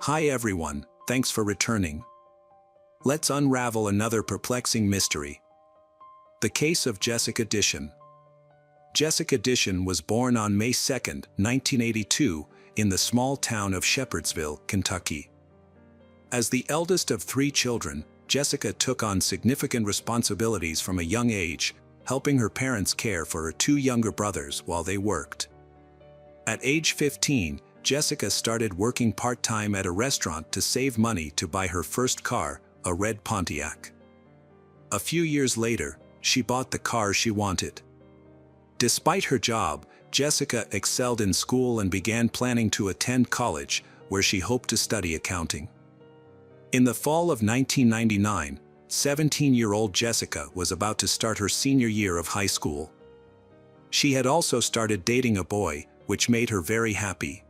Hi everyone, thanks for returning. Let's unravel another perplexing mystery. The case of Jessica Dishon. Jessica Dishon was born on May 2, 1982, in the small town of Shepherdsville, Kentucky. As the eldest of 3 children, Jessica took on significant responsibilities from a young age, helping her parents care for her 2 younger brothers while they worked. At age 15, Jessica started working part-time at a restaurant to save money to buy her first car, a red Pontiac. A few years later, she bought the car she wanted. Despite her job, Jessica excelled in school and began planning to attend college, where she hoped to study accounting. In the fall of 1999, 17-year-old Jessica was about to start her senior year of high school. She had also started dating a boy, which made her very happy.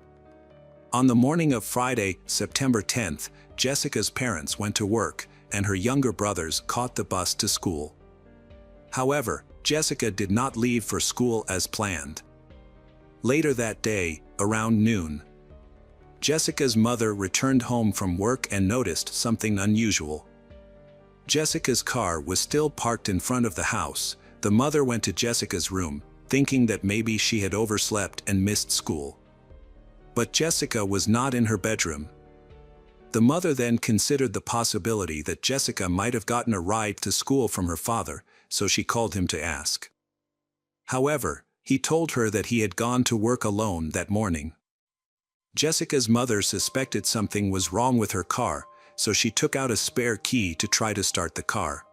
On the morning of Friday, September 10th, Jessica's parents went to work, and her younger brothers caught the bus to school. However, Jessica did not leave for school as planned. Later that day, around noon, Jessica's mother returned home from work and noticed something unusual. Jessica's car was still parked in front of the house. The mother went to Jessica's room, thinking that maybe she had overslept and missed school. But Jessica was not in her bedroom. The mother then considered the possibility that Jessica might have gotten a ride to school from her father, so she called him to ask. However, he told her that he had gone to work alone that morning. Jessica's mother suspected something was wrong with her car, so she took out a spare key to try to start the car.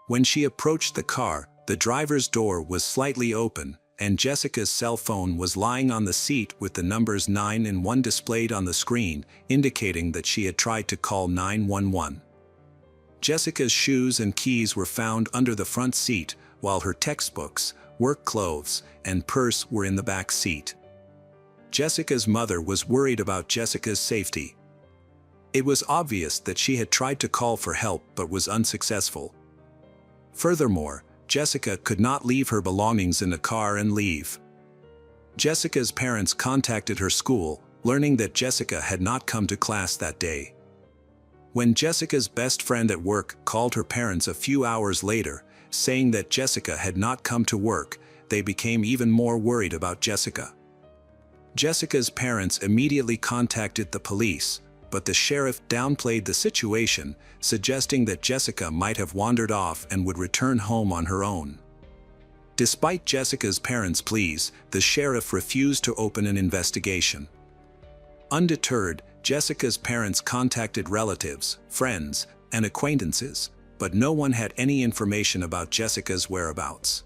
When she approached the car, the driver's door was slightly open, and Jessica's cell phone was lying on the seat with the numbers 9 and 1 displayed on the screen, indicating that she had tried to call 911. Jessica's shoes and keys were found under the front seat, while her textbooks, work clothes, and purse were in the back seat. Jessica's mother was worried about Jessica's safety. It was obvious that she had tried to call for help but was unsuccessful. Furthermore, Jessica could not leave her belongings in the car and leave. Jessica's parents contacted her school, learning that Jessica had not come to class that day. When Jessica's best friend at work called her parents a few hours later, saying that Jessica had not come to work, they became even more worried about Jessica. Jessica's parents immediately contacted the police, but the sheriff downplayed the situation, suggesting that Jessica might have wandered off and would return home on her own. Despite Jessica's parents' pleas, the sheriff refused to open an investigation. Undeterred, Jessica's parents contacted relatives, friends, and acquaintances, but no one had any information about Jessica's whereabouts.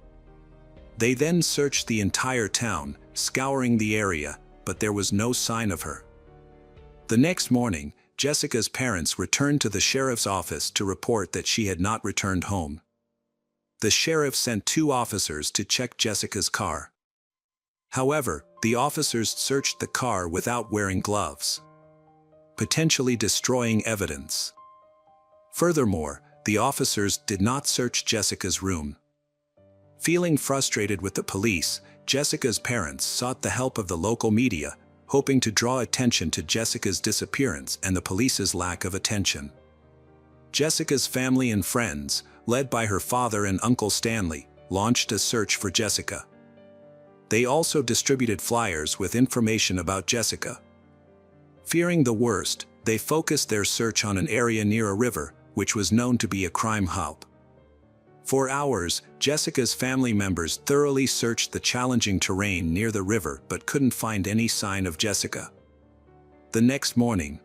They then searched the entire town, scouring the area, but there was no sign of her. The next morning, Jessica's parents returned to the sheriff's office to report that she had not returned home. The sheriff sent 2 officers to check Jessica's car. However, the officers searched the car without wearing gloves, potentially destroying evidence. Furthermore, the officers did not search Jessica's room. Feeling frustrated with the police, Jessica's parents sought the help of the local media, hoping to draw attention to Jessica's disappearance and the police's lack of attention. Jessica's family and friends, led by her father and Uncle Stanley, launched a search for Jessica. They also distributed flyers with information about Jessica. Fearing the worst, they focused their search on an area near a river, which was known to be a crime hub. For hours, Jessica's family members thoroughly searched the challenging terrain near the river but couldn't find any sign of Jessica. The next morning,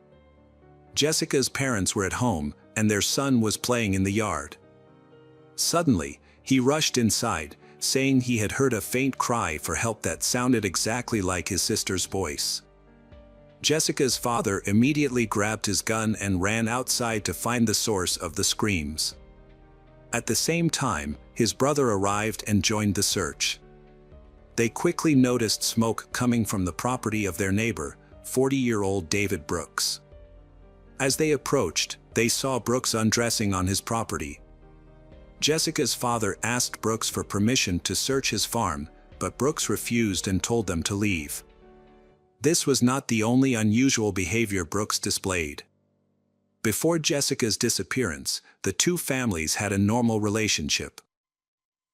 Jessica's parents were at home, and their son was playing in the yard. Suddenly, he rushed inside, saying he had heard a faint cry for help that sounded exactly like his sister's voice. Jessica's father immediately grabbed his gun and ran outside to find the source of the screams. At the same time, his brother arrived and joined the search. They quickly noticed smoke coming from the property of their neighbor, 40-year-old David Brooks. As they approached, they saw Brooks undressing on his property. Jessica's father asked Brooks for permission to search his farm, but Brooks refused and told them to leave. This was not the only unusual behavior Brooks displayed. Before Jessica's disappearance, the two families had a normal relationship.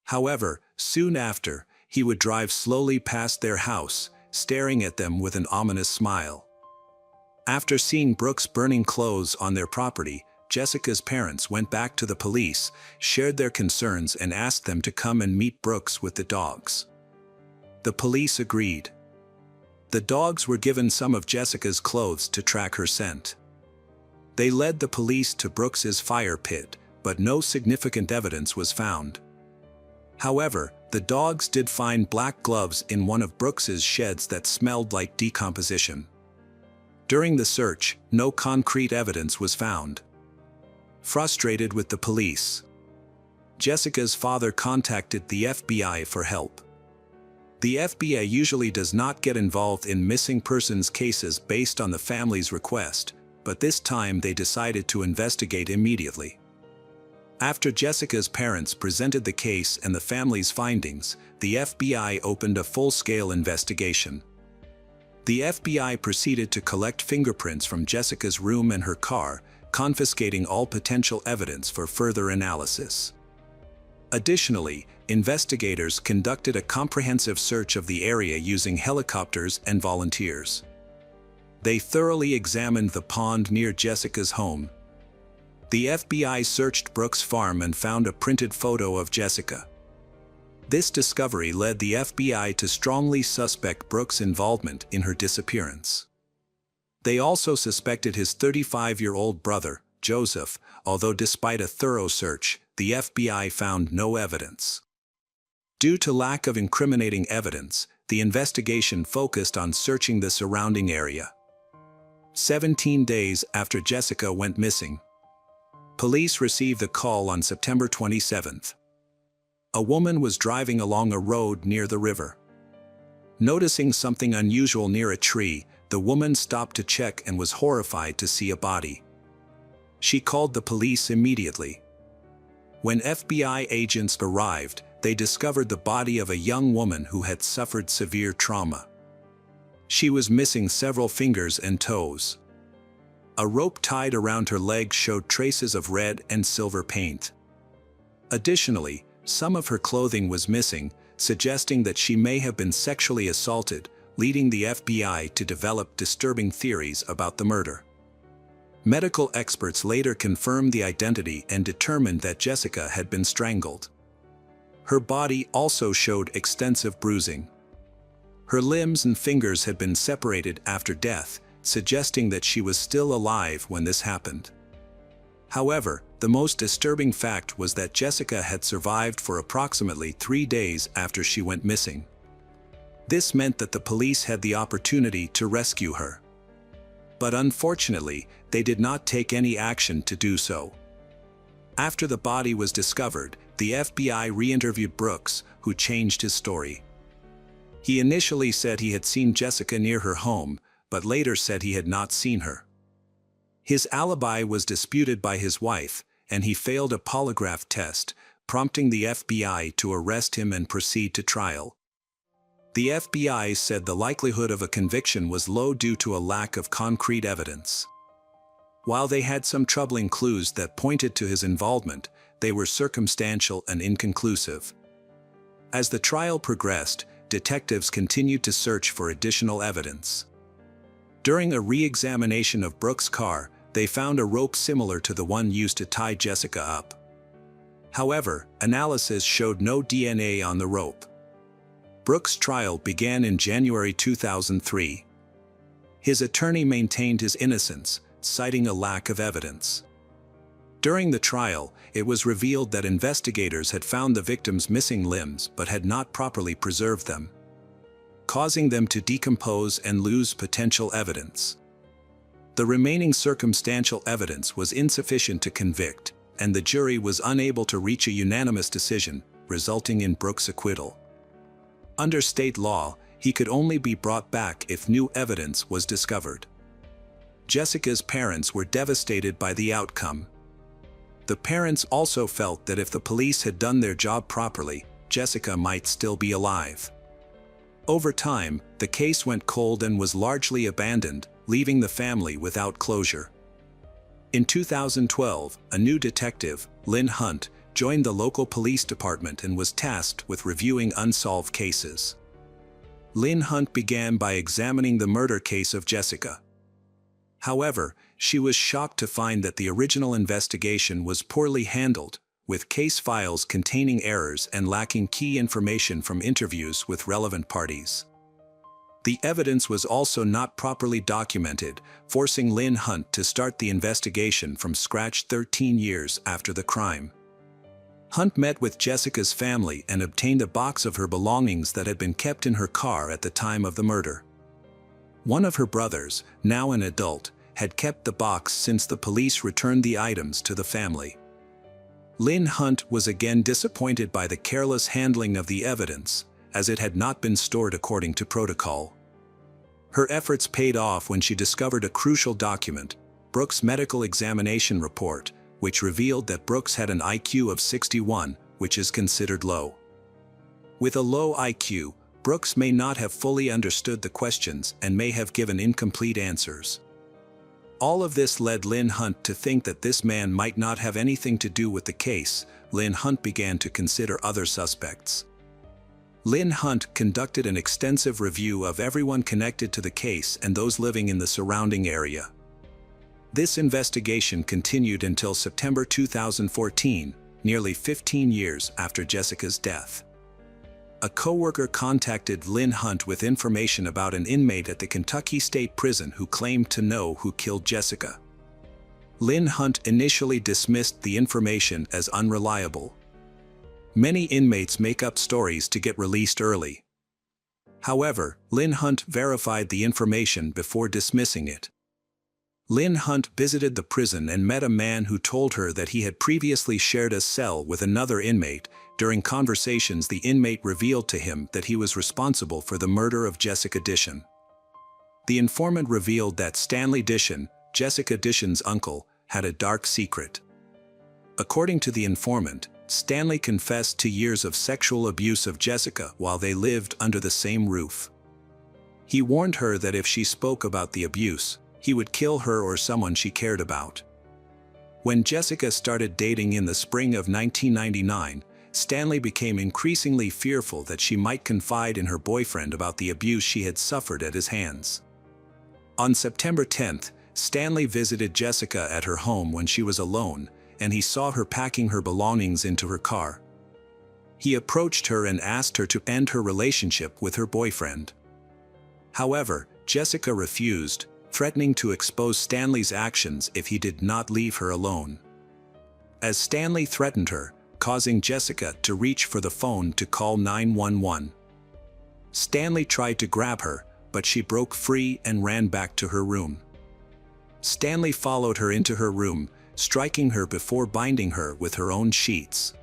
However, soon after, he would drive slowly past their house, staring at them with an ominous smile. After seeing Brooks burning clothes on their property, Jessica's parents went back to the police, shared their concerns and asked them to come and meet Brooks with the dogs. The police agreed. The dogs were given some of Jessica's clothes to track her scent. They led the police to Brooks's fire pit, but no significant evidence was found. However, the dogs did find black gloves in one of Brooks's sheds that smelled like decomposition. During the search, no concrete evidence was found. Frustrated with the police, Jessica's father contacted the FBI for help. The FBI usually does not get involved in missing persons cases based on the family's request, but this time they decided to investigate immediately. After Jessica's parents presented the case and the family's findings, the FBI opened a full-scale investigation. The FBI proceeded to collect fingerprints from Jessica's room and her car, confiscating all potential evidence for further analysis. Additionally, investigators conducted a comprehensive search of the area using helicopters and volunteers. They thoroughly examined the pond near Jessica's home. The FBI searched Brooks' farm and found a printed photo of Jessica. This discovery led the FBI to strongly suspect Brooks' involvement in her disappearance. They also suspected his 35-year-old brother, Joseph, although despite a thorough search, the FBI found no evidence. Due to lack of incriminating evidence, the investigation focused on searching the surrounding area. 17 days after Jessica went missing, police received a call on September 27th. A woman was driving along a road near the river. Noticing something unusual near a tree, the woman stopped to check and was horrified to see a body. She called the police immediately. When FBI agents arrived, they discovered the body of a young woman who had suffered severe trauma. She was missing several fingers and toes. A rope tied around her leg showed traces of red and silver paint. Additionally, some of her clothing was missing, suggesting that she may have been sexually assaulted, leading the FBI to develop disturbing theories about the murder. Medical experts later confirmed the identity and determined that Jessica had been strangled. Her body also showed extensive bruising. Her limbs and fingers had been separated after death, suggesting that she was still alive when this happened. However, the most disturbing fact was that Jessica had survived for approximately 3 days after she went missing. This meant that the police had the opportunity to rescue her. But unfortunately, they did not take any action to do so. After the body was discovered, the FBI re-interviewed Brooks, who changed his story. He initially said he had seen Jessica near her home, but later said he had not seen her. His alibi was disputed by his wife, and he failed a polygraph test, prompting the FBI to arrest him and proceed to trial. The FBI said the likelihood of a conviction was low due to a lack of concrete evidence. While they had some troubling clues that pointed to his involvement, they were circumstantial and inconclusive. As the trial progressed, detectives continued to search for additional evidence. During a re-examination of Brooks' car, they found a rope similar to the one used to tie Jessica up. However, analysis showed no DNA on the rope. Brooks' trial began in January 2003. His attorney maintained his innocence, citing a lack of evidence. During the trial, it was revealed that investigators had found the victim's missing limbs but had not properly preserved them, causing them to decompose and lose potential evidence. The remaining circumstantial evidence was insufficient to convict, and the jury was unable to reach a unanimous decision, resulting in Brooks' acquittal. Under state law, he could only be brought back if new evidence was discovered. Jessica's parents were devastated by the outcome. The parents also felt that if the police had done their job properly, Jessica might still be alive. Over time, the case went cold and was largely abandoned, leaving the family without closure. In 2012, a new detective, Lynn Hunt, joined the local police department and was tasked with reviewing unsolved cases. Lynn Hunt began by examining the murder case of Jessica. However, she was shocked to find that the original investigation was poorly handled, with case files containing errors and lacking key information from interviews with relevant parties. The evidence was also not properly documented, forcing Lynn Hunt to start the investigation from scratch 13 years after the crime. Hunt met with Jessica's family and obtained a box of her belongings that had been kept in her car at the time of the murder. One of her brothers, now an adult, had kept the box since the police returned the items to the family. Lynn Hunt was again disappointed by the careless handling of the evidence, as it had not been stored according to protocol. Her efforts paid off when she discovered a crucial document, Brooks' medical examination report, which revealed that Brooks had an IQ of 61, which is considered low. With a low IQ, Brooks may not have fully understood the questions and may have given incomplete answers. All of this led Lynn Hunt to think that this man might not have anything to do with the case. Lynn Hunt began to consider other suspects. Lynn Hunt conducted an extensive review of everyone connected to the case and those living in the surrounding area. This investigation continued until September 2014, nearly 15 years after Jessica's death. A coworker contacted Lynn Hunt with information about an inmate at the Kentucky State Prison who claimed to know who killed Jessica. Lynn Hunt initially dismissed the information as unreliable. Many inmates make up stories to get released early. However, Lynn Hunt verified the information before dismissing it. Lynn Hunt visited the prison and met a man who told her that he had previously shared a cell with another inmate. During conversations, the inmate revealed to him that he was responsible for the murder of Jessica Dishon. The informant revealed that Stanley Dishon, Jessica Dishon's uncle, had a dark secret. According to the informant, Stanley confessed to years of sexual abuse of Jessica while they lived under the same roof. He warned her that if she spoke about the abuse, he would kill her or someone she cared about. When Jessica started dating in the spring of 1999, Stanley became increasingly fearful that she might confide in her boyfriend about the abuse she had suffered at his hands. On September 10th, Stanley visited Jessica at her home when she was alone, and he saw her packing her belongings into her car. He approached her and asked her to end her relationship with her boyfriend. However, Jessica refused, threatening to expose Stanley's actions if he did not leave her alone. As Stanley threatened her, causing Jessica to reach for the phone to call 911. Stanley tried to grab her, but she broke free and ran back to her room. Stanley followed her into her room, striking her before binding her with her own sheets.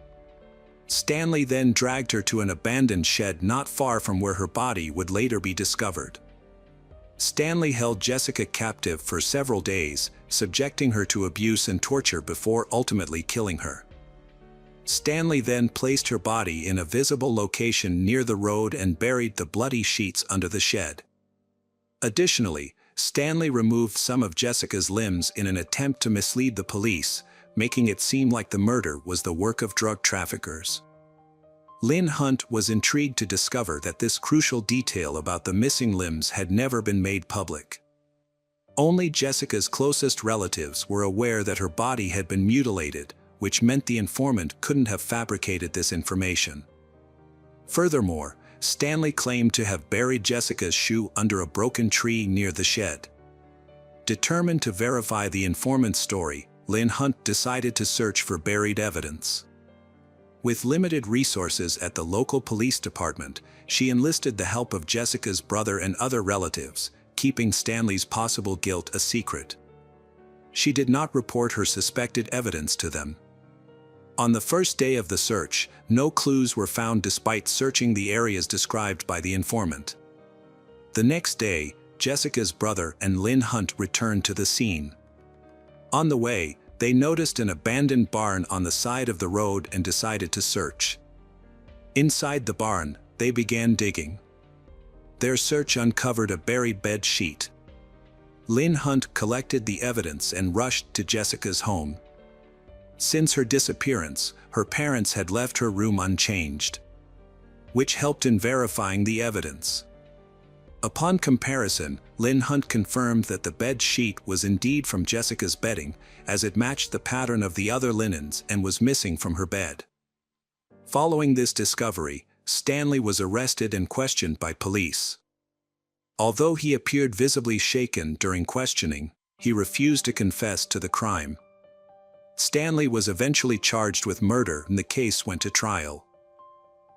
Stanley then dragged her to an abandoned shed not far from where her body would later be discovered. Stanley held Jessica captive for several days, subjecting her to abuse and torture before ultimately killing her. Stanley then placed her body in a visible location near the road and buried the bloody sheets under the shed. Additionally, Stanley removed some of Jessica's limbs in an attempt to mislead the police, making it seem like the murder was the work of drug traffickers. Lynn Hunt was intrigued to discover that this crucial detail about the missing limbs had never been made public. Only Jessica's closest relatives were aware that her body had been mutilated, which meant the informant couldn't have fabricated this information. Furthermore, Stanley claimed to have buried Jessica's shoe under a broken tree near the shed. Determined to verify the informant's story, Lynn Hunt decided to search for buried evidence. With limited resources at the local police department, she enlisted the help of Jessica's brother and other relatives, keeping Stanley's possible guilt a secret. She did not report her suspected evidence to them. On the first day of the search, no clues were found despite searching the areas described by the informant. The next day, Jessica's brother and Lynn Hunt returned to the scene. On the way, they noticed an abandoned barn on the side of the road and decided to search. Inside the barn, they began digging. Their search uncovered a buried bed sheet. Lynn Hunt collected the evidence and rushed to Jessica's home. Since her disappearance, her parents had left her room unchanged, which helped in verifying the evidence. Upon comparison, Lynn Hunt confirmed that the bed sheet was indeed from Jessica's bedding, as it matched the pattern of the other linens and was missing from her bed. Following this discovery, Stanley was arrested and questioned by police. Although he appeared visibly shaken during questioning, he refused to confess to the crime. Stanley was eventually charged with murder and the case went to trial.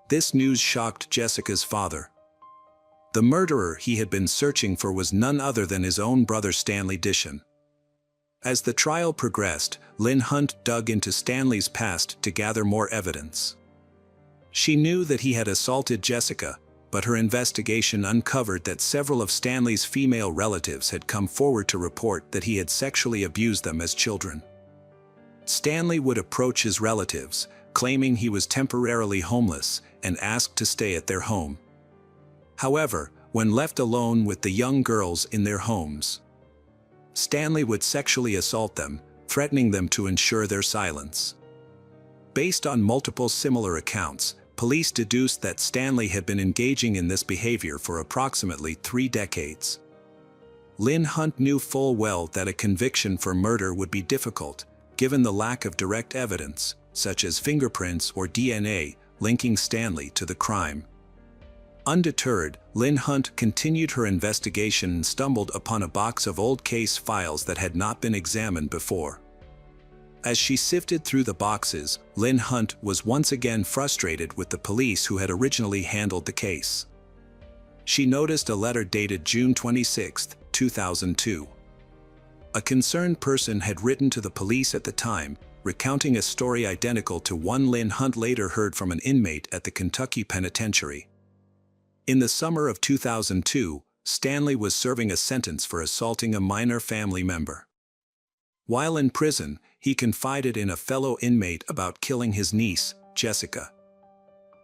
This news shocked Jessica's father. The murderer he had been searching for was none other than his own brother Stanley Dishon. As the trial progressed, Lynn Hunt dug into Stanley's past to gather more evidence. She knew that he had assaulted Jessica, but her investigation uncovered that several of Stanley's female relatives had come forward to report that he had sexually abused them as children. Stanley would approach his relatives, claiming he was temporarily homeless, and asked to stay at their home. However, when left alone with the young girls in their homes, Stanley would sexually assault them, threatening them to ensure their silence. Based on multiple similar accounts, police deduced that Stanley had been engaging in this behavior for approximately 3 decades. Lynn Hunt knew full well that a conviction for murder would be difficult, given the lack of direct evidence, such as fingerprints or DNA, linking Stanley to the crime. Undeterred, Lynn Hunt continued her investigation and stumbled upon a box of old case files that had not been examined before. As she sifted through the boxes, Lynn Hunt was once again frustrated with the police who had originally handled the case. She noticed a letter dated June 26, 2002. A concerned person had written to the police at the time, recounting a story identical to one Lynn Hunt later heard from an inmate at the Kentucky penitentiary. In the summer of 2002, Stanley was serving a sentence for assaulting a minor family member. While in prison, he confided in a fellow inmate about killing his niece, Jessica.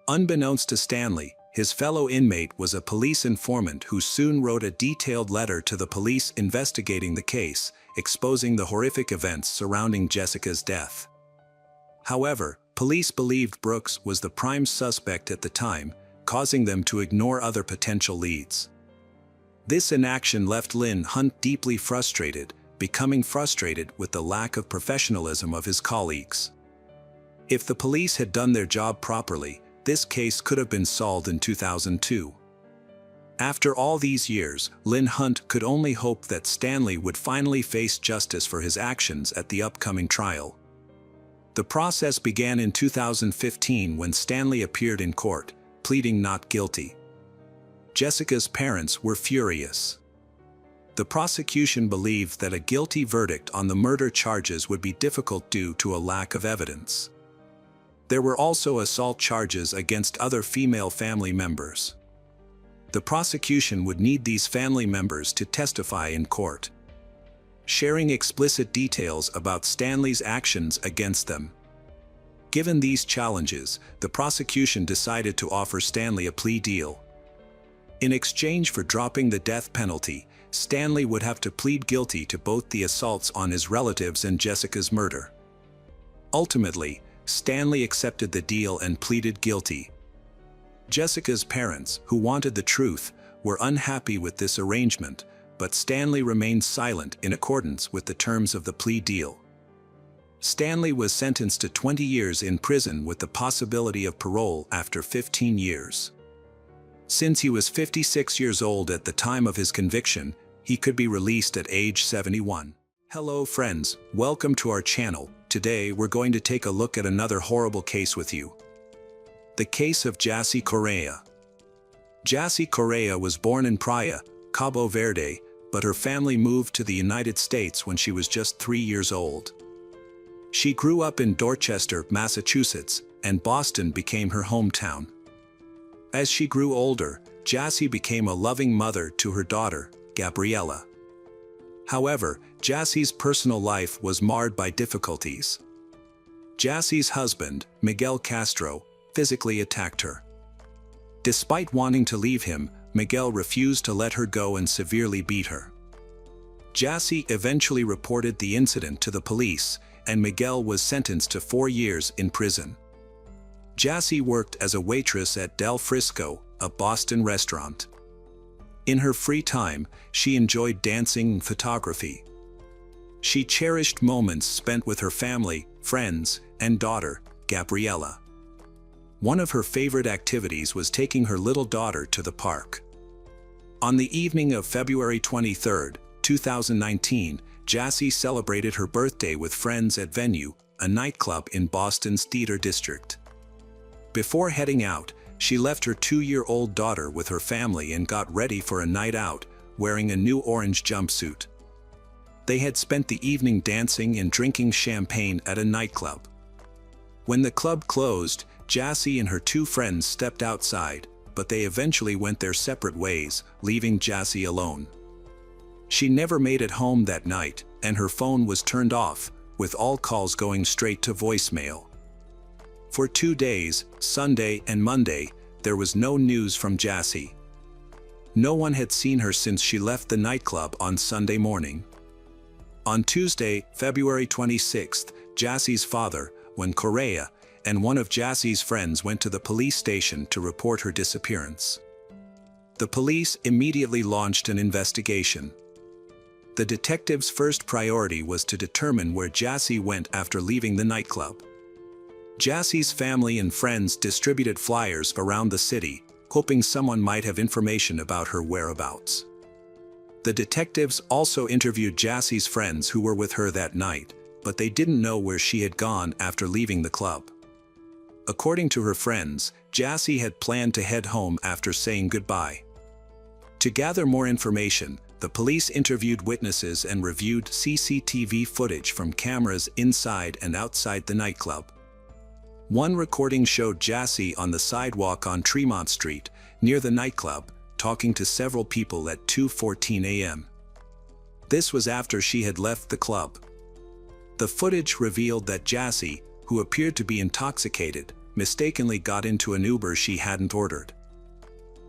Unbeknownst to Stanley, his fellow inmate was a police informant who soon wrote a detailed letter to the police investigating the case, exposing the horrific events surrounding Jessica's death. However, police believed Brooks was the prime suspect at the time, causing them to ignore other potential leads. This inaction left Lynn Hunt deeply frustrated, becoming frustrated with the lack of professionalism of his colleagues. If the police had done their job properly, this case could have been solved in 2002. After all these years, Lynn Hunt could only hope that Stanley would finally face justice for his actions at the upcoming trial. The process began in 2015 when Stanley appeared in court, pleading not guilty. Jessica's parents were furious. The prosecution believed that a guilty verdict on the murder charges would be difficult due to a lack of evidence. There were also assault charges against other female family members. The prosecution would need these family members to testify in court, sharing explicit details about Stanley's actions against them. Given these challenges, the prosecution decided to offer Stanley a plea deal. In exchange for dropping the death penalty, Stanley would have to plead guilty to both the assaults on his relatives and Jessica's murder. Ultimately, Stanley accepted the deal and pleaded guilty. Jessica's parents, who wanted the truth, were unhappy with this arrangement, but Stanley remained silent in accordance with the terms of the plea deal. Stanley was sentenced to 20 years in prison with the possibility of parole after 15 years. Since he was 56 years old at the time of his conviction, he could be released at age 71. Hello friends, welcome to our channel. Today we're going to take a look at another horrible case with you. The case of Jassy Correa. Jassy Correa was born in Praia, Cabo Verde, but her family moved to the United States when she was just 3 years old. She grew up in Dorchester, Massachusetts, and Boston became her hometown. As she grew older, Jassy became a loving mother to her daughter, Gabriella. However, Jassy's personal life was marred by difficulties. Jassy's husband, Miguel Castro, physically attacked her. Despite wanting to leave him, Miguel refused to let her go and severely beat her. Jassy eventually reported the incident to the police, and Miguel was sentenced to 4 years in prison. Jassy worked as a waitress at Del Frisco, a Boston restaurant. In her free time, she enjoyed dancing and photography. She cherished moments spent with her family, friends, and daughter, Gabriella. One of her favorite activities was taking her little daughter to the park. On the evening of February 23, 2019, Jassy celebrated her birthday with friends at Venue, a nightclub in Boston's Theater District. Before heading out, she left her 2-year-old daughter with her family and got ready for a night out, wearing a new orange jumpsuit. They had spent the evening dancing and drinking champagne at a nightclub. When the club closed, Jassy and her 2 friends stepped outside, but they eventually went their separate ways, leaving Jassy alone. She never made it home that night, and her phone was turned off, with all calls going straight to voicemail. For 2 days, Sunday and Monday, there was no news from Jassy. No one had seen her since she left the nightclub on Sunday morning. On Tuesday, February 26, Jassy's father, Juan Correa, and one of Jassy's friends went to the police station to report her disappearance. The police immediately launched an investigation. The detectives' first priority was to determine where Jassy went after leaving the nightclub. Jassy's family and friends distributed flyers around the city, hoping someone might have information about her whereabouts. The detectives also interviewed Jassy's friends who were with her that night, but they didn't know where she had gone after leaving the club. According to her friends, Jassy had planned to head home after saying goodbye. To gather more information, the police interviewed witnesses and reviewed CCTV footage from cameras inside and outside the nightclub. One recording showed Jassy on the sidewalk on Tremont Street, near the nightclub, talking to several people at 2:14 a.m. This was after she had left the club. The footage revealed that Jassy, who appeared to be intoxicated, mistakenly got into an Uber she hadn't ordered.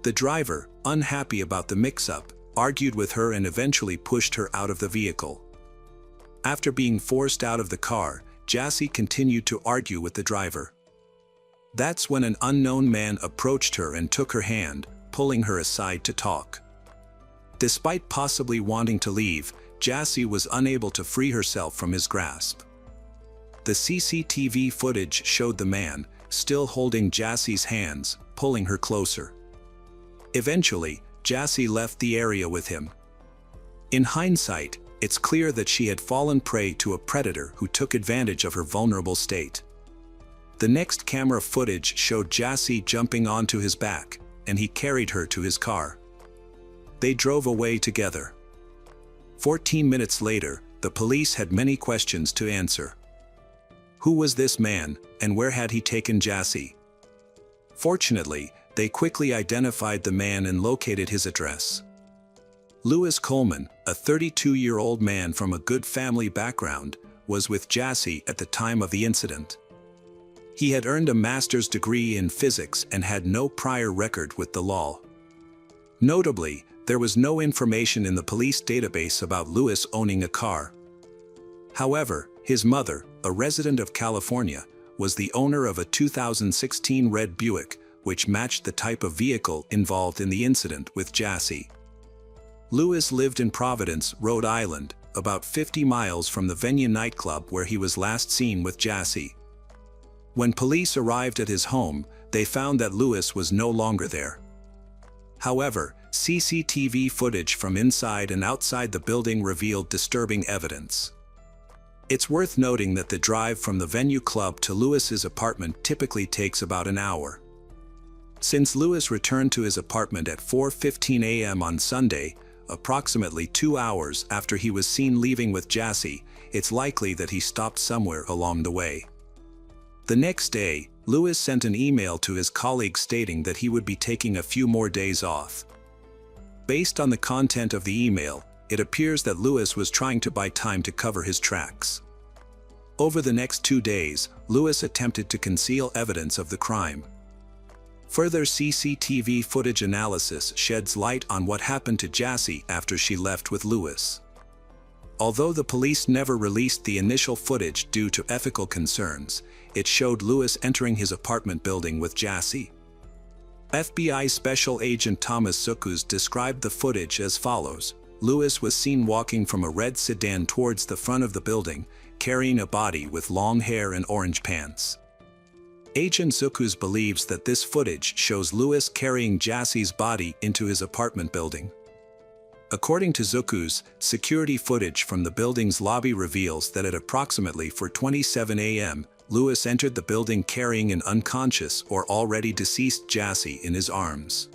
The driver, unhappy about the mix-up, argued with her and eventually pushed her out of the vehicle. After being forced out of the car, Jassy continued to argue with the driver. That's when an unknown man approached her and took her hand, pulling her aside to talk. Despite possibly wanting to leave, Jassy was unable to free herself from his grasp. The CCTV footage showed the man, still holding Jassy's hands, pulling her closer. Eventually, Jassy left the area with him. In hindsight, it's clear that she had fallen prey to a predator who took advantage of her vulnerable state. The next camera footage showed Jassy jumping onto his back, and he carried her to his car. They drove away together. 14 minutes later, the police had many questions to answer. Who was this man, and where had he taken Jassy? Fortunately, they quickly identified the man and located his address. Louis Coleman, a 32-year-old man from a good family background, was with Jassy at the time of the incident. He had earned a master's degree in physics and had no prior record with the law. Notably, there was no information in the police database about Louis owning a car. However, his mother, a resident of California, was the owner of a 2016 red Buick, which matched the type of vehicle involved in the incident with Jassy. Louis lived in Providence, Rhode Island, about 50 miles from the Venue nightclub where he was last seen with Jassy. When police arrived at his home, they found that Louis was no longer there. However, CCTV footage from inside and outside the building revealed disturbing evidence. It's worth noting that the drive from the Venue club to Louis's apartment typically takes about an hour. Since Louis returned to his apartment at 4:15 a.m. on Sunday, approximately 2 hours after he was seen leaving with Jassy, it's likely that he stopped somewhere along the way. The next day, Louis sent an email to his colleague stating that he would be taking a few more days off. Based on the content of the email, it appears that Louis was trying to buy time to cover his tracks. Over the next 2 days, Louis attempted to conceal evidence of the crime. Further CCTV footage analysis sheds light on what happened to Jassy after she left with Lewis. Although the police never released the initial footage due to ethical concerns, it showed Lewis entering his apartment building with Jassy. FBI Special Agent Thomas Zukus described the footage as follows. Lewis was seen walking from a red sedan towards the front of the building, carrying a body with long hair and orange pants. Agent Zukus believes that this footage shows Lewis carrying Jassy's body into his apartment building. According to Zukus, security footage from the building's lobby reveals that at approximately 4:27 a.m., Lewis entered the building carrying an unconscious or already deceased Jassy in his arms.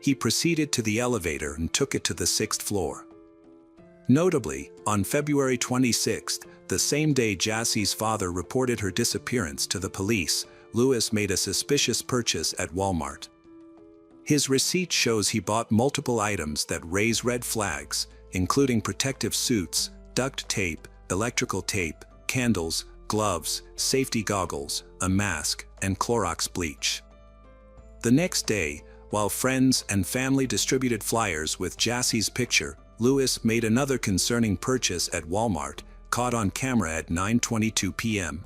He proceeded to the elevator and took it to the 6th floor. Notably, on February 26, the same day Jassy's father reported her disappearance to the police, Lewis made a suspicious purchase at Walmart. His receipt shows he bought multiple items that raise red flags, including protective suits, duct tape, electrical tape, candles, gloves, safety goggles, a mask, and Clorox bleach. The next day, while friends and family distributed flyers with Jassy's picture, Lewis made another concerning purchase at Walmart, caught on camera at 9:22 p.m.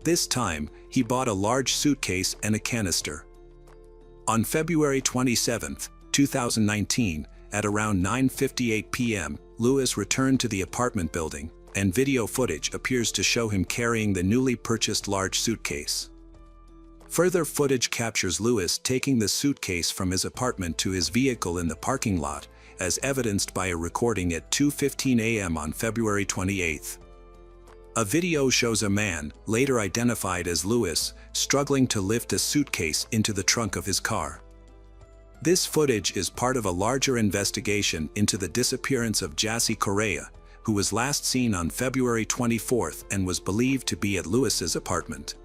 This time, he bought a large suitcase and a canister. On February 27, 2019, at around 9:58 p.m., Lewis returned to the apartment building, and video footage appears to show him carrying the newly purchased large suitcase. Further footage captures Lewis taking the suitcase from his apartment to his vehicle in the parking lot, as evidenced by a recording at 2:15 a.m. on February 28. A video shows a man, later identified as Lewis, struggling to lift a suitcase into the trunk of his car. This footage is part of a larger investigation into the disappearance of Jassy Correa, who was last seen on February 24 and was believed to be at Lewis's apartment.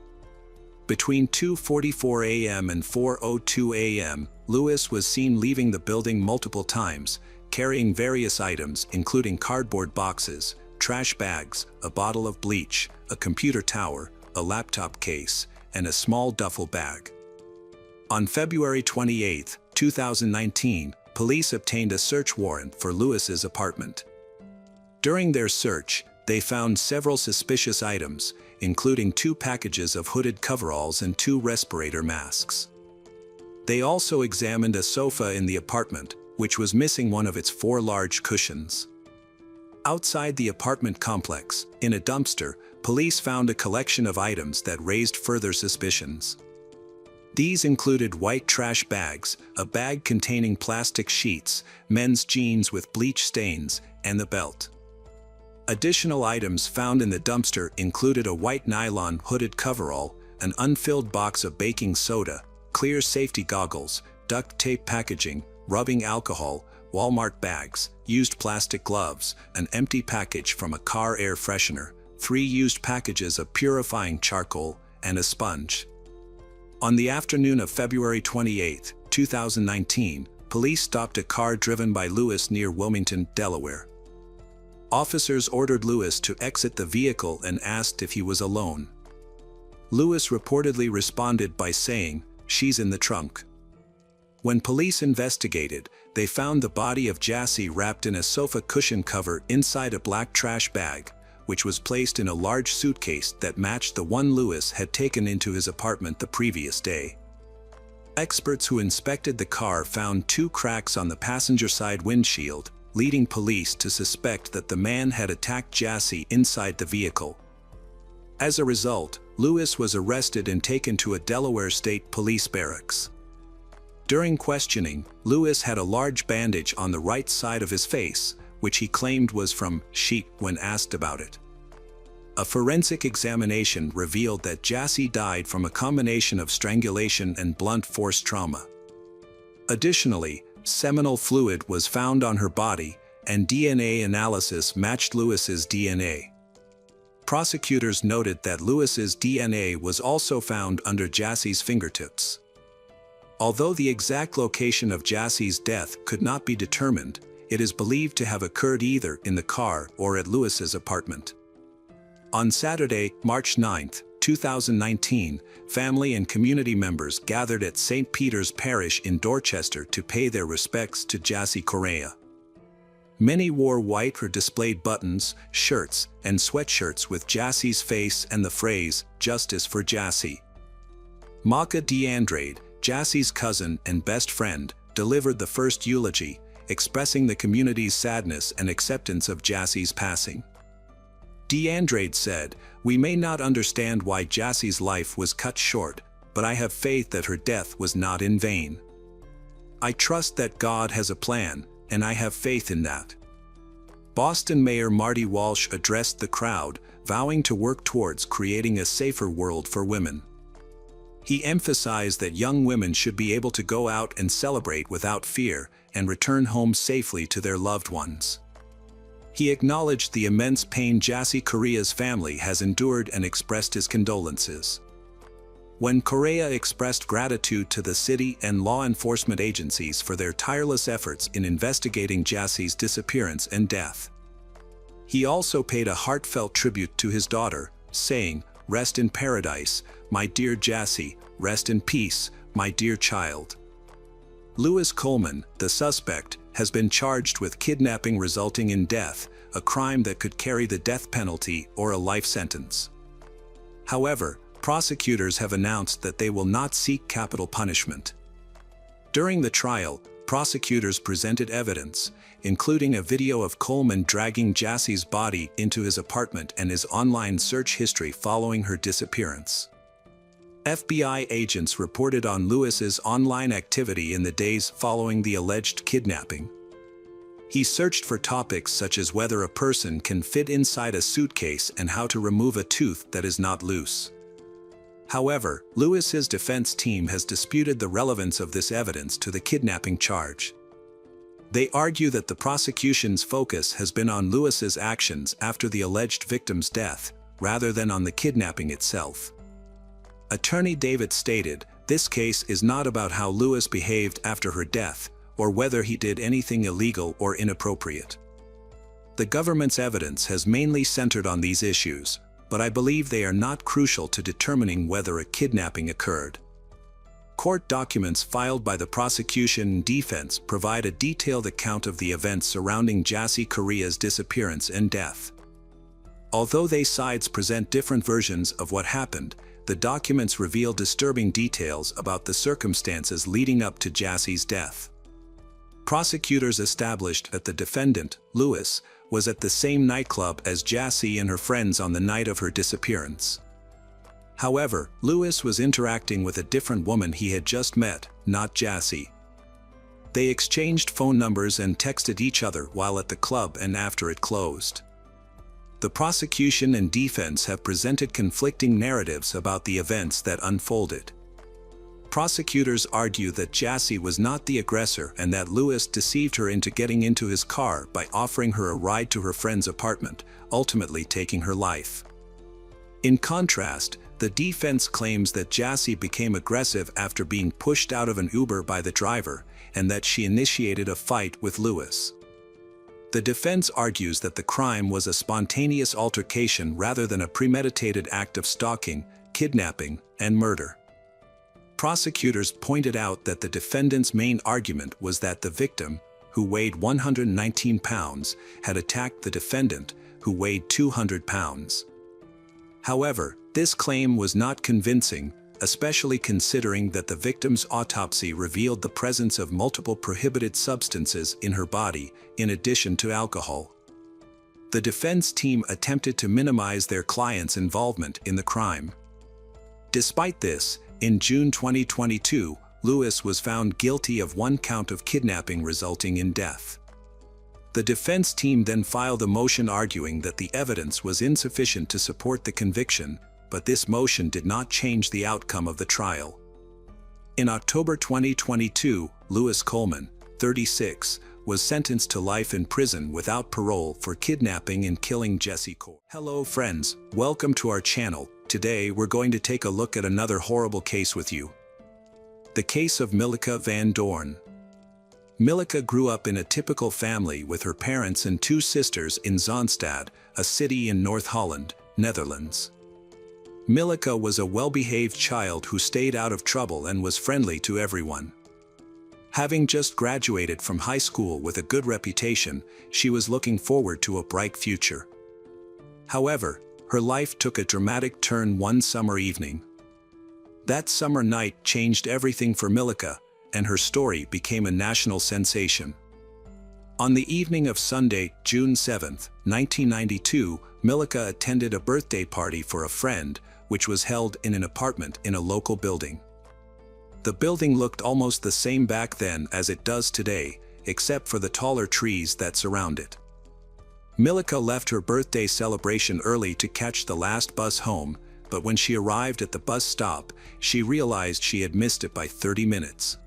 Between 2:44 a.m. and 4:02 a.m., Lewis was seen leaving the building multiple times, carrying various items including cardboard boxes, trash bags, a bottle of bleach, a computer tower, a laptop case, and a small duffel bag. On February 28, 2019, police obtained a search warrant for Lewis's apartment. During their search, they found several suspicious items, including 2 packages of hooded coveralls and 2 respirator masks. They also examined a sofa in the apartment, which was missing one of its 4 large cushions. Outside the apartment complex, in a dumpster, police found a collection of items that raised further suspicions. These included white trash bags, a bag containing plastic sheets, men's jeans with bleach stains, and the belt. Additional items found in the dumpster included a white nylon hooded coverall, an unfilled box of baking soda, clear safety goggles, duct tape packaging, rubbing alcohol, Walmart bags, used plastic gloves, an empty package from a car air freshener, 3 used packages of purifying charcoal, and a sponge. On the afternoon of February 28, 2019, police stopped a car driven by Lewis near Wilmington, Delaware. Officers ordered Lewis to exit the vehicle and asked if he was alone. Lewis reportedly responded by saying, "She's in the trunk." When police investigated, they found the body of Jassy wrapped in a sofa cushion cover inside a black trash bag, which was placed in a large suitcase that matched the one Lewis had taken into his apartment the previous day. Experts who inspected the car found 2 cracks on the passenger side windshield, leading police to suspect that the man had attacked Jassy inside the vehicle. As a result, Lewis was arrested and taken to a Delaware State Police barracks. During questioning, Lewis had a large bandage on the right side of his face, which he claimed was from sheep when asked about it. A forensic examination revealed that Jassy died from a combination of strangulation and blunt force trauma. Additionally, seminal fluid was found on her body, and DNA analysis matched Lewis's DNA. Prosecutors noted that Lewis's DNA was also found under Jassy's fingertips. Although the exact location of Jassy's death could not be determined, it is believed to have occurred either in the car or at Lewis's apartment. On Saturday, March 9, 2019, family and community members gathered at St. Peter's Parish in Dorchester to pay their respects to Jassy Correa. Many wore white or displayed buttons, shirts, and sweatshirts with Jassy's face and the phrase, "Justice for Jassy." Maka DeAndrade, Jassy's cousin and best friend, delivered the first eulogy, expressing the community's sadness and acceptance of Jassy's passing. DeAndrade said, "We may not understand why Jassy's life was cut short, but I have faith that her death was not in vain. I trust that God has a plan, and I have faith in that." Boston Mayor Marty Walsh addressed the crowd, vowing to work towards creating a safer world for women. He emphasized that young women should be able to go out and celebrate without fear and return home safely to their loved ones. He acknowledged the immense pain Jassy Correa's family has endured and expressed his condolences. When Correa expressed gratitude to the city and law enforcement agencies for their tireless efforts in investigating Jassy's disappearance and death. He also paid a heartfelt tribute to his daughter, saying, "Rest in paradise, my dear Jassy, rest in peace, my dear child." Lewis Coleman, the suspect, has been charged with kidnapping resulting in death, a crime that could carry the death penalty or a life sentence. However, prosecutors have announced that they will not seek capital punishment. During the trial, prosecutors presented evidence, including a video of Coleman dragging Jassy's body into his apartment and his online search history following her disappearance. FBI agents reported on Lewis's online activity in the days following the alleged kidnapping. He searched for topics such as whether a person can fit inside a suitcase and how to remove a tooth that is not loose. However, Lewis's defense team has disputed the relevance of this evidence to the kidnapping charge. They argue that the prosecution's focus has been on Lewis's actions after the alleged victim's death, rather than on the kidnapping itself. Attorney David stated, "This case is not about how Lewis behaved after her death, or whether he did anything illegal or inappropriate. The government's evidence has mainly centered on these issues, but I believe they are not crucial to determining whether a kidnapping occurred." Court documents filed by the prosecution and defense provide a detailed account of the events surrounding Jassy Correa's disappearance and death. Although they sides present different versions of what happened, the documents reveal disturbing details about the circumstances leading up to Jassy's death. Prosecutors established that the defendant, Lewis, was at the same nightclub as Jassy and her friends on the night of her disappearance. However, Lewis was interacting with a different woman he had just met, not Jassy. They exchanged phone numbers and texted each other while at the club and after it closed. The prosecution and defense have presented conflicting narratives about the events that unfolded. Prosecutors argue that Jassy was not the aggressor and that Lewis deceived her into getting into his car by offering her a ride to her friend's apartment, ultimately taking her life. In contrast, the defense claims that Jassy became aggressive after being pushed out of an Uber by the driver, and that she initiated a fight with Lewis. The defense argues that the crime was a spontaneous altercation rather than a premeditated act of stalking, kidnapping, and murder. Prosecutors pointed out that the defendant's main argument was that the victim, who weighed 119 pounds, had attacked the defendant, who weighed 200 pounds. However, this claim was not convincing, especially considering that the victim's autopsy revealed the presence of multiple prohibited substances in her body, in addition to alcohol. The defense team attempted to minimize their client's involvement in the crime. Despite this, in June 2022, Lewis was found guilty of one count of kidnapping resulting in death. The defense team then filed a motion arguing that the evidence was insufficient to support the conviction, but this motion did not change the outcome of the trial. In October 2022, Lewis Coleman, 36, was sentenced to life in prison without parole for kidnapping and killing Jassy Correa. Hello friends, welcome to our channel. Today we're going to take a look at another horrible case with you. The case of Milleke van Doorn. Milleke grew up in a typical family with her parents and two sisters in Zaanstad, a city in North Holland, Netherlands. Milika was a well-behaved child who stayed out of trouble and was friendly to everyone. Having just graduated from high school with a good reputation, she was looking forward to a bright future. However, her life took a dramatic turn one summer evening. That summer night changed everything for Milika, and her story became a national sensation. On the evening of Sunday, June 7, 1992, Milika attended a birthday party for a friend, which was held in an apartment in a local building. The building looked almost the same back then as it does today, except for the taller trees that surround it. Milika left her birthday celebration early to catch the last bus home, but when she arrived at the bus stop, she realized she had missed it by 30 minutes.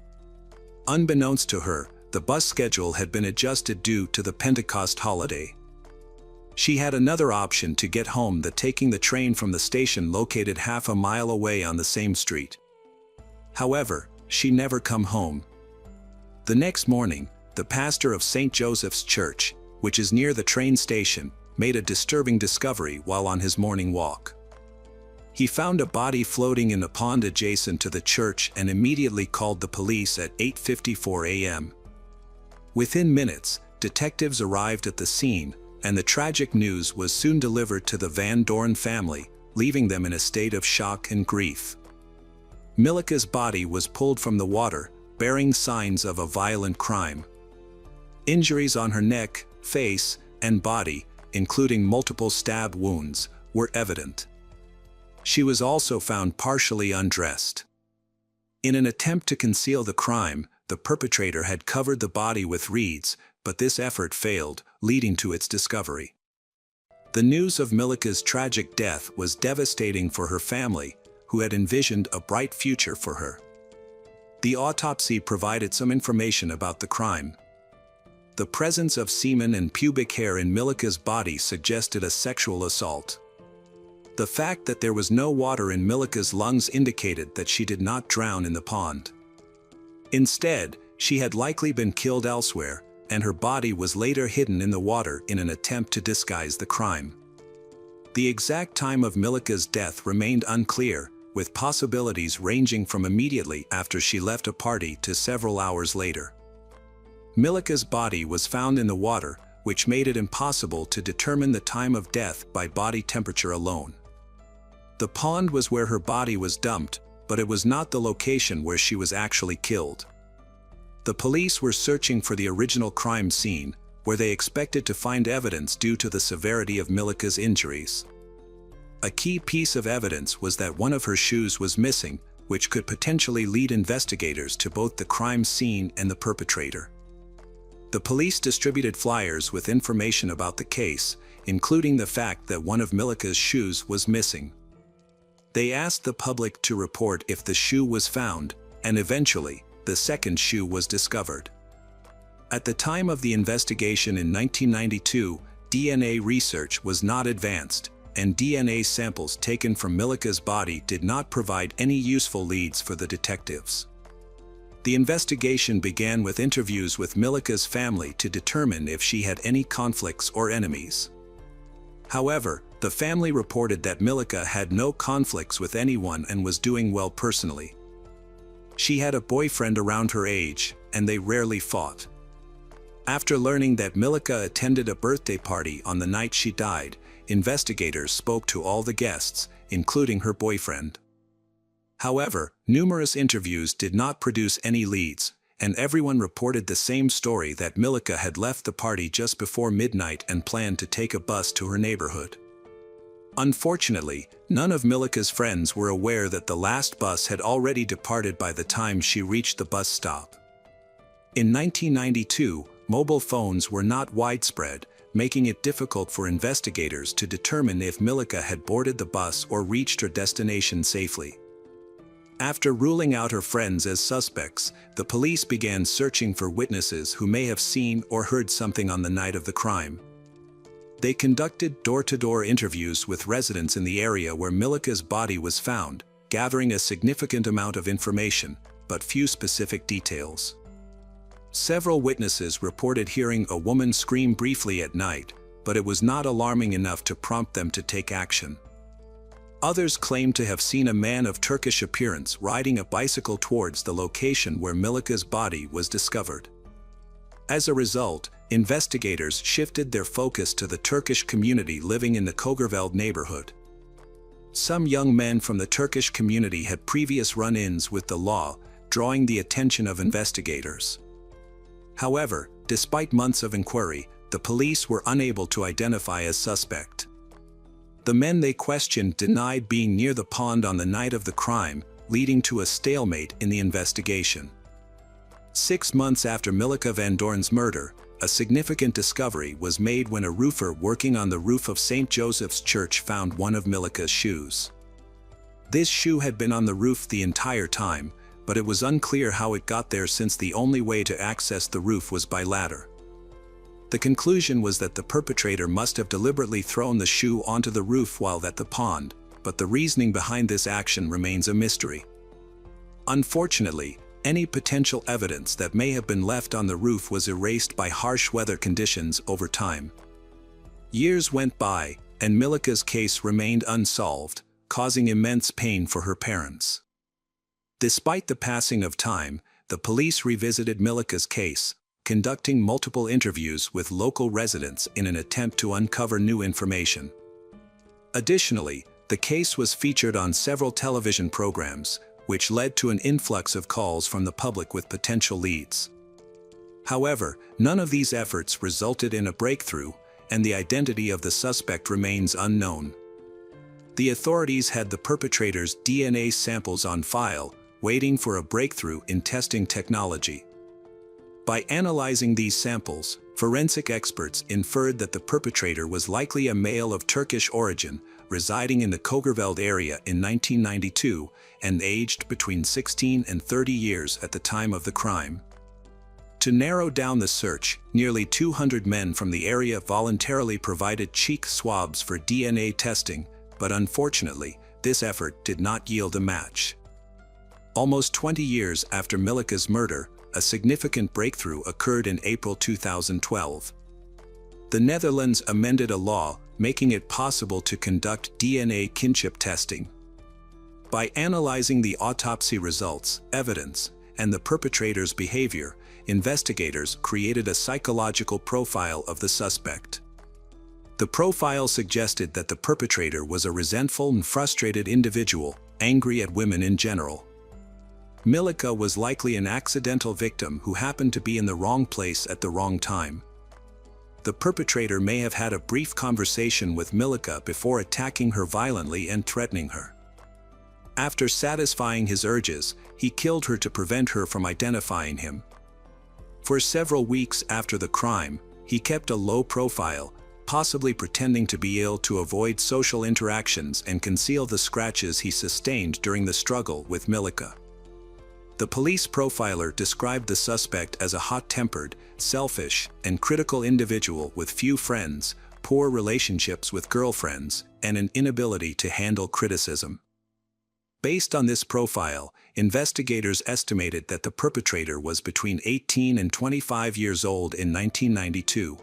Unbeknownst to her, the bus schedule had been adjusted due to the Pentecost holiday. She had another option to get home than taking the train from the station located half a mile away on the same street. However, she never come home. The next morning, the pastor of St. Joseph's Church, which is near the train station, made a disturbing discovery while on his morning walk. He found a body floating in a pond adjacent to the church and immediately called the police at 8:54 a.m. Within minutes, detectives arrived at the scene, and the tragic news was soon delivered to the Van Doren family, leaving them in a state of shock and grief. Milika's body was pulled from the water, bearing signs of a violent crime. Injuries on her neck, face, and body, including multiple stab wounds, were evident. She was also found partially undressed. In an attempt to conceal the crime, the perpetrator had covered the body with reeds, but this effort failed, leading to its discovery. The news of Milika's tragic death was devastating for her family, who had envisioned a bright future for her. The autopsy provided some information about the crime. The presence of semen and pubic hair in Milika's body suggested a sexual assault. The fact that there was no water in Milika's lungs indicated that she did not drown in the pond. Instead, she had likely been killed elsewhere, and her body was later hidden in the water in an attempt to disguise the crime. The exact time of Milika's death remained unclear, with possibilities ranging from immediately after she left a party to several hours later. Milika's body was found in the water, which made it impossible to determine the time of death by body temperature alone. The pond was where her body was dumped, but it was not the location where she was actually killed. The police were searching for the original crime scene, where they expected to find evidence due to the severity of Milika's injuries. A key piece of evidence was that one of her shoes was missing, which could potentially lead investigators to both the crime scene and the perpetrator. The police distributed flyers with information about the case, including the fact that one of Milika's shoes was missing. They asked the public to report if the shoe was found, and eventually, the second shoe was discovered. At the time of the investigation in 1992, DNA research was not advanced, and DNA samples taken from Milika's body did not provide any useful leads for the detectives. The investigation began with interviews with Milika's family to determine if she had any conflicts or enemies. However, the family reported that Milika had no conflicts with anyone and was doing well personally. She had a boyfriend around her age, and they rarely fought. After learning that Milika attended a birthday party on the night she died, investigators spoke to all the guests, including her boyfriend. However, numerous interviews did not produce any leads, and everyone reported the same story that Milika had left the party just before midnight and planned to take a bus to her neighborhood. Unfortunately, none of Milika's friends were aware that the last bus had already departed by the time she reached the bus stop. In 1992, mobile phones were not widespread, making it difficult for investigators to determine if Milika had boarded the bus or reached her destination safely. After ruling out her friends as suspects, the police began searching for witnesses who may have seen or heard something on the night of the crime. They conducted door-to-door interviews with residents in the area where Milika's body was found, gathering a significant amount of information, but few specific details. Several witnesses reported hearing a woman scream briefly at night, but it was not alarming enough to prompt them to take action. Others claim to have seen a man of Turkish appearance riding a bicycle towards the location where Milika's body was discovered. As a result, investigators shifted their focus to the Turkish community living in the Kogerveld neighborhood. Some young men from the Turkish community had previous run-ins with the law, drawing the attention of investigators. However, despite months of inquiry, the police were unable to identify a suspect. The men they questioned denied being near the pond on the night of the crime, leading to a stalemate in the investigation. 6 months after Milika van Doorn's murder, a significant discovery was made when a roofer working on the roof of St. Joseph's Church found one of Milika's shoes. This shoe had been on the roof the entire time, but it was unclear how it got there since the only way to access the roof was by ladder. The conclusion was that the perpetrator must have deliberately thrown the shoe onto the roof while at the pond, but the reasoning behind this action remains a mystery. Unfortunately, any potential evidence that may have been left on the roof was erased by harsh weather conditions over time. Years went by, and Milika's case remained unsolved, causing immense pain for her parents. Despite the passing of time, the police revisited Milika's case, conducting multiple interviews with local residents in an attempt to uncover new information. Additionally, the case was featured on several television programs, which led to an influx of calls from the public with potential leads. However, none of these efforts resulted in a breakthrough, and the identity of the suspect remains unknown. The authorities had the perpetrator's DNA samples on file, waiting for a breakthrough in testing technology. By analyzing these samples, forensic experts inferred that the perpetrator was likely a male of Turkish origin, residing in the Kogerveld area in 1992, and aged between 16 and 30 years at the time of the crime. To narrow down the search, nearly 200 men from the area voluntarily provided cheek swabs for DNA testing, but unfortunately, this effort did not yield a match. Almost 20 years after Milika's murder, a significant breakthrough occurred in April 2012. The Netherlands amended a law making it possible to conduct DNA kinship testing. By analyzing the autopsy results, evidence, and the perpetrator's behavior, investigators created a psychological profile of the suspect. The profile suggested that the perpetrator was a resentful and frustrated individual, angry at women in general. Milika was likely an accidental victim who happened to be in the wrong place at the wrong time. The perpetrator may have had a brief conversation with Milika before attacking her violently and threatening her. After satisfying his urges, he killed her to prevent her from identifying him. For several weeks after the crime, he kept a low profile, possibly pretending to be ill to avoid social interactions and conceal the scratches he sustained during the struggle with Milika. The police profiler described the suspect as a hot-tempered, selfish, and critical individual with few friends, poor relationships with girlfriends, and an inability to handle criticism. Based on this profile, investigators estimated that the perpetrator was between 18 and 25 years old in 1992.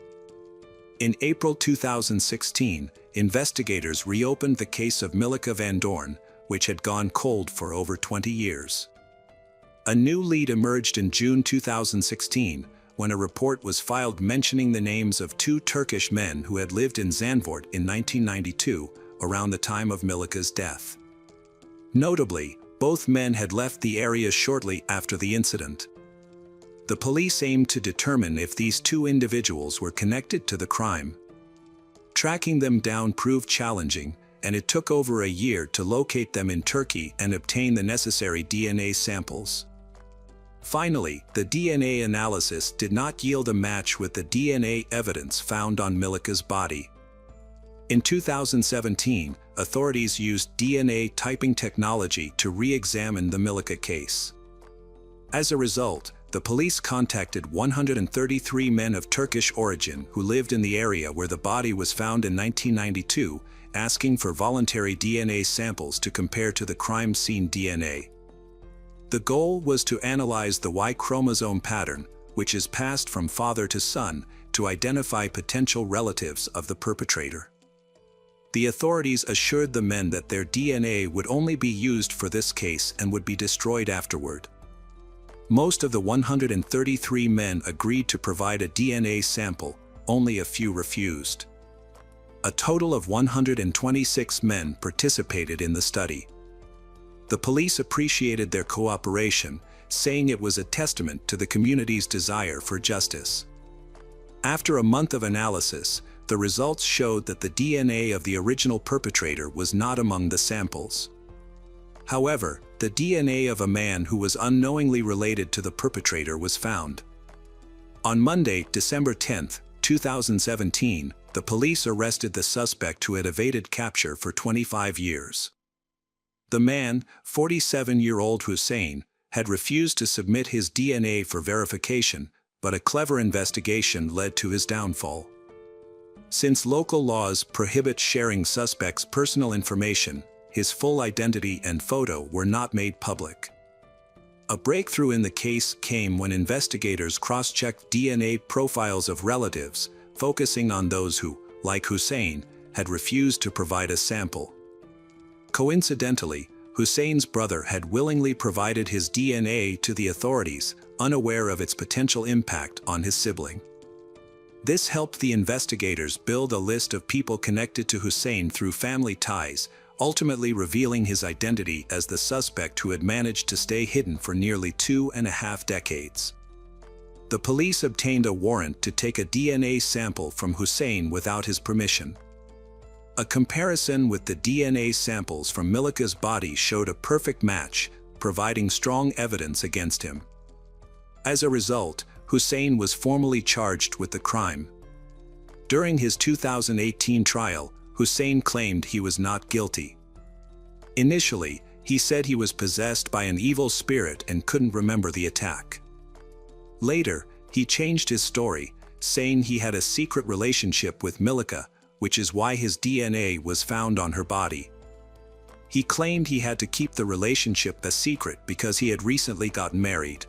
In April 2016, investigators reopened the case of Milika van Doorn, which had gone cold for over 20 years. A new lead emerged in June 2016, when a report was filed mentioning the names of 2 Turkish men who had lived in Zandvoort in 1992, around the time of Milika's death. Notably, both men had left the area shortly after the incident. The police aimed to determine if these 2 individuals were connected to the crime. Tracking them down proved challenging, and it took over a year to locate them in Turkey and obtain the necessary DNA samples. Finally, the DNA analysis did not yield a match with the DNA evidence found on Milika's body. In 2017, authorities used DNA typing technology to re-examine the Milika case. As a result, the police contacted 133 men of Turkish origin who lived in the area where the body was found in 1992, asking for voluntary DNA samples to compare to the crime scene DNA. The goal was to analyze the Y chromosome pattern, which is passed from father to son, to identify potential relatives of the perpetrator. The authorities assured the men that their DNA would only be used for this case and would be destroyed afterward. Most of the 133 men agreed to provide a DNA sample, only a few refused. A total of 126 men participated in the study. The police appreciated their cooperation, saying it was a testament to the community's desire for justice. After a month of analysis, the results showed that the DNA of the original perpetrator was not among the samples. However, the DNA of a man who was unknowingly related to the perpetrator was found. On Monday, December 10, 2017, the police arrested the suspect who had evaded capture for 25 years. The man, 47-year-old Hussein, had refused to submit his DNA for verification, but a clever investigation led to his downfall. Since local laws prohibit sharing suspects' personal information, his full identity and photo were not made public. A breakthrough in the case came when investigators cross-checked DNA profiles of relatives, focusing on those who, like Hussein, had refused to provide a sample. Coincidentally, Hussein's brother had willingly provided his DNA to the authorities, unaware of its potential impact on his sibling. This helped the investigators build a list of people connected to Hussein through family ties, ultimately revealing his identity as the suspect who had managed to stay hidden for nearly 2.5 decades. The police obtained a warrant to take a DNA sample from Hussein without his permission. A comparison with the DNA samples from Milika's body showed a perfect match, providing strong evidence against him. As a result, Hussein was formally charged with the crime. During his 2018 trial, Hussein claimed he was not guilty. Initially, he said he was possessed by an evil spirit and couldn't remember the attack. Later, he changed his story, saying he had a secret relationship with Milika, which is why his DNA was found on her body. He claimed he had to keep the relationship a secret because he had recently gotten married.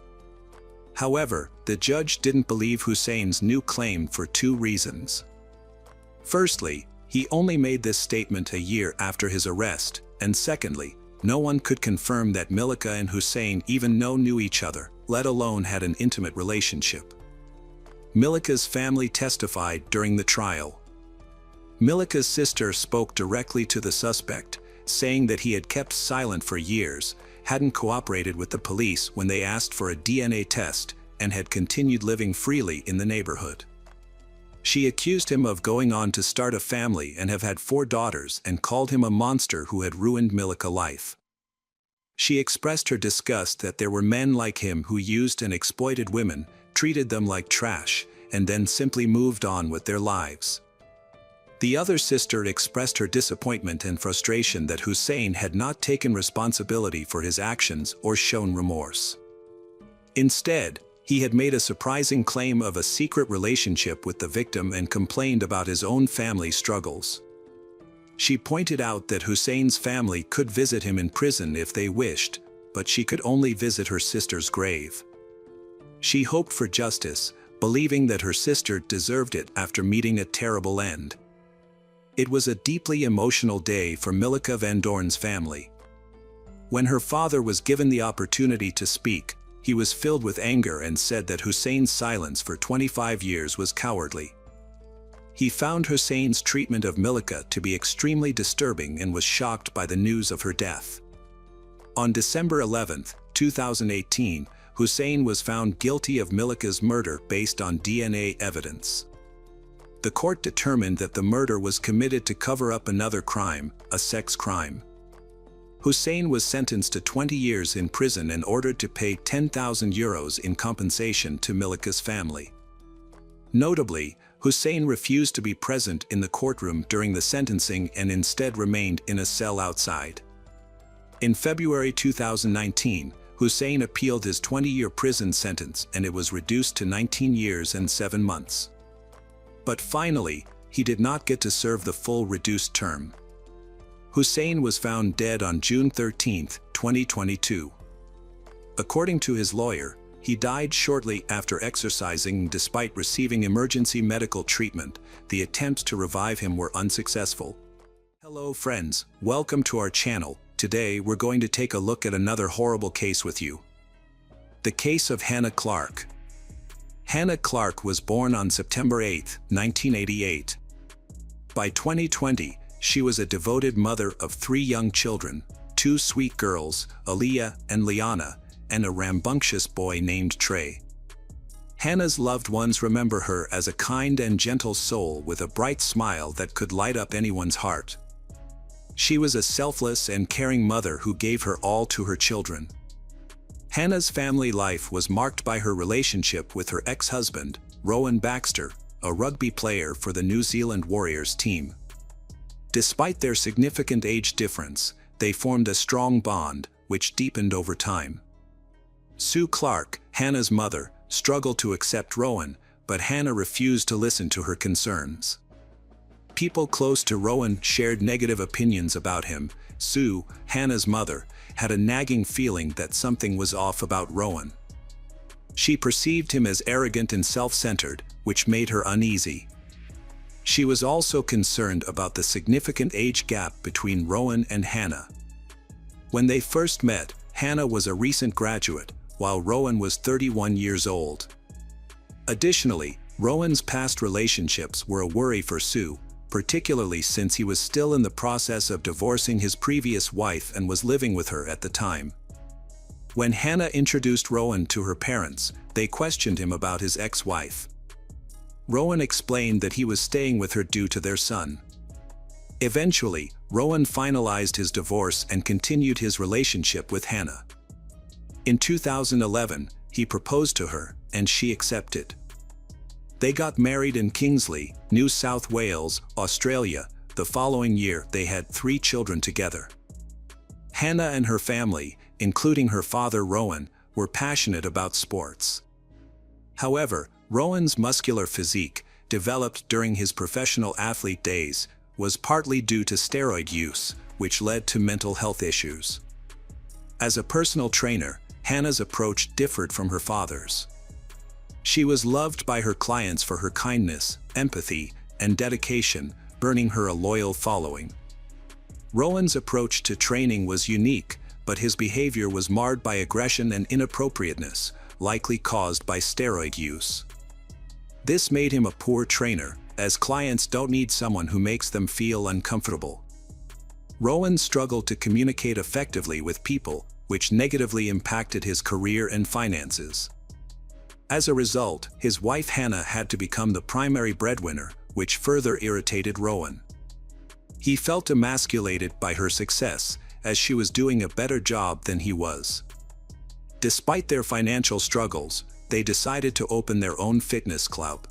However, the judge didn't believe Hussein's new claim for 2 reasons. Firstly, he only made this statement a year after his arrest, and secondly, no one could confirm that Milika and Hussein even knew each other, let alone had an intimate relationship. Milika's family testified during the trial. Milika's sister spoke directly to the suspect, saying that he had kept silent for years, hadn't cooperated with the police when they asked for a DNA test, and had continued living freely in the neighborhood. She accused him of going on to start a family and have had 4 daughters and called him a monster who had ruined Milika's life. She expressed her disgust that there were men like him who used and exploited women, treated them like trash, and then simply moved on with their lives. The other sister expressed her disappointment and frustration that Hussein had not taken responsibility for his actions or shown remorse. Instead, he had made a surprising claim of a secret relationship with the victim and complained about his own family struggles. She pointed out that Hussein's family could visit him in prison if they wished, but she could only visit her sister's grave. She hoped for justice, believing that her sister deserved it after meeting a terrible end. It was a deeply emotional day for Milika Van Doorn's family. When her father was given the opportunity to speak, he was filled with anger and said that Hussein's silence for 25 years was cowardly. He found Hussein's treatment of Milika to be extremely disturbing and was shocked by the news of her death. On December 11, 2018, Hussein was found guilty of Milika's murder based on DNA evidence. The court determined that the murder was committed to cover up another crime, a sex crime. Hussein was sentenced to 20 years in prison and ordered to pay €10,000 in compensation to Milika's family. Notably, Hussein refused to be present in the courtroom during the sentencing and instead remained in a cell outside. In February 2019, Hussein appealed his 20-year prison sentence and it was reduced to 19 years and 7 months. But finally, he did not get to serve the full reduced term. Hussein was found dead on June 13, 2022. According to his lawyer, he died shortly after exercising despite receiving emergency medical treatment. The attempts to revive him were unsuccessful. Hello friends, welcome to our channel. Today we're going to take a look at another horrible case with you. The case of Hannah Clark. Hannah Clark was born on September 8, 1988. By 2020, she was a devoted mother of 3 young children, 2 sweet girls, Aaliyah and Liana, and a rambunctious boy named Trey. Hannah's loved ones remember her as a kind and gentle soul with a bright smile that could light up anyone's heart. She was a selfless and caring mother who gave her all to her children. Hannah's family life was marked by her relationship with her ex-husband, Rowan Baxter, a rugby player for the New Zealand Warriors team. Despite their significant age difference, they formed a strong bond, which deepened over time. Sue Clark, Hannah's mother, struggled to accept Rowan, but Hannah refused to listen to her concerns. People close to Rowan shared negative opinions about him. Sue, Hannah's mother, had a nagging feeling that something was off about Rowan. She perceived him as arrogant and self-centered, which made her uneasy. She was also concerned about the significant age gap between Rowan and Hannah. When they first met, Hannah was a recent graduate, while Rowan was 31 years old. Additionally, Rowan's past relationships were a worry for Sue, particularly since he was still in the process of divorcing his previous wife and was living with her at the time. When Hannah introduced Rowan to her parents, they questioned him about his ex-wife. Rowan explained that he was staying with her due to their son. Eventually, Rowan finalized his divorce and continued his relationship with Hannah. In 2011, he proposed to her, and she accepted. They got married in Kingsley, New South Wales, Australia. The following year, they had 3 children together. Hannah and her family, including her father Rowan, were passionate about sports. However, Rowan's muscular physique, developed during his professional athlete days, was partly due to steroid use, which led to mental health issues. As a personal trainer, Hannah's approach differed from her father's. She was loved by her clients for her kindness, empathy, and dedication, earning her a loyal following. Rowan's approach to training was unique, but his behavior was marred by aggression and inappropriateness, likely caused by steroid use. This made him a poor trainer, as clients don't need someone who makes them feel uncomfortable. Rowan struggled to communicate effectively with people, which negatively impacted his career and finances. As a result, his wife Hannah had to become the primary breadwinner, which further irritated Rowan. He felt emasculated by her success, as she was doing a better job than he was. Despite their financial struggles, they decided to open their own fitness club.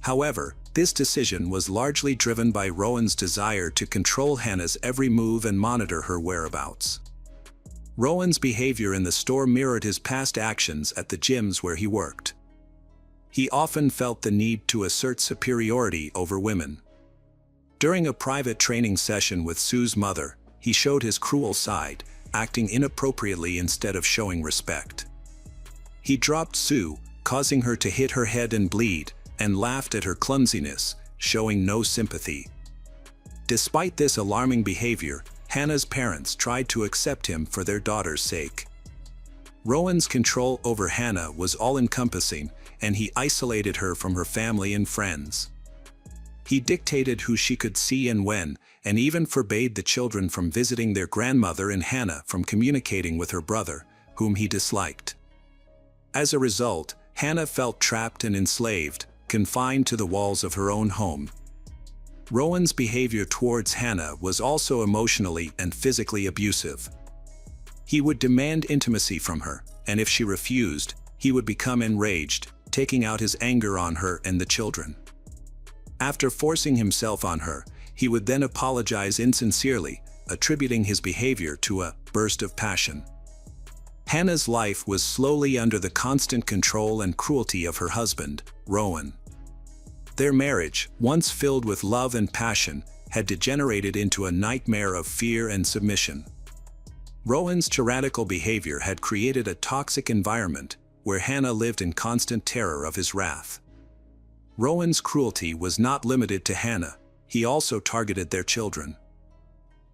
However, this decision was largely driven by Rowan's desire to control Hannah's every move and monitor her whereabouts. Rowan's behavior in the store mirrored his past actions at the gyms where he worked. He often felt the need to assert superiority over women. During a private training session with Sue's mother, he showed his cruel side, acting inappropriately instead of showing respect. He dropped Sue, causing her to hit her head and bleed, and laughed at her clumsiness, showing no sympathy. Despite this alarming behavior, Hannah's parents tried to accept him for their daughter's sake. Rowan's control over Hannah was all-encompassing, and he isolated her from her family and friends. He dictated who she could see and when, and even forbade the children from visiting their grandmother and Hannah from communicating with her brother, whom he disliked. As a result, Hannah felt trapped and enslaved, confined to the walls of her own home. Rowan's behavior towards Hannah was also emotionally and physically abusive. He would demand intimacy from her, and if she refused, he would become enraged, taking out his anger on her and the children. After forcing himself on her, he would then apologize insincerely, attributing his behavior to a burst of passion. Hannah's life was slowly under the constant control and cruelty of her husband, Rowan. Their marriage, once filled with love and passion, had degenerated into a nightmare of fear and submission. Rowan's tyrannical behavior had created a toxic environment where Hannah lived in constant terror of his wrath. Rowan's cruelty was not limited to Hannah, he also targeted their children.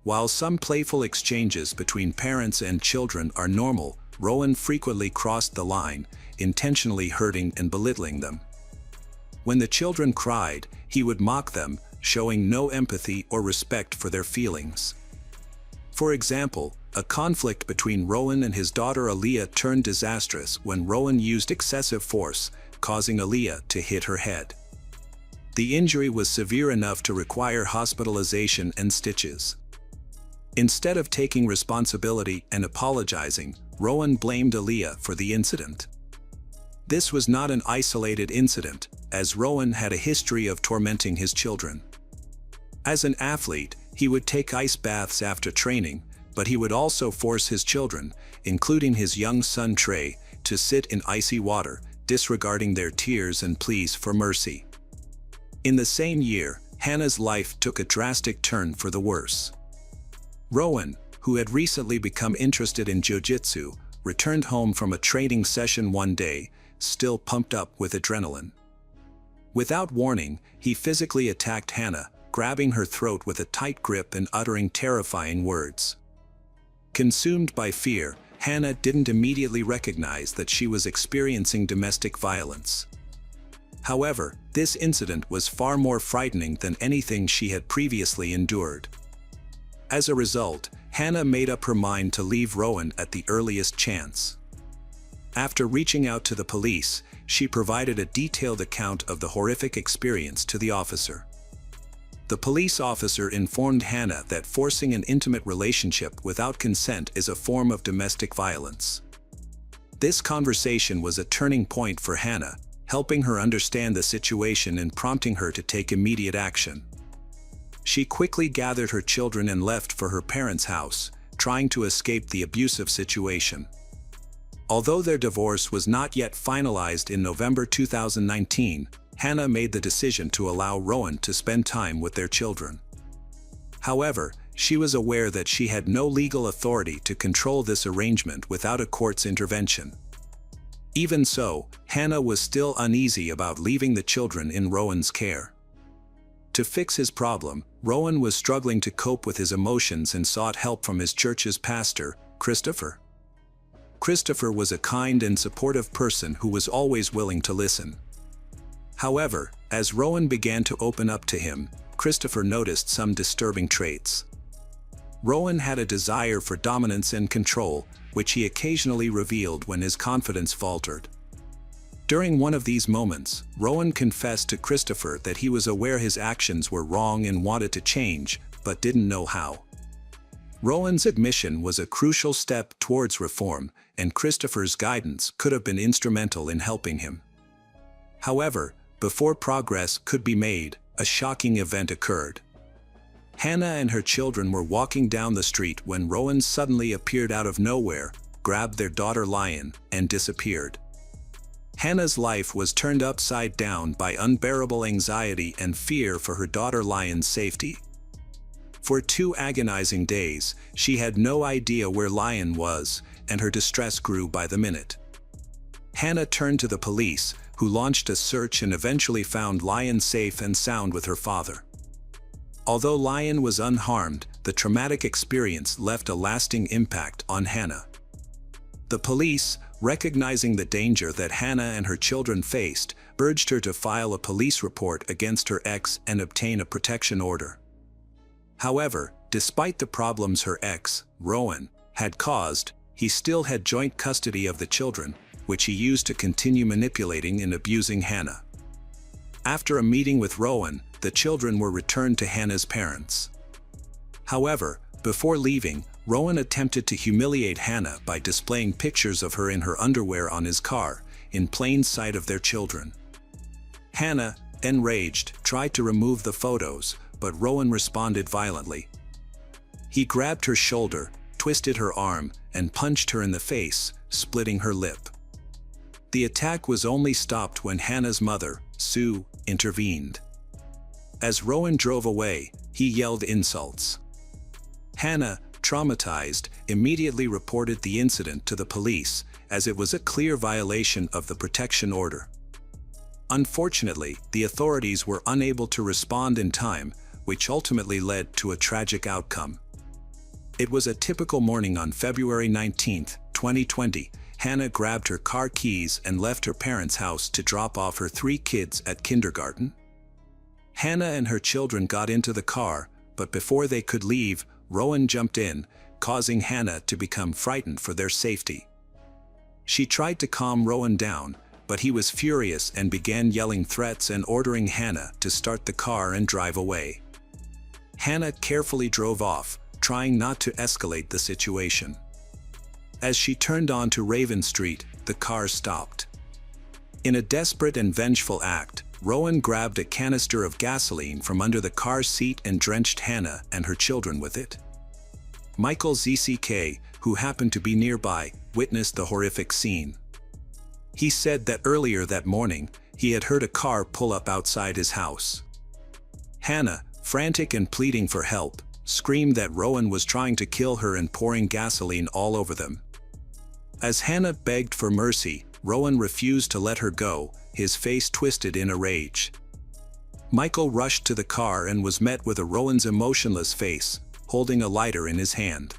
While some playful exchanges between parents and children are normal, Rowan frequently crossed the line, intentionally hurting and belittling them. When the children cried, he would mock them, showing no empathy or respect for their feelings. For example, a conflict between Rowan and his daughter Aaliyah turned disastrous when Rowan used excessive force, causing Aaliyah to hit her head. The injury was severe enough to require hospitalization and stitches. Instead of taking responsibility and apologizing, Rowan blamed Aaliyah for the incident. This was not an isolated incident, as Rowan had a history of tormenting his children. As an athlete, he would take ice baths after training, but he would also force his children, including his young son Trey, to sit in icy water, disregarding their tears and pleas for mercy. In the same year, Hannah's life took a drastic turn for the worse. Rowan, who had recently become interested in jiu-jitsu, returned home from a training session one day, still pumped up with adrenaline. Without warning, he physically attacked Hannah, grabbing her throat with a tight grip and uttering terrifying words. Consumed by fear, Hannah didn't immediately recognize that she was experiencing domestic violence. However, this incident was far more frightening than anything she had previously endured. As a result, Hannah made up her mind to leave Rowan at the earliest chance. After reaching out to the police, she provided a detailed account of the horrific experience to the officer. The police officer informed Hannah that forcing an intimate relationship without consent is a form of domestic violence. This conversation was a turning point for Hannah, helping her understand the situation and prompting her to take immediate action. She quickly gathered her children and left for her parents' house, trying to escape the abusive situation. Although their divorce was not yet finalized in November 2019, Hannah made the decision to allow Rowan to spend time with their children. However, she was aware that she had no legal authority to control this arrangement without a court's intervention. Even so, Hannah was still uneasy about leaving the children in Rowan's care. To fix his problem, Rowan was struggling to cope with his emotions and sought help from his church's pastor, Christopher. Christopher was a kind and supportive person who was always willing to listen. However, as Rowan began to open up to him, Christopher noticed some disturbing traits. Rowan had a desire for dominance and control, which he occasionally revealed when his confidence faltered. During one of these moments, Rowan confessed to Christopher that he was aware his actions were wrong and wanted to change, but didn't know how. Rowan's admission was a crucial step towards reform, and Christopher's guidance could have been instrumental in helping him. However, before progress could be made, a shocking event occurred. Hannah and her children were walking down the street when Rowan suddenly appeared out of nowhere, grabbed their daughter Lion, and disappeared. Hannah's life was turned upside down by unbearable anxiety and fear for her daughter Lion's safety. For 2 agonizing days, she had no idea where Lion was, and her distress grew by the minute. Hannah turned to the police, who launched a search and eventually found Lion safe and sound with her father. Although Lion was unharmed, the traumatic experience left a lasting impact on Hannah. The police, recognizing the danger that Hannah and her children faced, urged her to file a police report against her ex and obtain a protection order. However, despite the problems her ex, Rowan, had caused, he still had joint custody of the children, which he used to continue manipulating and abusing Hannah. After a meeting with Rowan, the children were returned to Hannah's parents. However, before leaving, Rowan attempted to humiliate Hannah by displaying pictures of her in her underwear on his car, in plain sight of their children. Hannah, enraged, tried to remove the photos, but Rowan responded violently. He grabbed her shoulder, twisted her arm, and punched her in the face, splitting her lip. The attack was only stopped when Hannah's mother, Sue, intervened. As Rowan drove away, he yelled insults. Hannah, traumatized, immediately reported the incident to the police, as it was a clear violation of the protection order. Unfortunately, the authorities were unable to respond in time, which ultimately led to a tragic outcome. It was a typical morning on February 19, 2020. Hannah grabbed her car keys and left her parents' house to drop off her 3 kids at kindergarten. Hannah and her children got into the car, but before they could leave, Rowan jumped in, causing Hannah to become frightened for their safety. She tried to calm Rowan down, but he was furious and began yelling threats and ordering Hannah to start the car and drive away. Hannah carefully drove off, trying not to escalate the situation. As she turned onto Raven Street, the car stopped. In a desperate and vengeful act, Rowan grabbed a canister of gasoline from under the car seat and drenched Hannah and her children with it. Michael ZCK, who happened to be nearby, witnessed the horrific scene. He said that earlier that morning, he had heard a car pull up outside his house. Hannah, frantic and pleading for help, screamed that Rowan was trying to kill her and pouring gasoline all over them. As Hannah begged for mercy, Rowan refused to let her go, his face twisted in a rage. Michael rushed to the car and was met with Rowan's emotionless face, holding a lighter in his hand.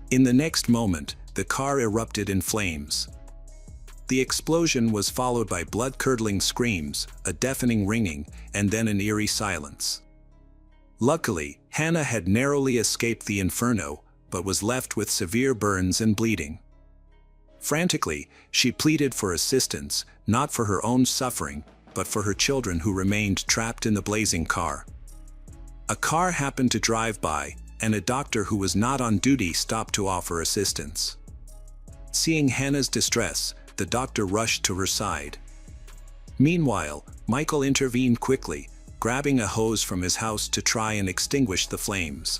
In the next moment, the car erupted in flames. The explosion was followed by blood-curdling screams, a deafening ringing, and then an eerie silence. Luckily, Hannah had narrowly escaped the inferno, but was left with severe burns and bleeding. Frantically, she pleaded for assistance, not for her own suffering, but for her children who remained trapped in the blazing car. A car happened to drive by, and a doctor who was not on duty stopped to offer assistance. Seeing Hannah's distress, the doctor rushed to her side. Meanwhile, Michael intervened quickly, grabbing a hose from his house to try and extinguish the flames.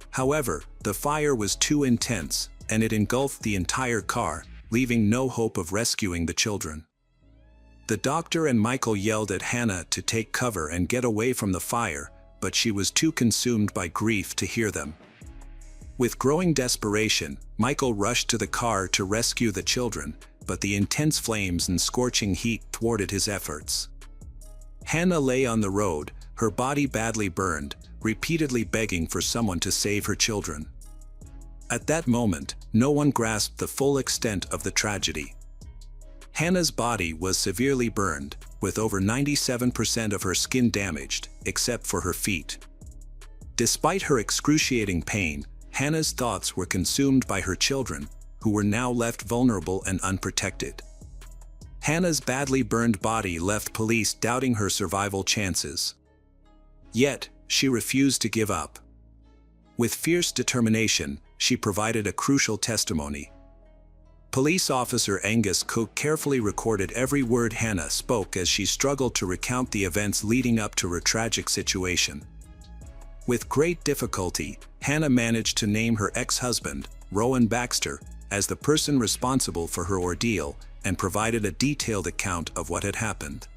However, the fire was too intense, and it engulfed the entire car, leaving no hope of rescuing the children. The doctor and Michael yelled at Hannah to take cover and get away from the fire, but she was too consumed by grief to hear them. With growing desperation, Michael rushed to the car to rescue the children, but the intense flames and scorching heat thwarted his efforts. Hannah lay on the road, her body badly burned, repeatedly begging for someone to save her children. At that moment, no one grasped the full extent of the tragedy. Hannah's body was severely burned, with over 97% of her skin damaged, except for her feet. Despite her excruciating pain, Hannah's thoughts were consumed by her children, who were now left vulnerable and unprotected. Hannah's badly burned body left police doubting her survival chances. Yet, she refused to give up. With fierce determination, she provided a crucial testimony. Police officer Angus Cook carefully recorded every word Hannah spoke as she struggled to recount the events leading up to her tragic situation. With great difficulty, Hannah managed to name her ex-husband, Rowan Baxter, as the person responsible for her ordeal, and provided a detailed account of what had happened.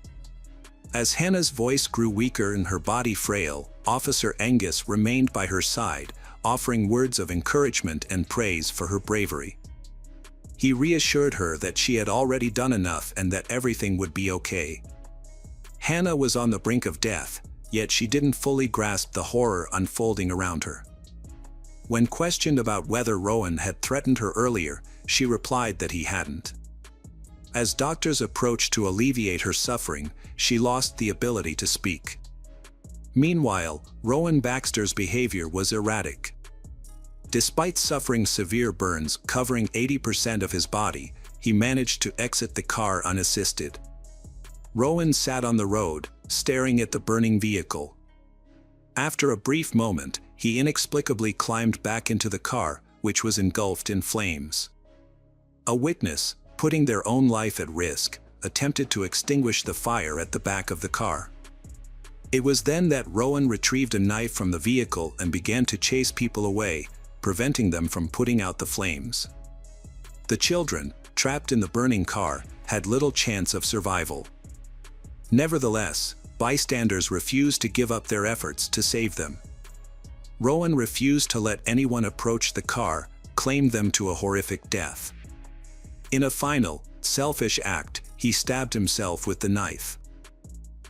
As Hannah's voice grew weaker and her body frail, Officer Angus remained by her side, offering words of encouragement and praise for her bravery. He reassured her that she had already done enough and that everything would be okay. Hannah was on the brink of death, yet she didn't fully grasp the horror unfolding around her. When questioned about whether Rowan had threatened her earlier, she replied that he hadn't. As doctors approached to alleviate her suffering, she lost the ability to speak. Meanwhile, Rowan Baxter's behavior was erratic. Despite suffering severe burns covering 80% of his body, he managed to exit the car unassisted. Rowan sat on the road, staring at the burning vehicle. After a brief moment, he inexplicably climbed back into the car, which was engulfed in flames. A witness, putting their own life at risk, attempted to extinguish the fire at the back of the car. It was then that Rowan retrieved a knife from the vehicle and began to chase people away, preventing them from putting out the flames. The children, trapped in the burning car, had little chance of survival. Nevertheless, bystanders refused to give up their efforts to save them. Rowan refused to let anyone approach the car, claimed them to a horrific death. In a final, selfish act, he stabbed himself with the knife.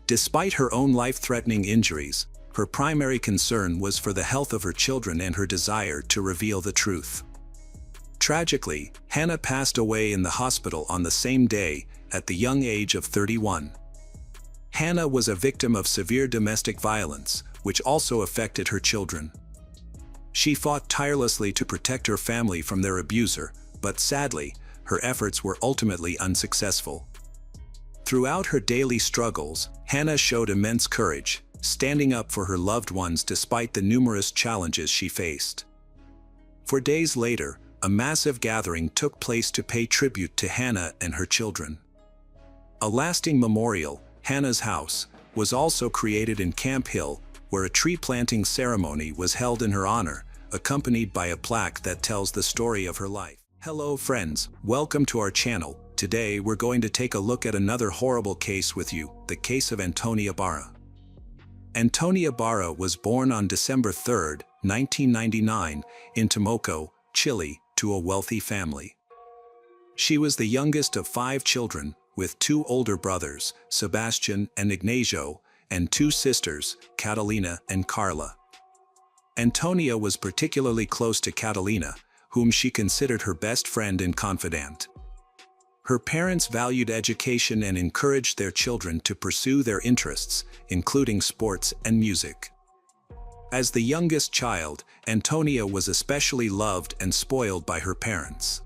Despite her own life-threatening injuries, Her primary concern was for the health of her children and her desire to reveal the truth. Tragically, Hannah passed away in the hospital on the same day, at the young age of 31. Hannah was a victim of severe domestic violence, which also affected her children. She fought tirelessly to protect her family from their abuser, but sadly, her efforts were ultimately unsuccessful. Throughout her daily struggles, Hannah showed immense courage, standing up for her loved ones despite the numerous challenges she faced. 4 days later, a massive gathering took place to pay tribute to Hannah and her children. A lasting memorial, Hannah's House, was also created in Camp Hill, where a tree planting ceremony was held in her honor, accompanied by a plaque that tells the story of her life. Hello friends, welcome to our channel. Today we're going to take a look at another horrible case with you, the case of Antonia Barra. Antonia Barra was born on December 3, 1999, in Temuco, Chile, to a wealthy family. She was the youngest of 5 children, with 2 older brothers, Sebastian and Ignacio, and 2 sisters, Catalina and Carla. Antonia was particularly close to Catalina, whom she considered her best friend and confidant. Her parents valued education and encouraged their children to pursue their interests, including sports and music. As the youngest child, Antonia was especially loved and spoiled by her parents.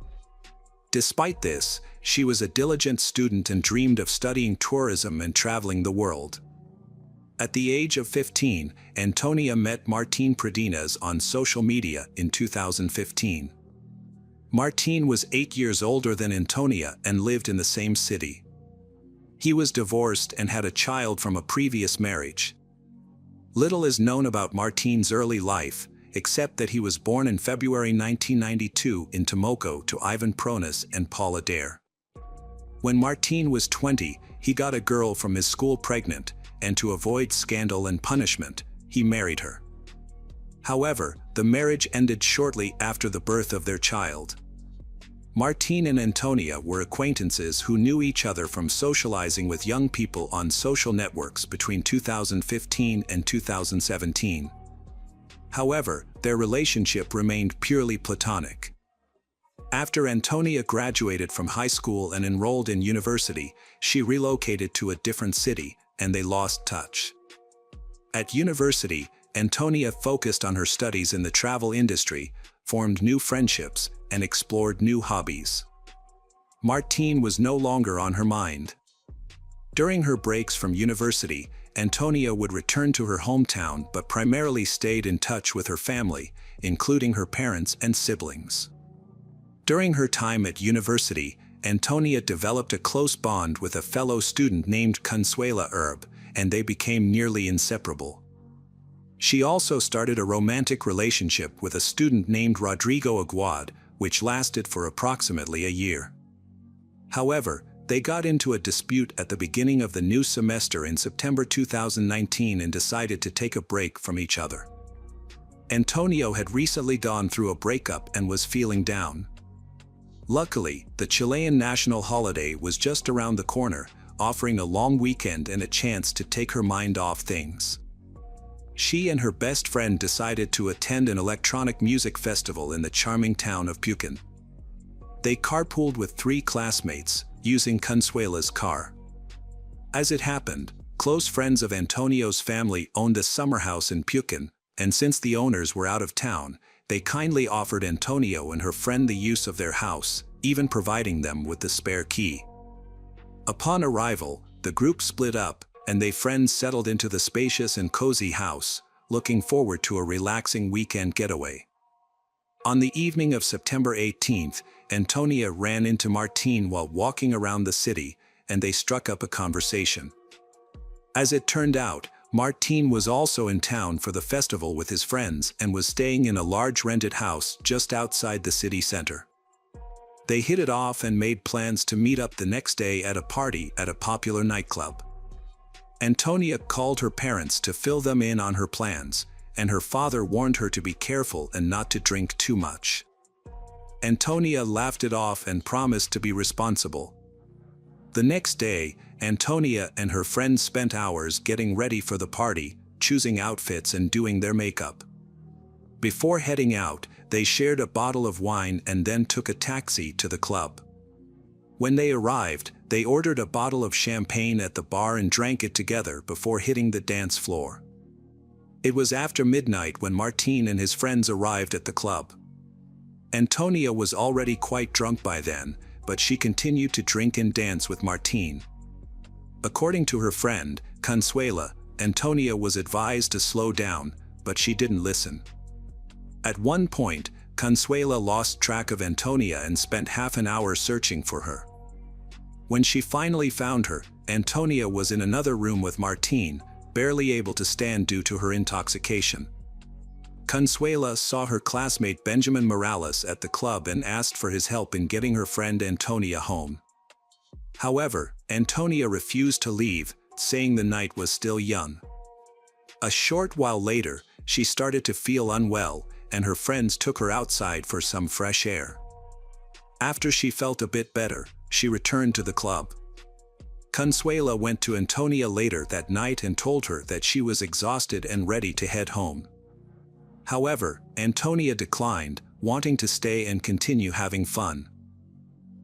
Despite this, she was a diligent student and dreamed of studying tourism and traveling the world. At the age of 15, Antonia met Martín Pradines on social media in 2015. Martín was 8 years older than Antonia and lived in the same city. He was divorced and had a child from a previous marriage. Little is known about Martín's early life, except that he was born in February 1992 in Temuco to Ivan Pronis and Paula Dare. When Martín was 20, he got a girl from his school pregnant, and to avoid scandal and punishment, he married her. However, the marriage ended shortly after the birth of their child. Martín and Antonia were acquaintances who knew each other from socializing with young people on social networks between 2015 and 2017. However, their relationship remained purely platonic. After Antonia graduated from high school and enrolled in university, she relocated to a different city, and they lost touch. At university, Antonia focused on her studies in the travel industry, formed new friendships, and explored new hobbies. Martín was no longer on her mind. During her breaks from university, Antonia would return to her hometown but primarily stayed in touch with her family, including her parents and siblings. During her time at university, Antonia developed a close bond with a fellow student named Consuela Herb, and they became nearly inseparable. She also started a romantic relationship with a student named Rodrigo Aguad, which lasted for approximately a year. However, they got into a dispute at the beginning of the new semester in September 2019 and decided to take a break from each other. Antonio had recently gone through a breakup and was feeling down. Luckily, the Chilean national holiday was just around the corner, offering a long weekend and a chance to take her mind off things. She and her best friend decided to attend an electronic music festival in the charming town of Pucón. They carpooled with 3 classmates, using Consuela's car. As it happened, close friends of Antonio's family owned a summer house in Pucón, and since the owners were out of town, they kindly offered Antonio and her friend the use of their house, even providing them with the spare key. Upon arrival, the group split up, and they friends settled into the spacious and cozy house, looking forward to a relaxing weekend getaway. On the evening of September 18th, Antonia ran into Martín while walking around the city, and they struck up a conversation. As it turned out, Martín was also in town for the festival with his friends and was staying in a large rented house just outside the city center. They hit it off and made plans to meet up the next day at a party at a popular nightclub. Antonia called her parents to fill them in on her plans, and her father warned her to be careful and not to drink too much. Antonia laughed it off and promised to be responsible. The next day, Antonia and her friends spent hours getting ready for the party, choosing outfits and doing their makeup. Before heading out, they shared a bottle of wine and then took a taxi to the club. When they arrived, they ordered a bottle of champagne at the bar and drank it together before hitting the dance floor. It was after midnight when Martin and his friends arrived at the club. Antonia was already quite drunk by then, but she continued to drink and dance with Martin. According to her friend, Consuela, Antonia was advised to slow down, but she didn't listen. At one point, Consuela lost track of Antonia and spent half an hour searching for her. When she finally found her, Antonia was in another room with Martin, barely able to stand due to her intoxication. Consuela saw her classmate Benjamin Morales at the club and asked for his help in getting her friend Antonia home. However, Antonia refused to leave, saying the night was still young. A short while later, she started to feel unwell, and her friends took her outside for some fresh air. After she felt a bit better, she returned to the club. Consuela went to Antonia later that night and told her that she was exhausted and ready to head home. However, Antonia declined, wanting to stay and continue having fun.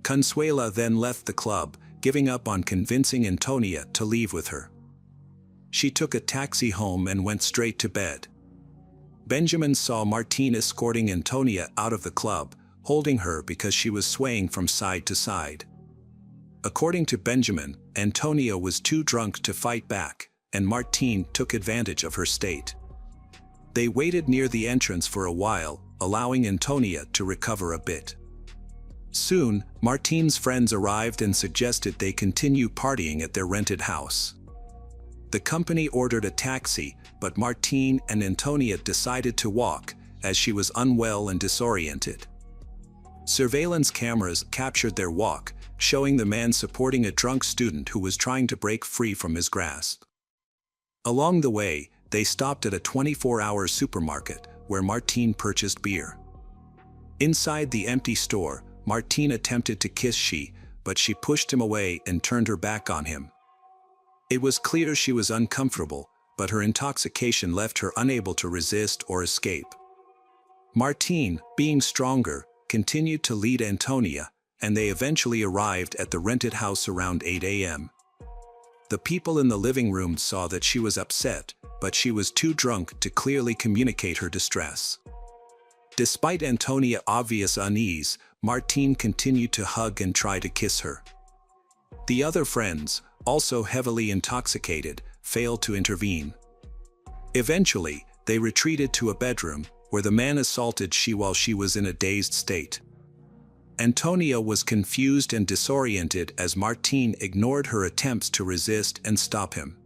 Consuela then left the club, giving up on convincing Antonia to leave with her. She took a taxi home and went straight to bed. Benjamin saw Martin escorting Antonia out of the club, holding her because she was swaying from side to side. According to Benjamin, Antonia was too drunk to fight back, and Martin took advantage of her state. They waited near the entrance for a while, allowing Antonia to recover a bit. Soon, Martin's friends arrived and suggested they continue partying at their rented house. The company ordered a taxi, but Martin and Antonia decided to walk, as she was unwell and disoriented. Surveillance cameras captured their walk, showing the man supporting a drunk student who was trying to break free from his grasp. Along the way, they stopped at a 24-hour supermarket, where Martin purchased beer. Inside the empty store, Martin attempted to kiss she, but she pushed him away and turned her back on him. It was clear she was uncomfortable, but her intoxication left her unable to resist or escape. Martin, being stronger, continued to lead Antonia, and they eventually arrived at the rented house around 8 a.m. The people in the living room saw that she was upset, but she was too drunk to clearly communicate her distress. Despite Antonia's obvious unease, Martin continued to hug and try to kiss her. The other friends, also heavily intoxicated, failed to intervene. Eventually, they retreated to a bedroom, where the man assaulted she while she was in a dazed state. Antonia was confused and disoriented as Martin ignored her attempts to resist and stop him.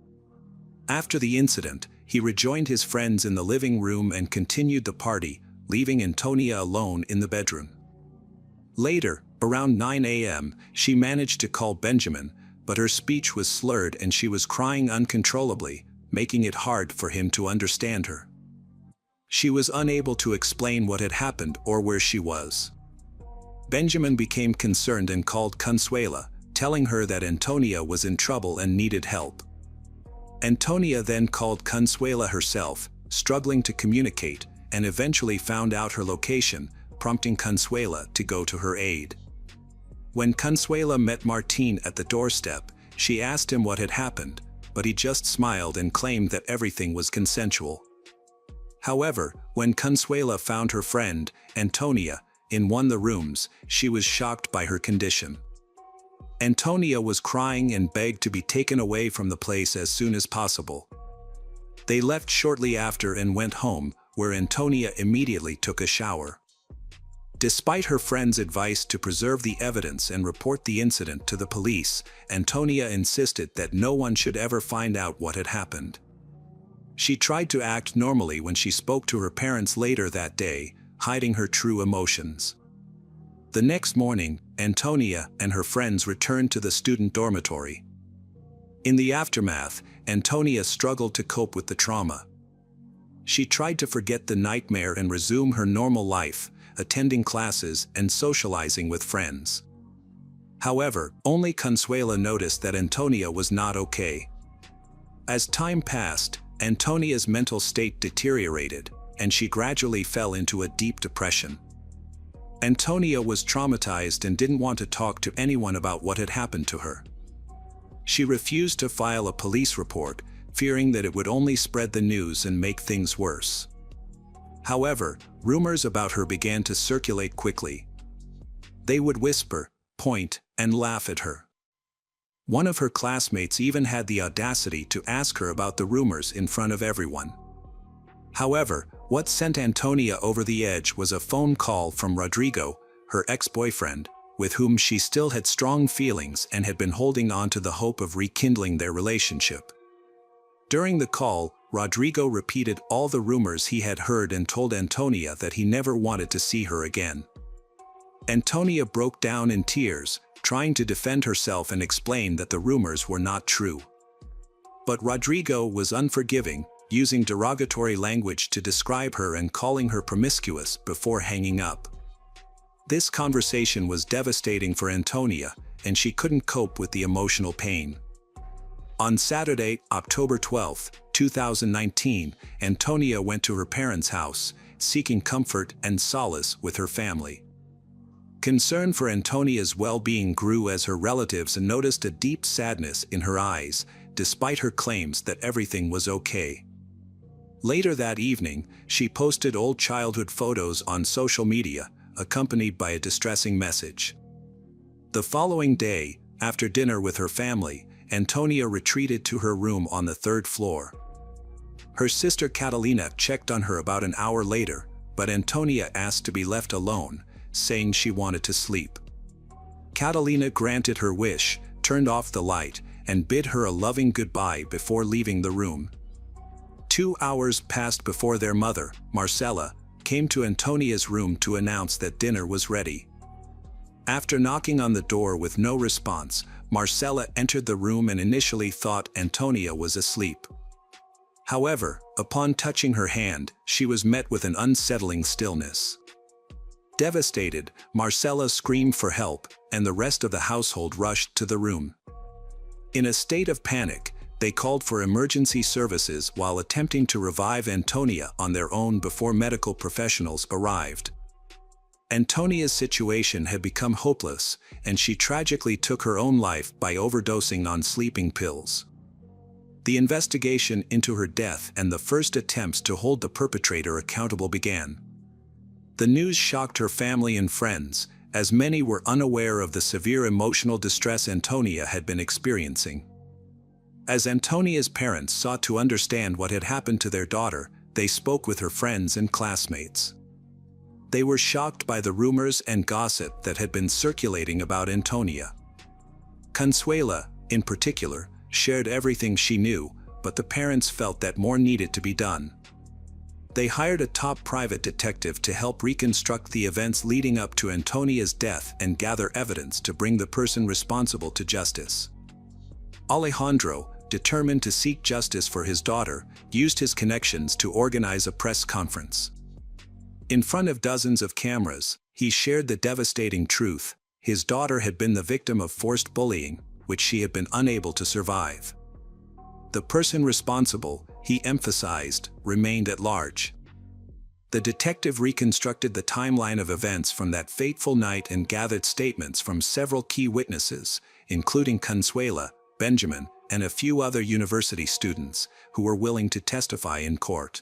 After the incident, he rejoined his friends in the living room and continued the party, leaving Antonia alone in the bedroom. Later, around 9 a.m., she managed to call Benjamin, but her speech was slurred and she was crying uncontrollably, making it hard for him to understand her. She was unable to explain what had happened or where she was. Benjamin became concerned and called Consuela, telling her that Antonia was in trouble and needed help. Antonia then called Consuela herself, struggling to communicate, and eventually found out her location, prompting Consuela to go to her aid. When Consuela met Martin at the doorstep, she asked him what had happened, but he just smiled and claimed that everything was consensual. However, when Consuela found her friend, Antonia, in one of the rooms, she was shocked by her condition. Antonia was crying and begged to be taken away from the place as soon as possible. They left shortly after and went home, where Antonia immediately took a shower. Despite her friend's advice to preserve the evidence and report the incident to the police, Antonia insisted that no one should ever find out what had happened. She tried to act normally when she spoke to her parents later that day, hiding her true emotions. The next morning, Antonia and her friends returned to the student dormitory. In the aftermath, Antonia struggled to cope with the trauma. She tried to forget the nightmare and resume her normal life, attending classes and socializing with friends. However, only Consuela noticed that Antonia was not okay. As time passed, Antonia's mental state deteriorated, and she gradually fell into a deep depression. Antonia was traumatized and didn't want to talk to anyone about what had happened to her. She refused to file a police report, fearing that it would only spread the news and make things worse. However, rumors about her began to circulate quickly. They would whisper, point, and laugh at her. One of her classmates even had the audacity to ask her about the rumors in front of everyone. However, what sent Antonia over the edge was a phone call from Rodrigo, her ex-boyfriend, with whom she still had strong feelings and had been holding on to the hope of rekindling their relationship. During the call, Rodrigo repeated all the rumors he had heard and told Antonia that he never wanted to see her again. Antonia broke down in tears, trying to defend herself and explain that the rumors were not true. But Rodrigo was unforgiving, using derogatory language to describe her and calling her promiscuous before hanging up. This conversation was devastating for Antonia, and she couldn't cope with the emotional pain. On Saturday, October 12, 2019, Antonia went to her parents' house, seeking comfort and solace with her family. Concern for Antonia's well-being grew as her relatives noticed a deep sadness in her eyes, despite her claims that everything was okay. Later that evening, she posted old childhood photos on social media, accompanied by a distressing message. The following day, after dinner with her family, Antonia retreated to her room on the third floor. Her sister Catalina checked on her about an hour later, but Antonia asked to be left alone, saying she wanted to sleep. Catalina granted her wish, turned off the light, and bid her a loving goodbye before leaving the room. 2 hours passed before their mother, Marcela, came to Antonia's room to announce that dinner was ready. After knocking on the door with no response, Marcela entered the room and initially thought Antonia was asleep. However, upon touching her hand, she was met with an unsettling stillness. Devastated, Marcela screamed for help, and the rest of the household rushed to the room. In a state of panic, they called for emergency services while attempting to revive Antonia on their own before medical professionals arrived. Antonia's situation had become hopeless, and she tragically took her own life by overdosing on sleeping pills. The investigation into her death and the first attempts to hold the perpetrator accountable began. The news shocked her family and friends, as many were unaware of the severe emotional distress Antonia had been experiencing. As Antonia's parents sought to understand what had happened to their daughter, they spoke with her friends and classmates. They were shocked by the rumors and gossip that had been circulating about Antonia. Consuela, in particular, shared everything she knew, but the parents felt that more needed to be done. They hired a top private detective to help reconstruct the events leading up to Antonia's death and gather evidence to bring the person responsible to justice. Alejandro, determined to seek justice for his daughter, used his connections to organize a press conference. In front of dozens of cameras, he shared the devastating truth: his daughter had been the victim of forced bullying, which she had been unable to survive. The person responsible, he emphasized, remained at large. The detective reconstructed the timeline of events from that fateful night and gathered statements from several key witnesses, including Consuela, Benjamin, and a few other university students, who were willing to testify in court.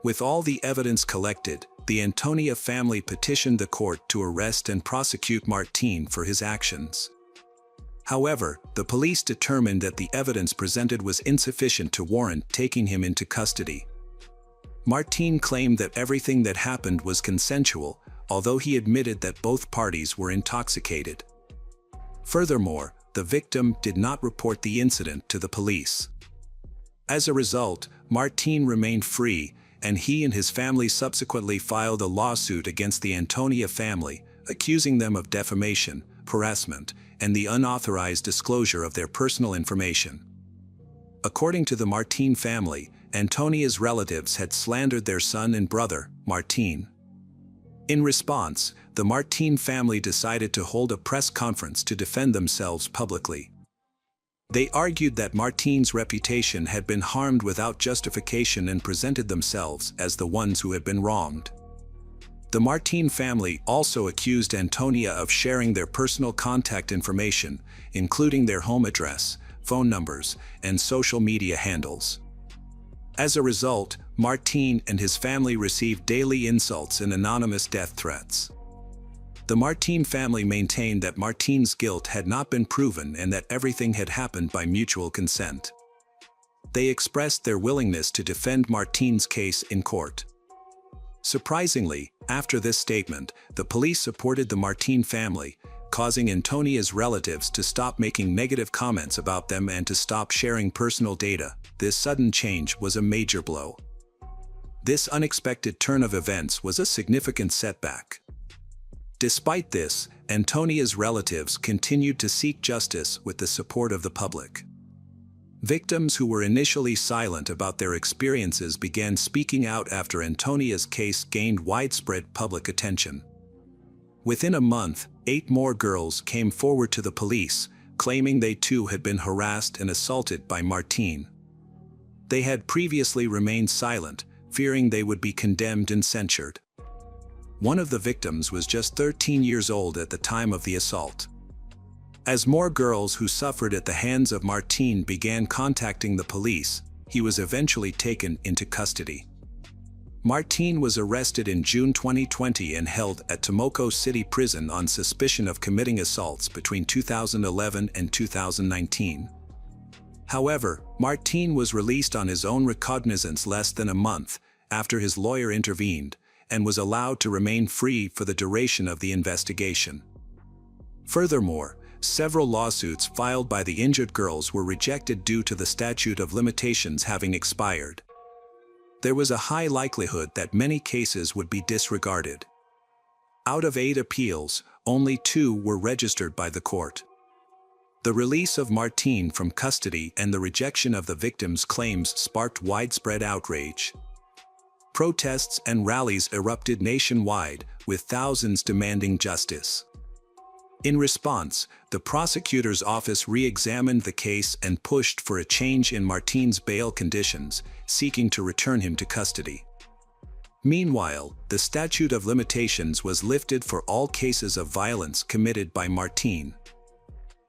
With all the evidence collected, the Antonia family petitioned the court to arrest and prosecute Martín for his actions. However, the police determined that the evidence presented was insufficient to warrant taking him into custody. Martín claimed that everything that happened was consensual, although he admitted that both parties were intoxicated. Furthermore, the victim did not report the incident to the police. As a result, Martín remained free, and he and his family subsequently filed a lawsuit against the Antonia family, accusing them of defamation, harassment, and the unauthorized disclosure of their personal information. According to the Martín family, Antonia's relatives had slandered their son and brother, Martín. In response, the Martín family decided to hold a press conference to defend themselves publicly. They argued that Martine's reputation had been harmed without justification and presented themselves as the ones who had been wronged. The Martine family also accused Antonia of sharing their personal contact information, including their home address, phone numbers, and social media handles. As a result, Martine and his family received daily insults and anonymous death threats. The Martine family maintained that Martine's guilt had not been proven and that everything had happened by mutual consent. They expressed their willingness to defend Martine's case in court. Surprisingly, after this statement, the police supported the Martine family, causing Antonia's relatives to stop making negative comments about them and to stop sharing personal data. This sudden change was a major blow. This unexpected turn of events was a significant setback. Despite this, Antonia's relatives continued to seek justice with the support of the public. Victims who were initially silent about their experiences began speaking out after Antonia's case gained widespread public attention. Within a month, 8 more girls came forward to the police, claiming they too had been harassed and assaulted by Martine. They had previously remained silent, fearing they would be condemned and censured. One of the victims was just 13 years old at the time of the assault. As more girls who suffered at the hands of Martine began contacting the police, he was eventually taken into custody. Martine was arrested in June 2020 and held at Tomoko City Prison on suspicion of committing assaults between 2011 and 2019. However, Martine was released on his own recognizance less than a month after his lawyer intervened, and was allowed to remain free for the duration of the investigation. Furthermore, several lawsuits filed by the injured girls were rejected due to the statute of limitations having expired. There was a high likelihood that many cases would be disregarded. Out of 8 appeals, only 2 were registered by the court. The release of Martine from custody and the rejection of the victims' claims sparked widespread outrage. Protests and rallies erupted nationwide, with thousands demanding justice. In response, the prosecutor's office re-examined the case and pushed for a change in Martine's bail conditions, seeking to return him to custody. Meanwhile, the statute of limitations was lifted for all cases of violence committed by Martine.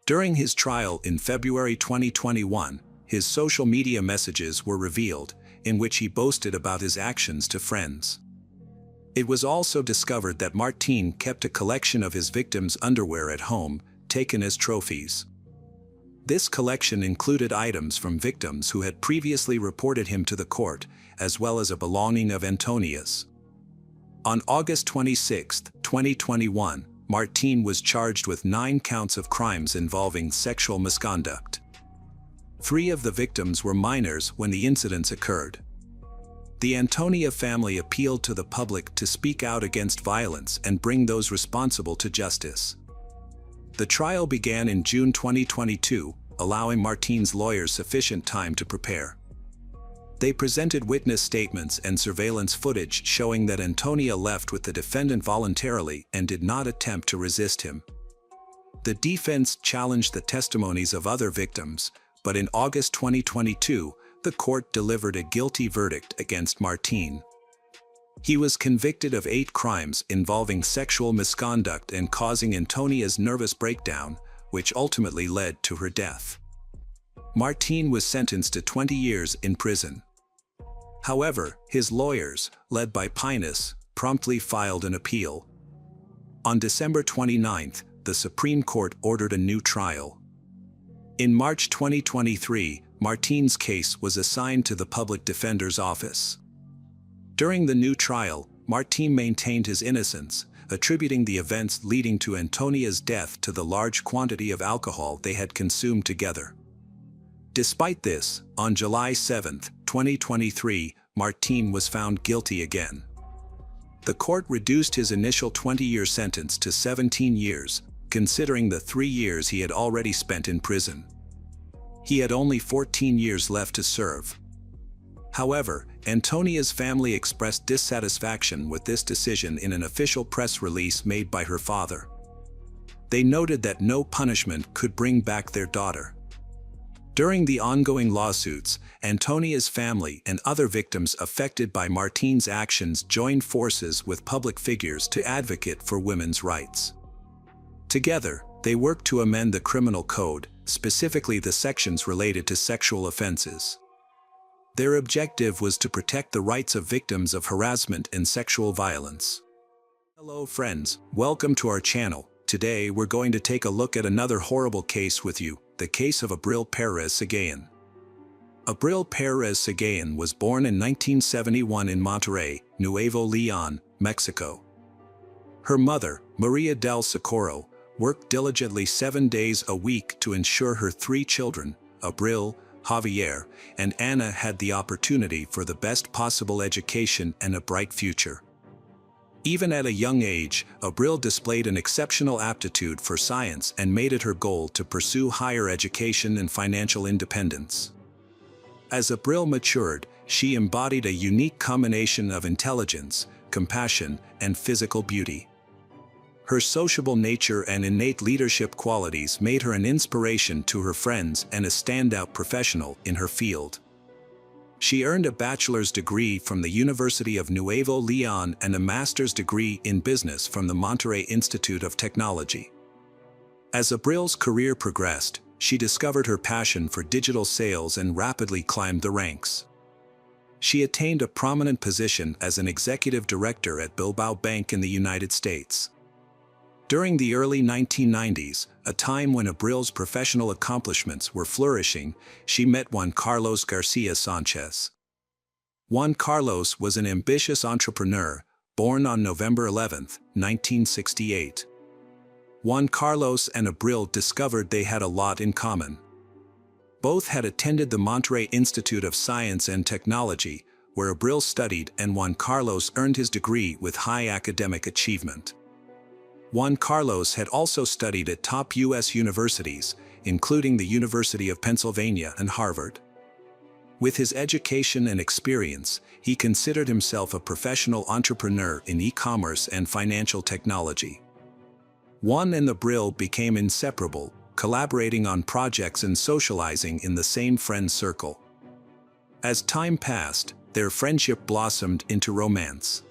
During his trial in February 2021, his social media messages were revealed, in which he boasted about his actions to friends. It was also discovered that Martine kept a collection of his victims' underwear at home, taken as trophies. This collection included items from victims who had previously reported him to the court, as well as a belonging of Antonia's. On August 26, 2021, Martine was charged with 9 counts of crimes involving sexual misconduct. 3 of the victims were minors when the incidents occurred. The Antonia family appealed to the public to speak out against violence and bring those responsible to justice. The trial began in June 2022, allowing Martine's lawyers sufficient time to prepare. They presented witness statements and surveillance footage showing that Antonia left with the defendant voluntarily and did not attempt to resist him. The defense challenged the testimonies of other victims, but in August 2022, the court delivered a guilty verdict against Martine. He was convicted of 8 crimes involving sexual misconduct and causing Antonia's nervous breakdown, which ultimately led to her death. Martine was sentenced to 20 years in prison. However, his lawyers, led by Pinus, promptly filed an appeal. On December 29, the Supreme Court ordered a new trial. In March 2023, Martine's case was assigned to the Public Defender's Office. During the new trial, Martine maintained his innocence, attributing the events leading to Antonia's death to the large quantity of alcohol they had consumed together. Despite this, on July 7, 2023, Martine was found guilty again. The court reduced his initial 20-year sentence to 17 years, considering the 3 years he had already spent in prison. He had only 14 years left to serve. However, Antonia's family expressed dissatisfaction with this decision in an official press release made by her father. They noted that no punishment could bring back their daughter. During the ongoing lawsuits, Antonia's family and other victims affected by Martine's actions joined forces with public figures to advocate for women's rights. Together, they worked to amend the criminal code, specifically the sections related to sexual offenses. Their objective was to protect the rights of victims of harassment and sexual violence. Hello friends, welcome to our channel. Today we're going to take a look at another horrible case with you, the case of Abril Perez Sagayan. Abril Perez Sagayan was born in 1971 in Monterrey, Nuevo León, Mexico. Her mother, Maria del Socorro, worked diligently 7 days a week to ensure her 3 children, Abril, Javier, and Ana, had the opportunity for the best possible education and a bright future. Even at a young age, Abril displayed an exceptional aptitude for science and made it her goal to pursue higher education and financial independence. As Abril matured, she embodied a unique combination of intelligence, compassion, and physical beauty. Her sociable nature and innate leadership qualities made her an inspiration to her friends and a standout professional in her field. She earned a bachelor's degree from the University of Nuevo León and a master's degree in business from the Monterrey Institute of Technology. As Abril's career progressed, she discovered her passion for digital sales and rapidly climbed the ranks. She attained a prominent position as an executive director at Bilbao Bank in the United States. During the early 1990s, a time when Abril's professional accomplishments were flourishing, she met Juan Carlos Garcia Sanchez. Juan Carlos was an ambitious entrepreneur, born on November 11, 1968. Juan Carlos and Abril discovered they had a lot in common. Both had attended the Monterrey Institute of Science and Technology, where Abril studied and Juan Carlos earned his degree with high academic achievement. Juan Carlos had also studied at top U.S. universities, including the University of Pennsylvania and Harvard. With his education and experience, he considered himself a professional entrepreneur in e-commerce and financial technology. Juan and Abril became inseparable, collaborating on projects and socializing in the same friend circle. As time passed, their friendship blossomed into romance.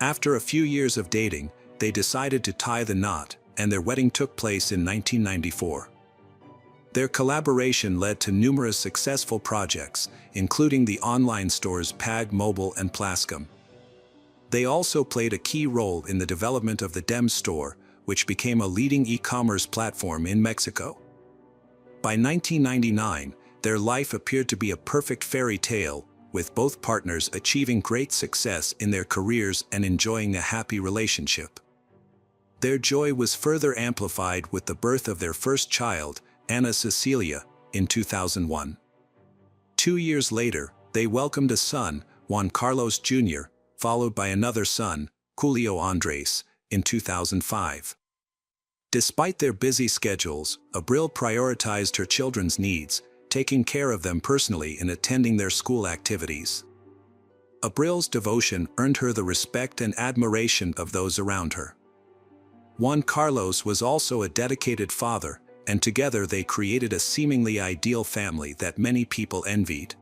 After a few years of dating, they decided to tie the knot, and their wedding took place in 1994. Their collaboration led to numerous successful projects, including the online stores Pag Mobile and Plascom. They also played a key role in the development of the Dem store, which became a leading e-commerce platform in Mexico. By 1999, their life appeared to be a perfect fairy tale, with both partners achieving great success in their careers and enjoying a happy relationship. Their joy was further amplified with the birth of their first child, Ana Cecilia, in 2001. 2 years later, they welcomed a son, Juan Carlos Jr., followed by another son, Julio Andres, in 2005. Despite their busy schedules, Abril prioritized her children's needs, taking care of them personally and attending their school activities. Abril's devotion earned her the respect and admiration of those around her. Juan Carlos was also a dedicated father, and together they created a seemingly ideal family that many people envied.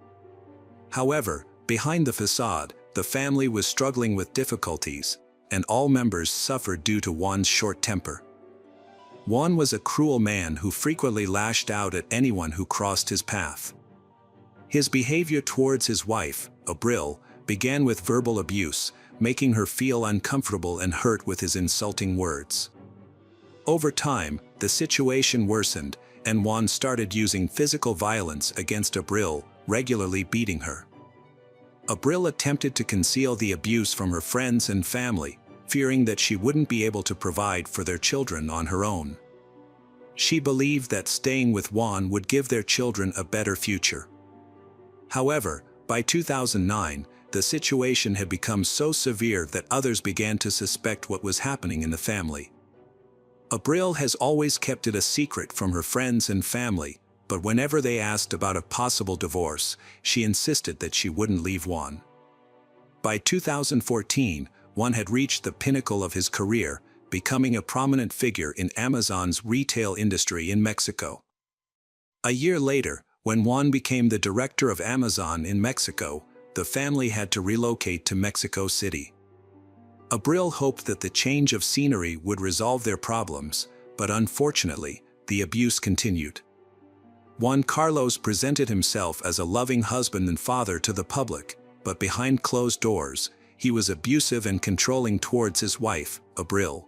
However, behind the facade, the family was struggling with difficulties, and all members suffered due to Juan's short temper. Juan was a cruel man who frequently lashed out at anyone who crossed his path. His behavior towards his wife, Abril, began with verbal abuse, making her feel uncomfortable and hurt with his insulting words. Over time, the situation worsened, and Juan started using physical violence against Abril, regularly beating her. Abril attempted to conceal the abuse from her friends and family, fearing that she wouldn't be able to provide for their children on her own. She believed that staying with Juan would give their children a better future. However, by 2009, the situation had become so severe that others began to suspect what was happening in the family. Abril has always kept it a secret from her friends and family, but whenever they asked about a possible divorce, she insisted that she wouldn't leave Juan. By 2014, Juan had reached the pinnacle of his career, becoming a prominent figure in Amazon's retail industry in Mexico. A year later, when Juan became the director of Amazon in Mexico, the family had to relocate to Mexico City. Abril hoped that the change of scenery would resolve their problems, but unfortunately, the abuse continued. Juan Carlos presented himself as a loving husband and father to the public, but behind closed doors, he was abusive and controlling towards his wife, Abril.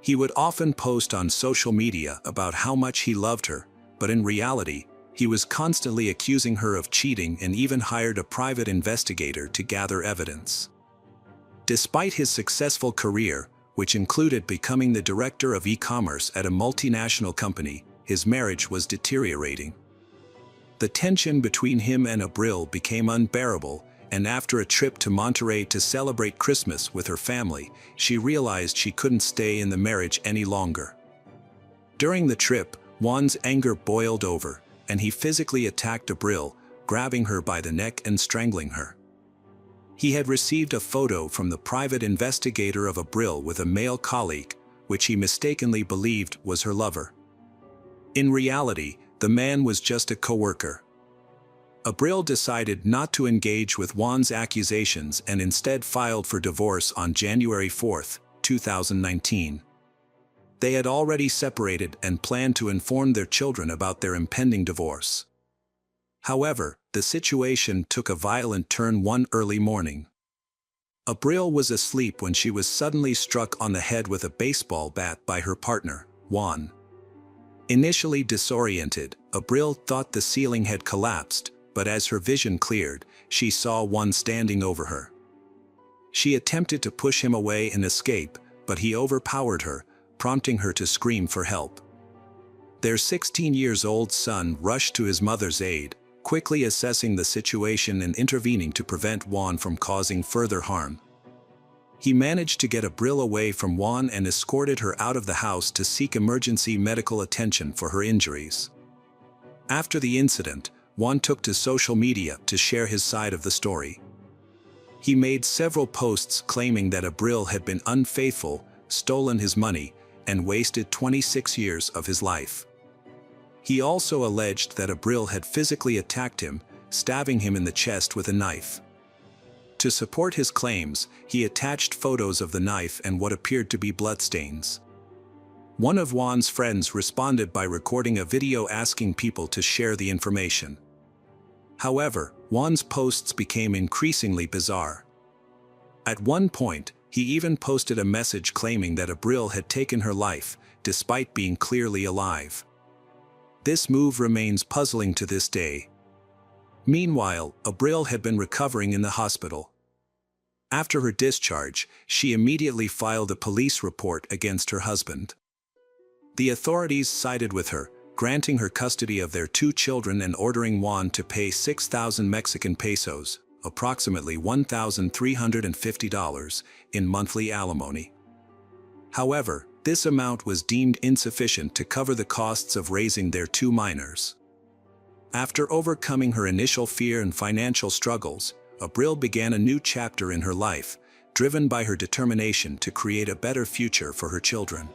He would often post on social media about how much he loved her, but in reality, he was constantly accusing her of cheating and even hired a private investigator to gather evidence. Despite his successful career, which included becoming the director of e-commerce at a multinational company, his marriage was deteriorating. The tension between him and Abril became unbearable, and after a trip to Monterrey to celebrate Christmas with her family, she realized she couldn't stay in the marriage any longer. During the trip, Juan's anger boiled over, and he physically attacked Abril, grabbing her by the neck and strangling her. He had received a photo from the private investigator of Abril with a male colleague, which he mistakenly believed was her lover. In reality, the man was just a coworker. Abril decided not to engage with Juan's accusations and instead filed for divorce on January 4, 2019. They had already separated and planned to inform their children about their impending divorce. However, the situation took a violent turn one early morning. Abril was asleep when she was suddenly struck on the head with a baseball bat by her partner, Juan. Initially disoriented, Abril thought the ceiling had collapsed, but as her vision cleared, she saw Juan standing over her. She attempted to push him away and escape, but he overpowered her, prompting her to scream for help. Their 16-year-old son rushed to his mother's aid, quickly assessing the situation and intervening to prevent Juan from causing further harm. He managed to get Abril away from Juan and escorted her out of the house to seek emergency medical attention for her injuries. After the incident, Juan took to social media to share his side of the story. He made several posts claiming that Abril had been unfaithful, stolen his money, and wasted 26 years of his life. He also alleged that Abril had physically attacked him, stabbing him in the chest with a knife. To support his claims, he attached photos of the knife and what appeared to be bloodstains. One of Juan's friends responded by recording a video asking people to share the information. However, Juan's posts became increasingly bizarre. At one point, he even posted a message claiming that Abril had taken her life, despite being clearly alive. This move remains puzzling to this day. Meanwhile, Abril had been recovering in the hospital. After her discharge, she immediately filed a police report against her husband. The authorities sided with her, granting her custody of their 2 children and ordering Juan to pay 6,000 Mexican pesos, approximately $1,350, in monthly alimony. However, this amount was deemed insufficient to cover the costs of raising their 2 minors. After overcoming her initial fear and financial struggles, Abril began a new chapter in her life, driven by her determination to create a better future for her children.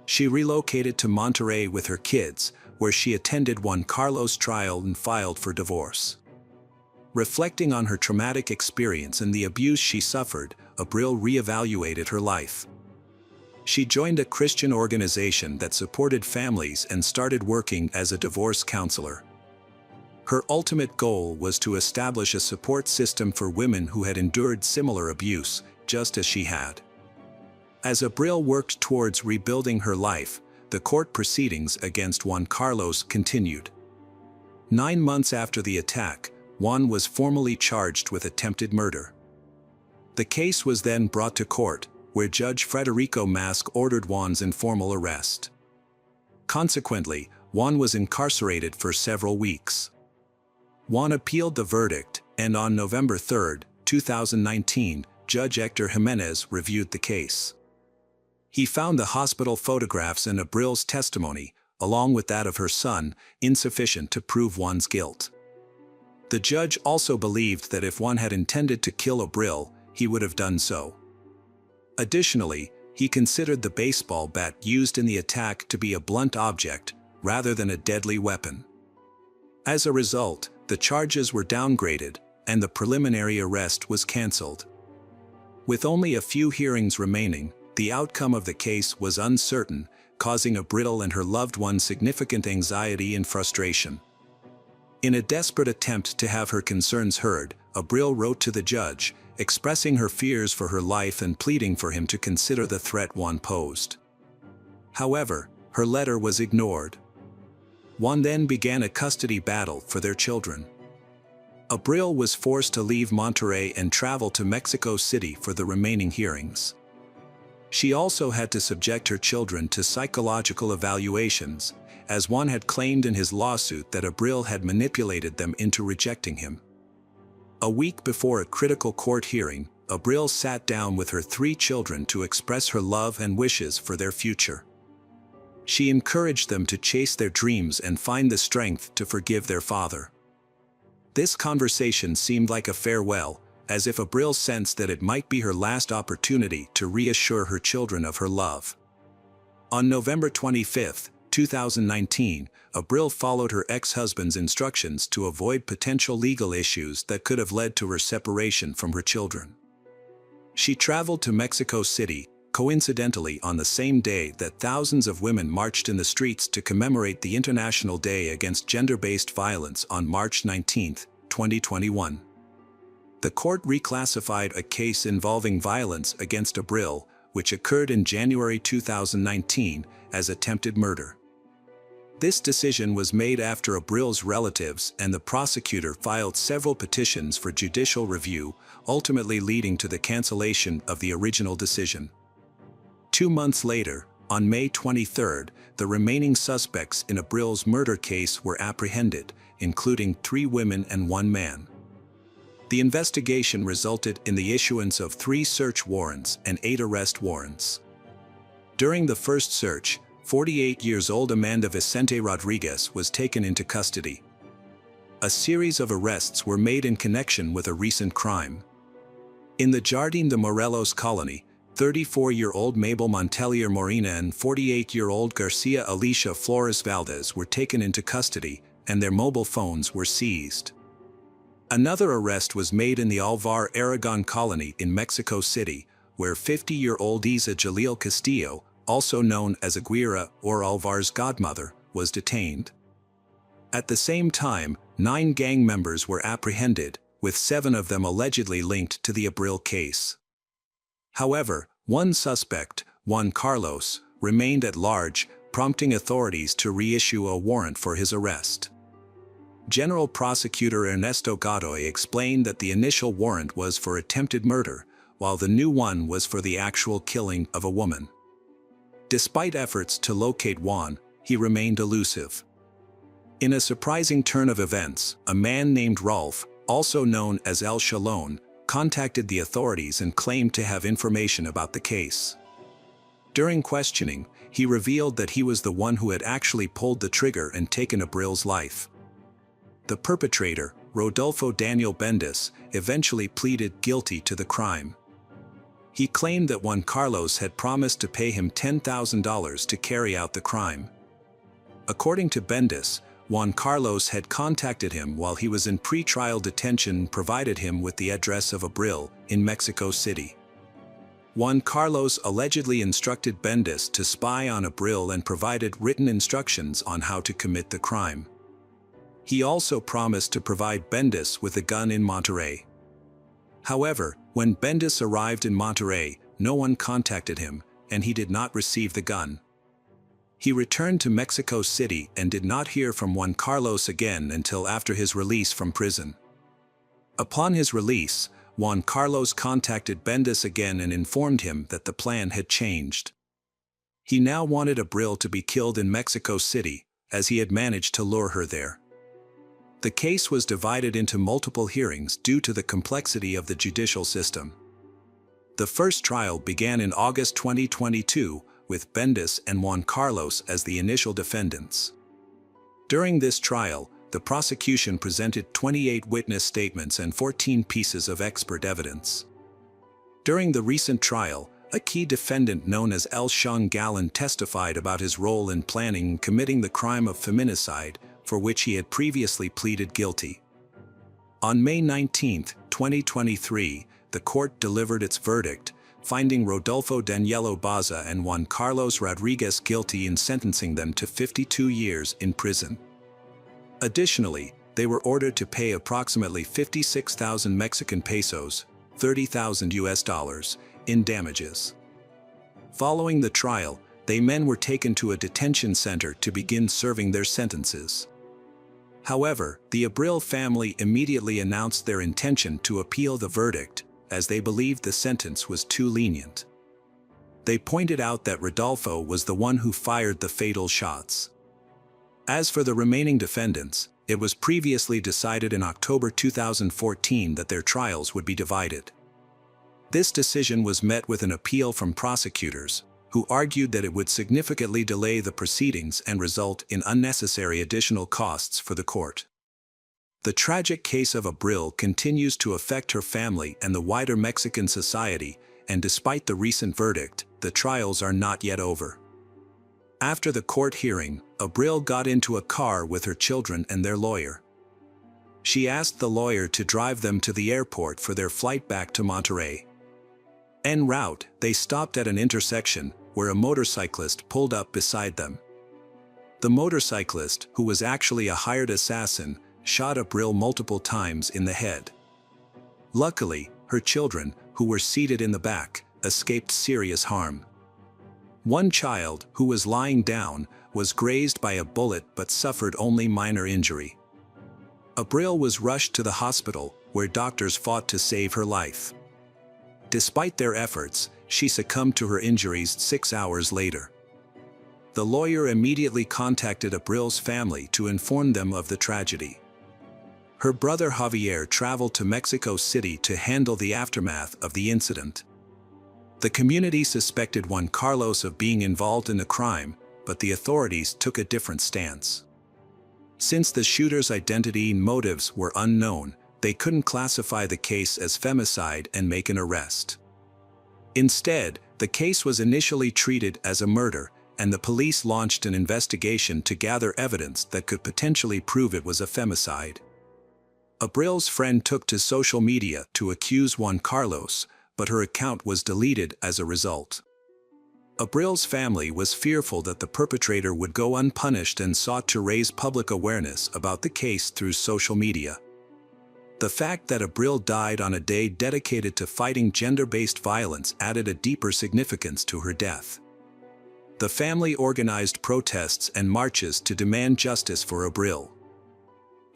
She relocated to Monterrey with her kids, where she attended Juan Carlos' trial and filed for divorce. Reflecting on her traumatic experience and the abuse she suffered, Abril reevaluated her life. She joined a Christian organization that supported families and started working as a divorce counselor. Her ultimate goal was to establish a support system for women who had endured similar abuse, just as she had. As Abril worked towards rebuilding her life, the court proceedings against Juan Carlos continued. 9 months after the attack, Juan was formally charged with attempted murder. The case was then brought to court, where Judge Federico Mask ordered Juan's informal arrest. Consequently, Juan was incarcerated for several weeks. Juan appealed the verdict, and on November 3, 2019, Judge Hector Jimenez reviewed the case. He found the hospital photographs and Abril's testimony, along with that of her son, insufficient to prove Juan's guilt. The judge also believed that if Juan had intended to kill Abril, he would have done so. Additionally, he considered the baseball bat used in the attack to be a blunt object, rather than a deadly weapon. As a result, the charges were downgraded, and the preliminary arrest was cancelled. With only a few hearings remaining, the outcome of the case was uncertain, causing Abril and her loved one significant anxiety and frustration. In a desperate attempt to have her concerns heard, Abril wrote to the judge, expressing her fears for her life and pleading for him to consider the threat Juan posed. However, her letter was ignored. Juan then began a custody battle for their children. Abril was forced to leave Monterrey and travel to Mexico City for the remaining hearings. She also had to subject her children to psychological evaluations, as Juan had claimed in his lawsuit that Abril had manipulated them into rejecting him. A week before a critical court hearing, Abril sat down with her 3 children to express her love and wishes for their future. She encouraged them to chase their dreams and find the strength to forgive their father. This conversation seemed like a farewell, as if Abril sensed that it might be her last opportunity to reassure her children of her love. On November 25, 2019, Abril followed her ex-husband's instructions to avoid potential legal issues that could have led to her separation from her children. She traveled to Mexico City, coincidentally on the same day that thousands of women marched in the streets to commemorate the International Day Against Gender-Based Violence on March 19, 2021. The court reclassified a case involving violence against Abril, which occurred in January 2019, as attempted murder. This decision was made after Abril's relatives and the prosecutor filed several petitions for judicial review, ultimately leading to the cancellation of the original decision. 2 months later, on May 23, the remaining suspects in Abril's murder case were apprehended, including 3 women and 1 man. The investigation resulted in the issuance of 3 search warrants and 8 arrest warrants. During the first search, 48-year-old Amanda Vicente Rodriguez was taken into custody. A series of arrests were made in connection with a recent crime. In the Jardín de Morelos colony, 34-year-old Mabel Montelier Morena and 48-year-old Garcia Alicia Flores Valdez were taken into custody, and their mobile phones were seized. Another arrest was made in the Alvar Aragon colony in Mexico City, where 50-year-old Isa Jalil Castillo, also known as Aguirre or Alvar's godmother, was detained. At the same time, 9 gang members were apprehended, with 7 of them allegedly linked to the Abril case. However, one suspect, Juan Carlos, remained at large, prompting authorities to reissue a warrant for his arrest. General Prosecutor Ernesto Godoy explained that the initial warrant was for attempted murder, while the new one was for the actual killing of a woman. Despite efforts to locate Juan, he remained elusive. In a surprising turn of events, a man named Rolf, also known as El Chalón, contacted the authorities and claimed to have information about the case. During questioning, he revealed that he was the one who had actually pulled the trigger and taken Abril's life. The perpetrator, Rodolfo Daniel Bendis, eventually pleaded guilty to the crime. He claimed that Juan Carlos had promised to pay him $10,000 to carry out the crime. According to Bendis, Juan Carlos had contacted him while he was in pre-trial detention and provided him with the address of Abril in Mexico City. Juan Carlos allegedly instructed Bendis to spy on Abril and provided written instructions on how to commit the crime. He also promised to provide Bendis with a gun in Monterrey. However, when Bendis arrived in Monterrey, no one contacted him, and he did not receive the gun. He returned to Mexico City and did not hear from Juan Carlos again until after his release from prison. Upon his release, Juan Carlos contacted Bendis again and informed him that the plan had changed. He now wanted Abril to be killed in Mexico City, as he had managed to lure her there. The case was divided into multiple hearings due to the complexity of the judicial system. The first trial began in August 2022, with Bendis and Juan Carlos as the initial defendants. During this trial, the prosecution presented 28 witness statements and 14 pieces of expert evidence. During the recent trial, A key defendant known as Dishon testified about his role in planning and committing the crime of feminicide, for which he had previously pleaded guilty. On May 19, 2023, the court delivered its verdict, finding Rodolfo Danielo Baza and Juan Carlos Rodriguez guilty and sentencing them to 52 years in prison. Additionally, they were ordered to pay approximately 56,000 Mexican pesos, $30,000 in damages. Following the trial, they men were taken to a detention center to begin serving their sentences. However, the Abril family immediately announced their intention to appeal the verdict, as they believed the sentence was too lenient. They pointed out that Rodolfo was the one who fired the fatal shots. As for the remaining defendants, it was previously decided in October 2014 that their trials would be divided. This decision was met with an appeal from prosecutors, who argued that it would significantly delay the proceedings and result in unnecessary additional costs for the court. The tragic case of Abril continues to affect her family and the wider Mexican society, and despite the recent verdict, the trials are not yet over. After the court hearing, Abril got into a car with her children and their lawyer. She asked the lawyer to drive them to the airport for their flight back to Monterrey. En route, they stopped at an intersection, where a motorcyclist pulled up beside them. The motorcyclist, who was actually a hired assassin, shot Abril multiple times in the head. Luckily, her children, who were seated in the back, escaped serious harm. One child, who was lying down, was grazed by a bullet but suffered only minor injury. Abril was rushed to the hospital, where doctors fought to save her life. Despite their efforts, she succumbed to her injuries 6 hours later. The lawyer immediately contacted Abril's family to inform them of the tragedy. Her brother Javier traveled to Mexico City to handle the aftermath of the incident. The community suspected Juan Carlos of being involved in the crime, but the authorities took a different stance. Since the shooter's identity and motives were unknown, they couldn't classify the case as femicide and make an arrest. Instead, the case was initially treated as a murder, and the police launched an investigation to gather evidence that could potentially prove it was a femicide. Abril's friend took to social media to accuse Juan Carlos, but her account was deleted as a result. Abril's family was fearful that the perpetrator would go unpunished and sought to raise public awareness about the case through social media. The fact that Abril died on a day dedicated to fighting gender-based violence added a deeper significance to her death. The family organized protests and marches to demand justice for Abril.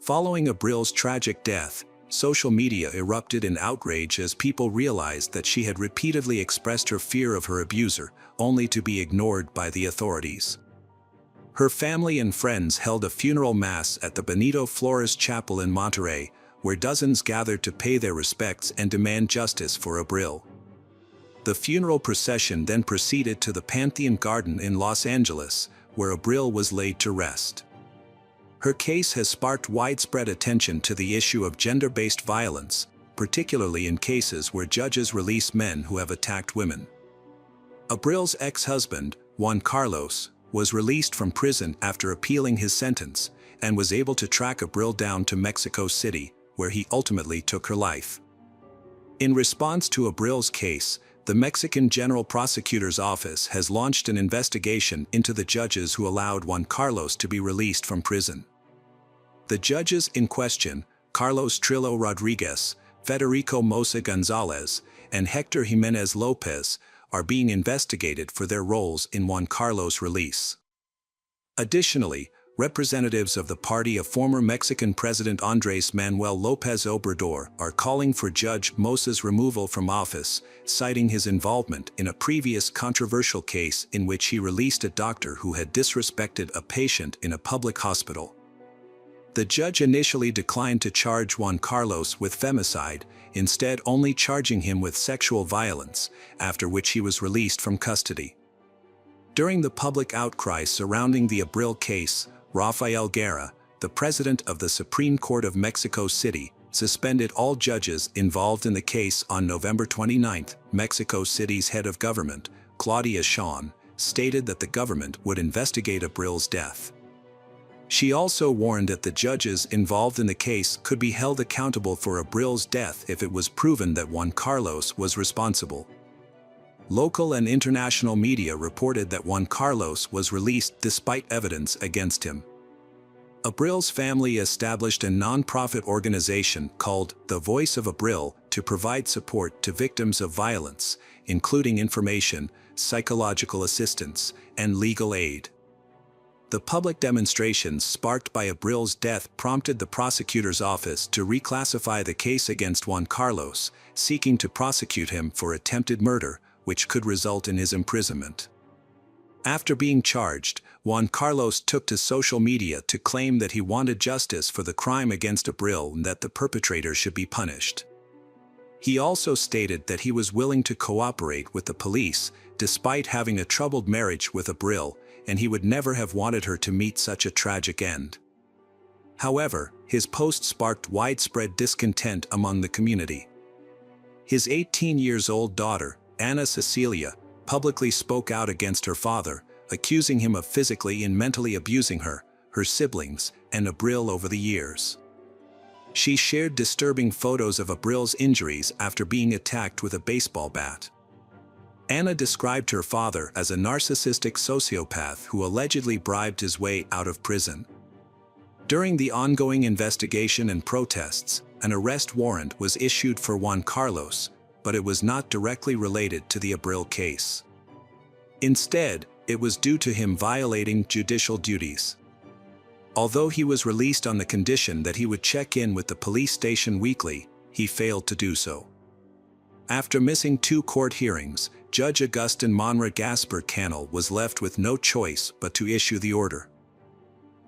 Following Abril's tragic death, social media erupted in outrage as people realized that she had repeatedly expressed her fear of her abuser, only to be ignored by the authorities. Her family and friends held a funeral mass at the Benito Flores Chapel in Monterrey, where dozens gathered to pay their respects and demand justice for Abril. The funeral procession then proceeded to the Pantheon Garden in Los Angeles, where Abril was laid to rest. Her case has sparked widespread attention to the issue of gender-based violence, particularly in cases where judges release men who have attacked women. Abril's ex-husband, Juan Carlos, was released from prison after appealing his sentence, and was able to track Abril down to Mexico City, where he ultimately took her life. In response to Abril's case, the Mexican General Prosecutor's Office has launched an investigation into the judges who allowed Juan Carlos to be released from prison. The judges in question, Carlos Trillo Rodriguez, Federico Mosa Gonzalez, and Hector Jimenez Lopez, are being investigated for their roles in Juan Carlos' release. Additionally, representatives of the party of former Mexican President Andrés Manuel López Obrador are calling for Judge Mosa's removal from office, citing his involvement in a previous controversial case in which he released a doctor who had disrespected a patient in a public hospital. The judge initially declined to charge Juan Carlos with femicide, instead only charging him with sexual violence, after which he was released from custody. During the public outcry surrounding the Abril case, Rafael Guerra, the president of the Supreme Court of Mexico City, suspended all judges involved in the case on November 29. Mexico City's head of government, Claudia Sheinbaum, stated that the government would investigate Abril's death. She also warned that the judges involved in the case could be held accountable for Abril's death if it was proven that Juan Carlos was responsible. Local and international media reported that Juan Carlos was released despite evidence against him. Abril's family established a non-profit organization called The Voice of Abril to provide support to victims of violence, including information, psychological assistance, and legal aid. The public demonstrations sparked by Abril's death prompted the prosecutor's office to reclassify the case against Juan Carlos, seeking to prosecute him for attempted murder, which could result in his imprisonment. After being charged, Juan Carlos took to social media to claim that he wanted justice for the crime against Abril and that the perpetrator should be punished. He also stated that he was willing to cooperate with the police, despite having a troubled marriage with Abril, and he would never have wanted her to meet such a tragic end. However, his post sparked widespread discontent among the community. His 18-year-old daughter, Ana Cecilia, publicly spoke out against her father, accusing him of physically and mentally abusing her, her siblings, and Abril over the years. She shared disturbing photos of Abril's injuries after being attacked with a baseball bat. Ana described her father as a narcissistic sociopath who allegedly bribed his way out of prison. During the ongoing investigation and protests, an arrest warrant was issued for Juan Carlos, but it was not directly related to the Abril case. Instead, it was due to him violating judicial duties. Although he was released on the condition that he would check in with the police station weekly, he failed to do so. After missing 2 court hearings, Judge Agustin Monra Gaspar Canal was left with no choice but to issue the order.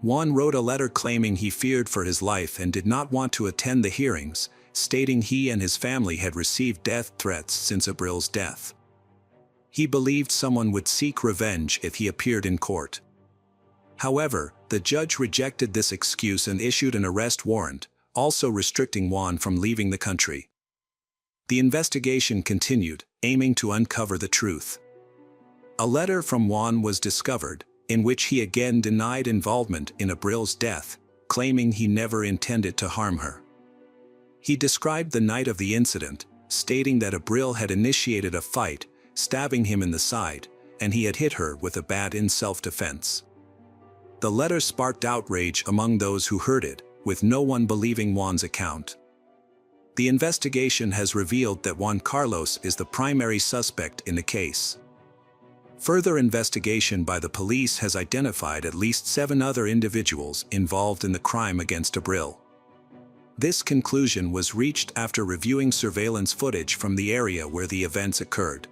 Juan wrote a letter claiming he feared for his life and did not want to attend the hearings, stating he and his family had received death threats since Abril's death. He believed someone would seek revenge if he appeared in court. However, the judge rejected this excuse and issued an arrest warrant, also restricting Juan from leaving the country. The investigation continued, aiming to uncover the truth. A letter from Juan was discovered, in which he again denied involvement in Abril's death, claiming he never intended to harm her. He described the night of the incident, stating that Abril had initiated a fight, stabbing him in the side, and he had hit her with a bat in self-defense. The letter sparked outrage among those who heard it, with no one believing Juan's account. The investigation has revealed that Juan Carlos is the primary suspect in the case. Further investigation by the police has identified at least 7 other individuals involved in the crime against Abril. This conclusion was reached after reviewing surveillance footage from the area where the events occurred.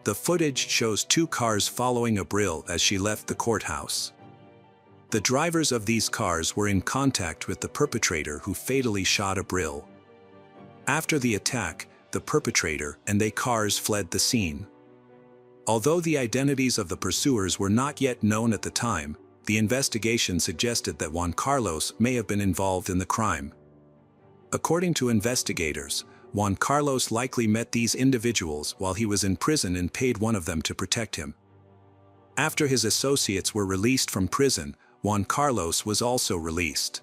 The footage shows 2 cars following Abril as she left the courthouse. The drivers of these cars were in contact with the perpetrator who fatally shot Abril. After the attack, the perpetrator and their cars fled the scene. Although the identities of the pursuers were not yet known at the time, the investigation suggested that Juan Carlos may have been involved in the crime. According to investigators, Juan Carlos likely met these individuals while he was in prison and paid one of them to protect him. After his associates were released from prison, Juan Carlos was also released.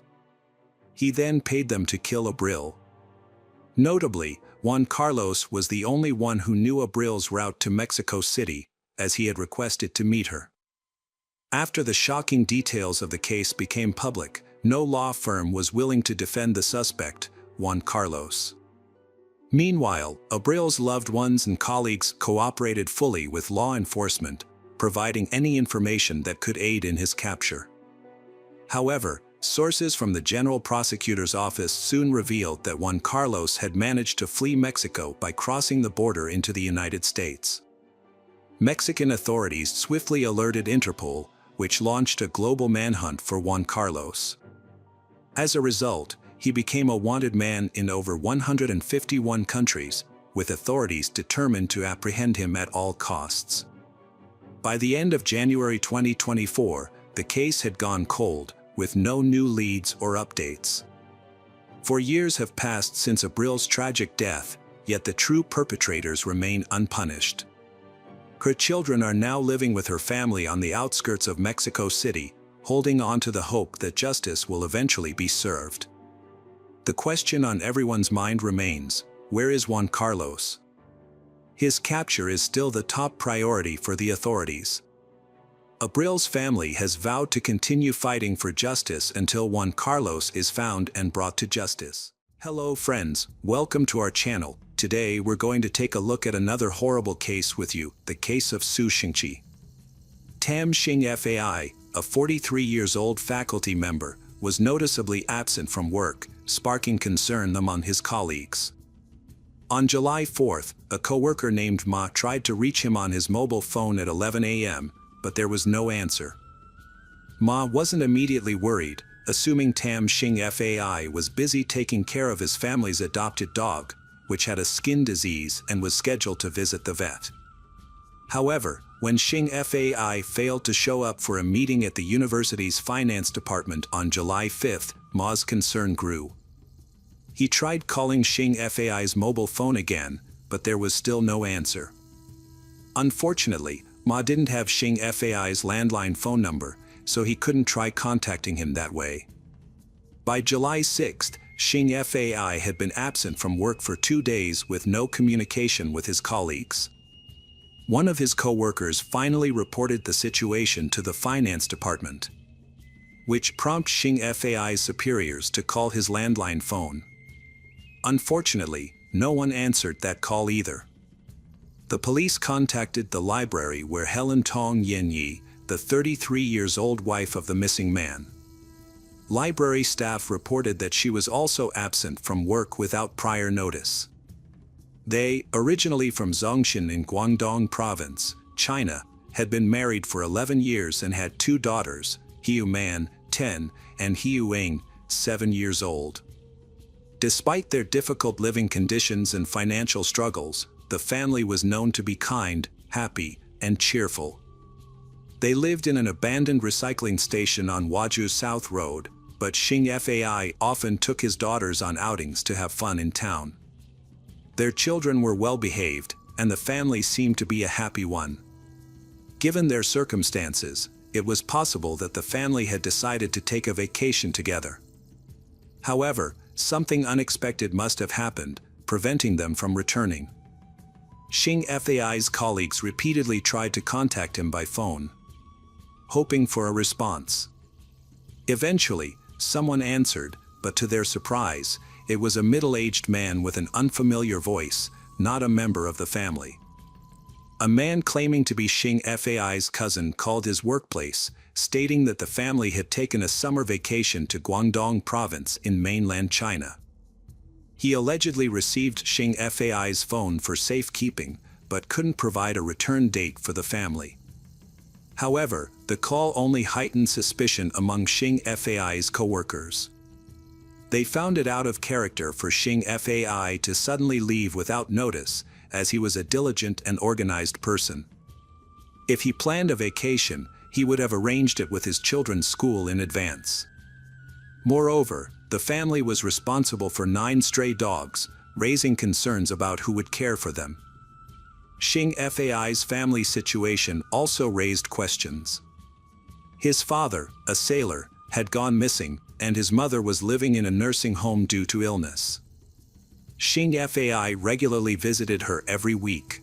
He then paid them to kill Abril. Notably, Juan Carlos was the only one who knew Abril's route to Mexico City, as he had requested to meet her. After the shocking details of the case became public, no law firm was willing to defend the suspect, Juan Carlos. Meanwhile, Abril's loved ones and colleagues cooperated fully with law enforcement, providing any information that could aid in his capture. However, sources from the General Prosecutor's Office soon revealed that Juan Carlos had managed to flee Mexico by crossing the border into the United States. Mexican authorities swiftly alerted Interpol, which launched a global manhunt for Juan Carlos. As a result, he became a wanted man in over 151 countries, with authorities determined to apprehend him at all costs. By the end of January 2024, the case had gone cold, with no new leads or updates. For years have passed since Abril's tragic death, yet the true perpetrators remain unpunished. Her children are now living with her family on the outskirts of Mexico City, holding on to the hope that justice will eventually be served. The question on everyone's mind remains, where is Juan Carlos? His capture is still the top priority for the authorities. Abril's family has vowed to continue fighting for justice until Juan Carlos is found and brought to justice. Hello friends, welcome to our channel. Today we're going to take a look at another horrible case with you, the case of Su Xingqi. Tam Xing Fai, a 43-years-old faculty member, was noticeably absent from work, sparking concern among his colleagues. On July 4th, a coworker named Ma tried to reach him on his mobile phone at 11 a.m., but there was no answer. Ma wasn't immediately worried, assuming Tam Xing Fai was busy taking care of his family's adopted dog, which had a skin disease and was scheduled to visit the vet. However, when Xing Fai failed to show up for a meeting at the university's finance department on July 5th, Ma's concern grew. He tried calling Xing Fai's mobile phone again, but there was still no answer. Unfortunately, Ma didn't have Xing Fai's landline phone number, so he couldn't try contacting him that way. By July 6th, Xing Fai had been absent from work for 2 days with no communication with his colleagues. One of his co-workers finally reported the situation to the finance department, which prompted Xing Fai's superiors to call his landline phone. Unfortunately, no one answered that call either. The police contacted the library where Helen Tong Yenyi, the 33-years-old wife of the missing man. Library staff reported that she was also absent from work without prior notice. They, originally from Zhongshan in Guangdong Province, China, had been married for 11 years and had 2 daughters, Hiu Man, 10, and Hiu Ing, 7 years old. Despite their difficult living conditions and financial struggles, the family was known to be kind, happy, and cheerful. They lived in an abandoned recycling station on Waju South Road, but Xing Fai often took his daughters on outings to have fun in town. Their children were well behaved, and the family seemed to be a happy one. Given their circumstances, it was possible that the family had decided to take a vacation together. However, something unexpected must have happened, preventing them from returning. Xing Fai's colleagues repeatedly tried to contact him by phone, hoping for a response. Eventually, someone answered, but to their surprise, it was a middle-aged man with an unfamiliar voice, not a member of the family. A man claiming to be Xing Fai's cousin called his workplace, stating that the family had taken a summer vacation to Guangdong Province in mainland China. He allegedly received Xing Fai's phone for safekeeping, but couldn't provide a return date for the family. However, the call only heightened suspicion among Xing Fai's co-workers. They found it out of character for Xing Fai to suddenly leave without notice, as he was a diligent and organized person. If he planned a vacation, he would have arranged it with his children's school in advance. Moreover, the family was responsible for 9 stray dogs, raising concerns about who would care for them. Xing Fai's family situation also raised questions. His father, a sailor, had gone missing, and his mother was living in a nursing home due to illness. Xing Fai regularly visited her every week,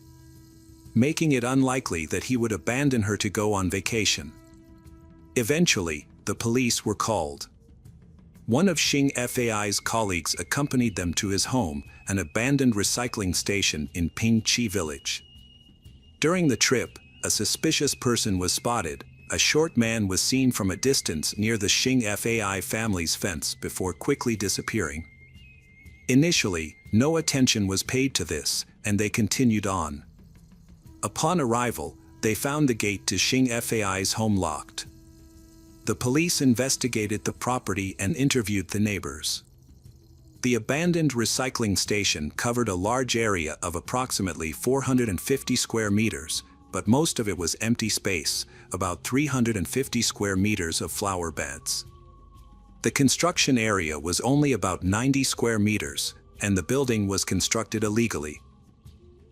making it unlikely that he would abandon her to go on vacation. Eventually, the police were called. One of Xing Fai's colleagues accompanied them to his home, an abandoned recycling station in Pingqi village. During the trip, a suspicious person was spotted. A short man was seen from a distance near the Xing Fai family's fence before quickly disappearing. Initially, no attention was paid to this, and they continued on. Upon arrival, they found the gate to Xing Fai's home locked. The police investigated the property and interviewed the neighbors. The abandoned recycling station covered a large area of approximately 450 square meters, but most of it was empty space, about 350 square meters of flower beds. The construction area was only about 90 square meters, and the building was constructed illegally.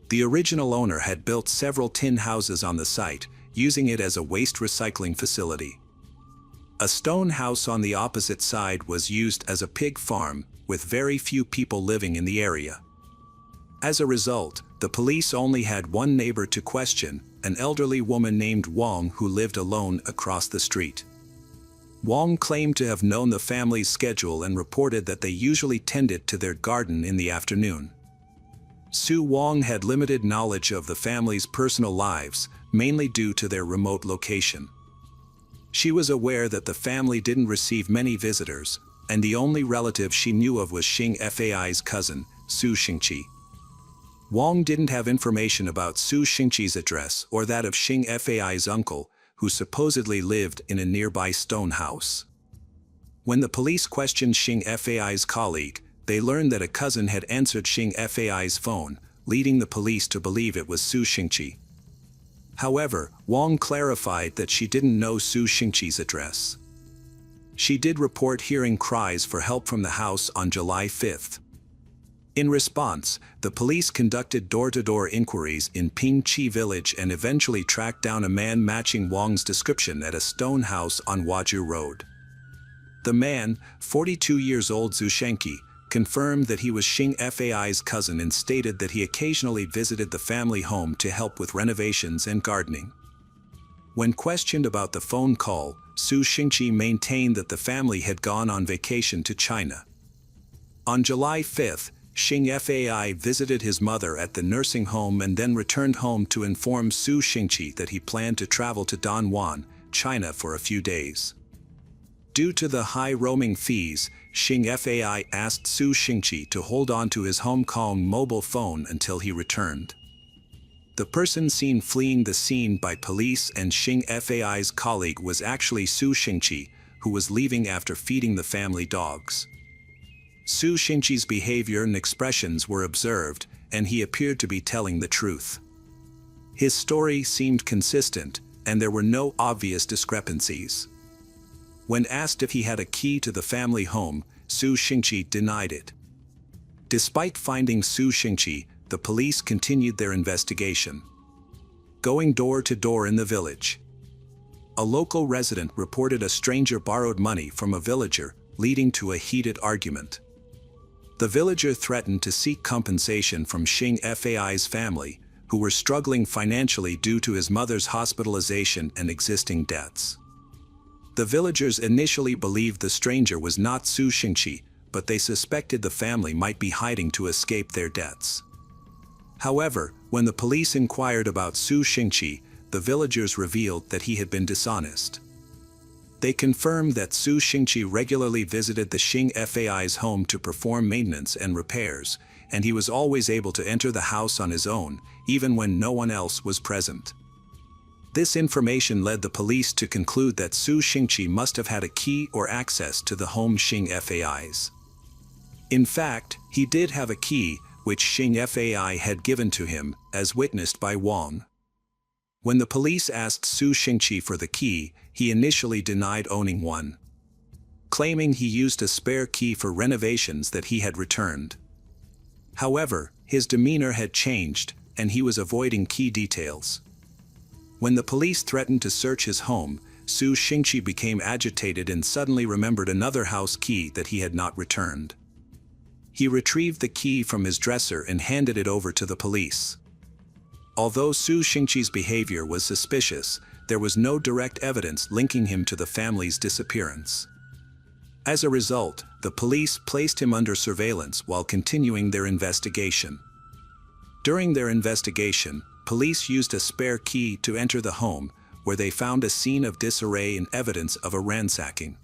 The original owner had built several tin houses on the site, using it as a waste recycling facility. A stone house on the opposite side was used as a pig farm, with very few people living in the area. As a result, the police only had one neighbor to question, an elderly woman named Wong who lived alone across the street. Wong claimed to have known the family's schedule and reported that they usually tended to their garden in the afternoon. Sue Wong had limited knowledge of the family's personal lives, mainly due to their remote location. She was aware that the family didn't receive many visitors, and the only relative she knew of was Xing Fai's cousin, Su Xingqi. Wong didn't have information about Su Xingqi's address or that of Xing Fai's uncle, who supposedly lived in a nearby stone house. When the police questioned Xing Fai's colleague, they learned that a cousin had answered Xing Fai's phone, leading the police to believe it was Su Xingqi. However, Wong clarified that she didn't know Su Xingqi's address. She did report hearing cries for help from the house on July 5. In response, the police conducted door-to-door inquiries in Pingqi village and eventually tracked down a man matching Wong's description at a stone house on Waju Road. The man, 42 years old Zhu Shenqi, confirmed that he was Xing Fai's cousin and stated that he occasionally visited the family home to help with renovations and gardening. When questioned about the phone call, Su Xingqi maintained that the family had gone on vacation to China. On July 5, Xing Fai visited his mother at the nursing home and then returned home to inform Su Xingqi that he planned to travel to Danyuan, China for a few days. Due to the high roaming fees, Xing Fai asked Su Xingqi to hold on to his Hong Kong mobile phone until he returned. The person seen fleeing the scene by police and Xing Fai's colleague was actually Su Xingqi, who was leaving after feeding the family dogs. Su Xingqi's behavior and expressions were observed, and he appeared to be telling the truth. His story seemed consistent, and there were no obvious discrepancies. When asked if he had a key to the family home, Su Xingqi denied it. Despite finding Su Xingqi, the police continued their investigation. Going door to door in the village. A local resident reported a stranger borrowed money from a villager, leading to a heated argument. The villager threatened to seek compensation from Xing Fai's family, who were struggling financially due to his mother's hospitalization and existing debts. The villagers initially believed the stranger was not Su Xingqi, but they suspected the family might be hiding to escape their debts. However, when the police inquired about Su Xingqi, the villagers revealed that he had been dishonest. They confirmed that Su Xingqi regularly visited the Xing Fai's home to perform maintenance and repairs, and he was always able to enter the house on his own, even when no one else was present. This information led the police to conclude that Su Xingqi must have had a key or access to the home Xing Fai's. In fact, he did have a key, which Xing Fai had given to him, as witnessed by Wong. When the police asked Su Xingqi for the key, he initially denied owning one, claiming he used a spare key for renovations that he had returned. However, his demeanor had changed, and he was avoiding key details. When the police threatened to search his home, Su Xingqi became agitated and suddenly remembered another house key that he had not returned. He retrieved the key from his dresser and handed it over to the police. Although Su Xingqi's behavior was suspicious, there was no direct evidence linking him to the family's disappearance. As a result, the police placed him under surveillance while continuing their investigation. During their investigation, police used a spare key to enter the home, where they found a scene of disarray and evidence of a ransacking.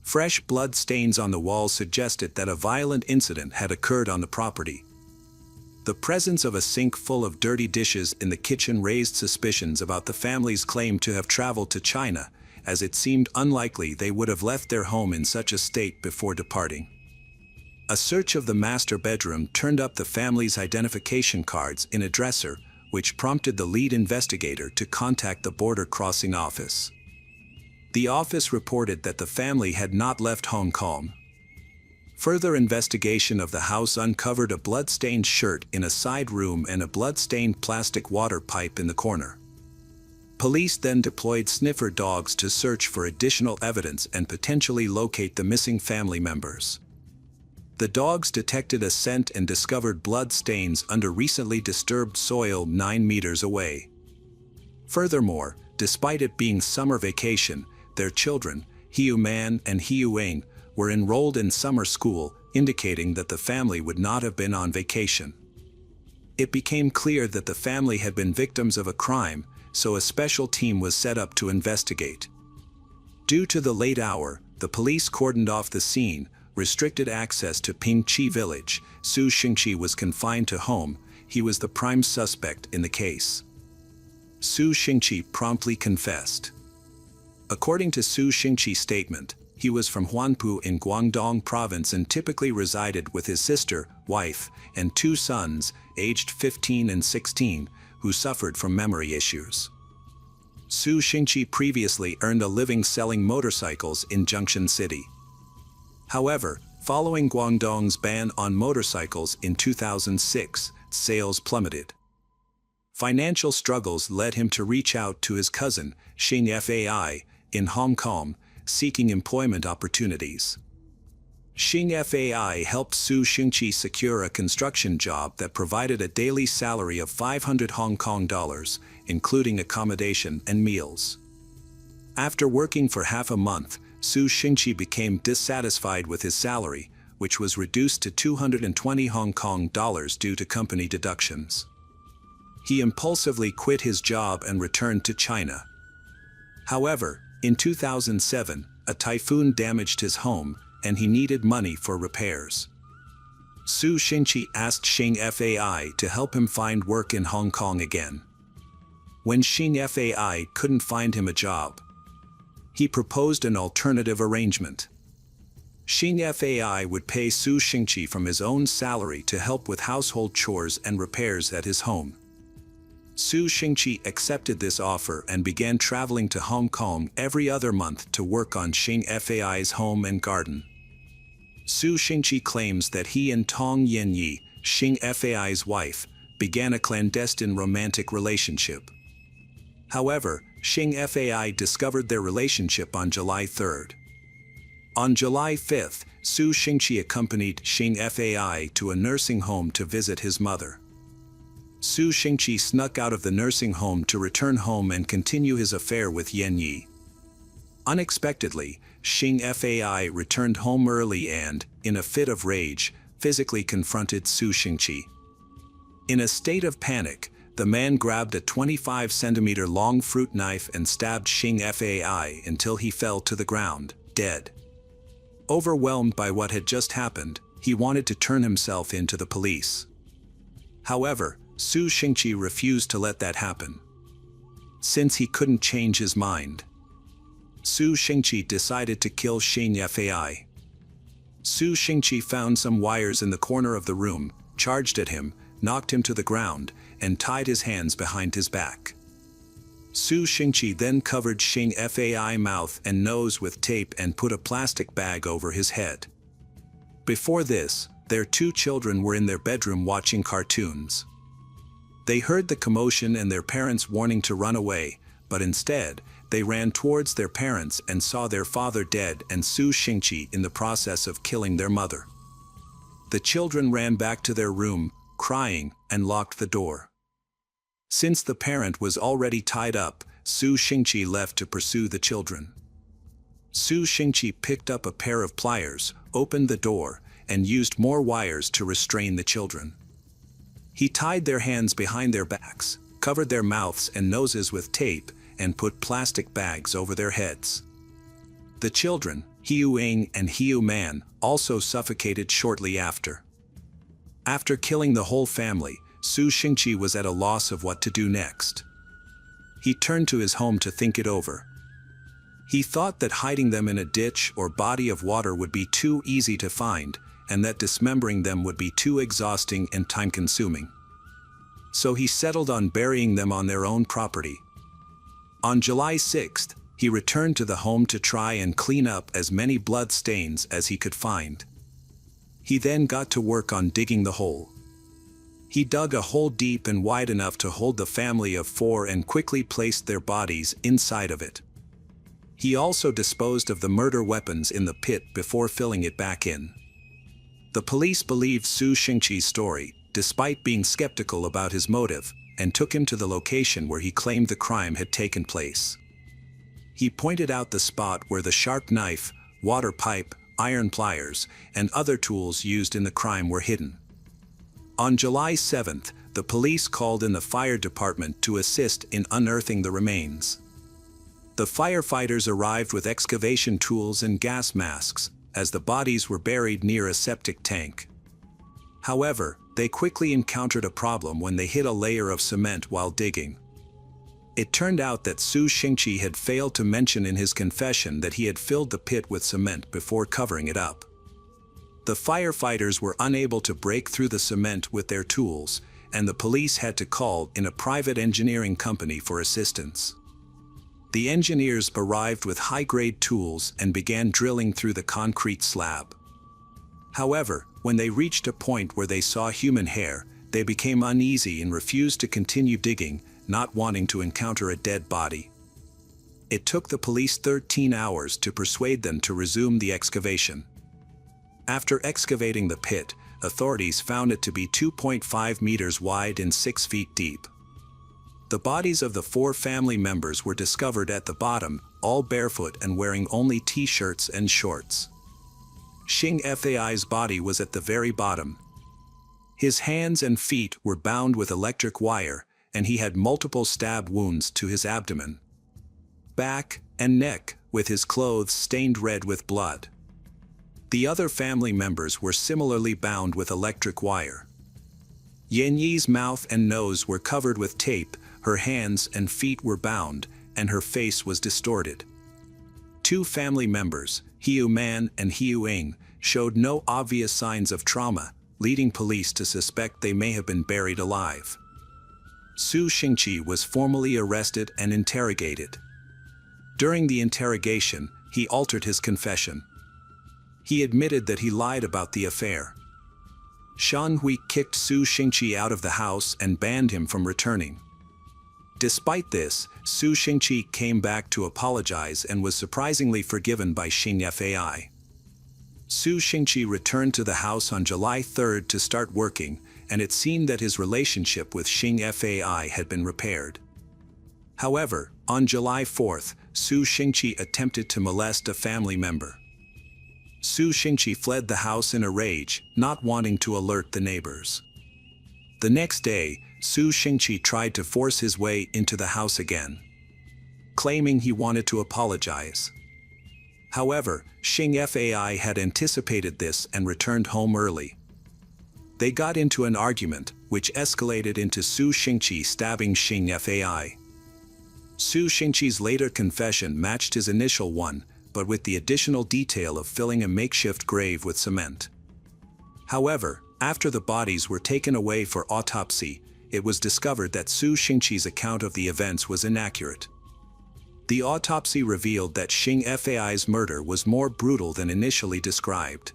Fresh blood stains on the walls suggested that a violent incident had occurred on the property. The presence of a sink full of dirty dishes in the kitchen raised suspicions about the family's claim to have traveled to China, as it seemed unlikely they would have left their home in such a state before departing. A search of the master bedroom turned up the family's identification cards in a dresser, which prompted the lead investigator to contact the border crossing office. The office reported that the family had not left Hong Kong. Further investigation of the house uncovered a blood-stained shirt in a side room and a blood-stained plastic water pipe in the corner. Police then deployed sniffer dogs to search for additional evidence and potentially locate the missing family members. The dogs detected a scent and discovered blood stains under recently disturbed soil 9 meters away. Furthermore, despite it being summer vacation, their children, Hiu Man and Hiu Eng, were enrolled in summer school, indicating that the family would not have been on vacation. It became clear that the family had been victims of a crime, so a special team was set up to investigate. Due to the late hour, the police cordoned off the scene, restricted access to Pingqi village. Su Xingqi was confined to home. He was the prime suspect in the case. Su Xingqi promptly confessed. According to Su Xingqi's statement, he was from Huanpu in Guangdong province and typically resided with his sister, wife, and 2 sons, aged 15 and 16, who suffered from memory issues. Su Xingqi previously earned a living selling motorcycles in Junction City. However, following Guangdong's ban on motorcycles in 2006, sales plummeted. Financial struggles led him to reach out to his cousin, Xing Fai, in Hong Kong, seeking employment opportunities. Xing Fai helped Su Xingqi secure a construction job that provided a daily salary of 500 Hong Kong dollars, including accommodation and meals. After working for half a month, Su Xingqi became dissatisfied with his salary, which was reduced to 220 Hong Kong dollars due to company deductions. He impulsively quit his job and returned to China. However, in 2007, a typhoon damaged his home, and he needed money for repairs. Su Xingqi asked Xing Fai to help him find work in Hong Kong again. When Xing Fai couldn't find him a job, he proposed an alternative arrangement. Xing Fai would pay Su Xingqi from his own salary to help with household chores and repairs at his home. Su Xingqi accepted this offer and began traveling to Hong Kong every other month to work on Xing Fai's home and garden. Su Xingqi claims that he and Tong Yanyi, Xing Fai's wife, began a clandestine romantic relationship. However, Xing Fai discovered their relationship on July 3rd. On July 5th, Su Xingqi accompanied Xing Fai to a nursing home to visit his mother. Su Xingqi snuck out of the nursing home to return home and continue his affair with Yanyi. Unexpectedly, Xing Fai returned home early and, in a fit of rage, physically confronted Su Xingqi. In a state of panic, the man grabbed a 25-centimeter long fruit knife and stabbed Xing Fai until he fell to the ground, dead. Overwhelmed by what had just happened, he wanted to turn himself in to the police. However, Su Xingqi refused to let that happen. Since he couldn't change his mind, Su Xingqi decided to kill Xing Fai. Su Xingqi found some wires in the corner of the room, charged at him, knocked him to the ground, and tied his hands behind his back. Su Xingqi then covered Xing Fai's mouth and nose with tape and put a plastic bag over his head. Before this, their 2 children were in their bedroom watching cartoons. They heard the commotion and their parents warning to run away, but instead, they ran towards their parents and saw their father dead and Su Xingqi in the process of killing their mother. The children ran back to their room, crying, and locked the door. Since the parent was already tied up, Su Xingqi left to pursue the children. Su Xingqi picked up a pair of pliers, opened the door, and used more wires to restrain the children. He tied their hands behind their backs, covered their mouths and noses with tape, and put plastic bags over their heads. The children, Hiu Eng and Hiu Man, also suffocated shortly after. After killing the whole family, Su Xingqi was at a loss of what to do next. He turned to his home to think it over. He thought that hiding them in a ditch or body of water would be too easy to find, and that dismembering them would be too exhausting and time-consuming. So he settled on burying them on their own property. On July 6th, he returned to the home to try and clean up as many blood stains as he could find. He then got to work on digging the hole. He dug a hole deep and wide enough to hold the family of 4 and quickly placed their bodies inside of it. He also disposed of the murder weapons in the pit before filling it back in. The police believed Su Xingqi's story, despite being skeptical about his motive, and took him to the location where he claimed the crime had taken place. He pointed out the spot where the sharp knife, water pipe, iron pliers, and other tools used in the crime were hidden. On July 7th, the police called in the fire department to assist in unearthing the remains. The firefighters arrived with excavation tools and gas masks, as the bodies were buried near a septic tank. However, they quickly encountered a problem when they hit a layer of cement while digging. It turned out that Su Xingqi had failed to mention in his confession that he had filled the pit with cement before covering it up. The firefighters were unable to break through the cement with their tools, and the police had to call in a private engineering company for assistance. The engineers arrived with high-grade tools and began drilling through the concrete slab. However, when they reached a point where they saw human hair, they became uneasy and refused to continue digging, not wanting to encounter a dead body. It took the police 13 hours to persuade them to resume the excavation. After excavating the pit, authorities found it to be 2.5 meters wide and 6 feet deep. The bodies of the 4 family members were discovered at the bottom, all barefoot and wearing only t-shirts and shorts. Xing Fai's body was at the very bottom. His hands and feet were bound with electric wire, and he had multiple stab wounds to his abdomen, back, and neck, with his clothes stained red with blood. The other family members were similarly bound with electric wire. Yanyi's mouth and nose were covered with tape, her hands and feet were bound, and her face was distorted. 2 family members, Hiu Man and Hiu Ing, showed no obvious signs of trauma, leading police to suspect they may have been buried alive. Su Xingqi was formally arrested and interrogated. During the interrogation, he altered his confession. He admitted that he lied about the affair. Shan Hui kicked Su Xingqi out of the house and banned him from returning. Despite this, Su Xingqi came back to apologize and was surprisingly forgiven by Xing Fai. Su Xingqi returned to the house on July 3rd to start working, and it seemed that his relationship with Xing Fai had been repaired. However, on July 4th, Su Xingqi attempted to molest a family member. Su Xingqi fled the house in a rage, not wanting to alert the neighbors. The next day, Su Xingqi tried to force his way into the house again, claiming he wanted to apologize. However, Xing Fai had anticipated this and returned home early. They got into an argument, which escalated into Su Xingqi stabbing Xing Fai. Su Xingqi's later confession matched his initial one, but with the additional detail of filling a makeshift grave with cement. However, after the bodies were taken away for autopsy, it was discovered that Su Xingqi's account of the events was inaccurate. The autopsy revealed that Xing Fai's murder was more brutal than initially described.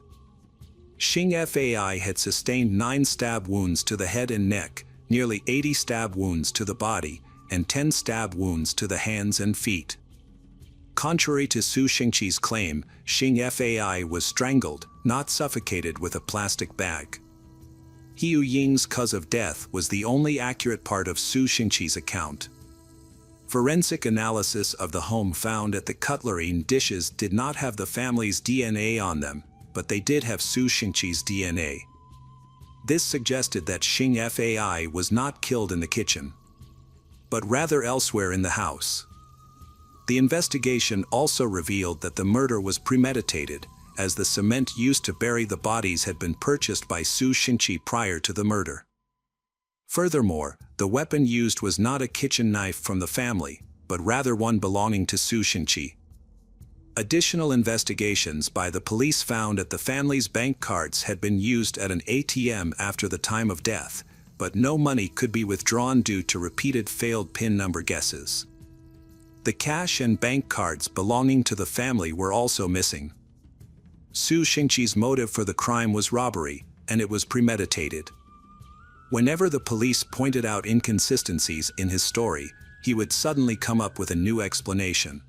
Xing Fai had sustained 9 stab wounds to the head and neck, nearly 80 stab wounds to the body, and 10 stab wounds to the hands and feet. Contrary to Su Xingqi's claim, Xing Fai was strangled, not suffocated with a plastic bag. Hiu Ying's cause of death was the only accurate part of Su Xingqi's account. Forensic analysis of the home found at the cutlery and dishes did not have the family's DNA on them, but they did have Su Xingqi's DNA. This suggested that Xing Fai was not killed in the kitchen, but rather elsewhere in the house. The investigation also revealed that the murder was premeditated, as the cement used to bury the bodies had been purchased by Su Xingqi prior to the murder. Furthermore, the weapon used was not a kitchen knife from the family, but rather one belonging to Su Xingqi. Additional investigations by the police found that the family's bank cards had been used at an ATM after the time of death, but no money could be withdrawn due to repeated failed PIN number guesses. The cash and bank cards belonging to the family were also missing. Su Xingqi's motive for the crime was robbery, and it was premeditated. Whenever the police pointed out inconsistencies in his story, he would suddenly come up with a new explanation.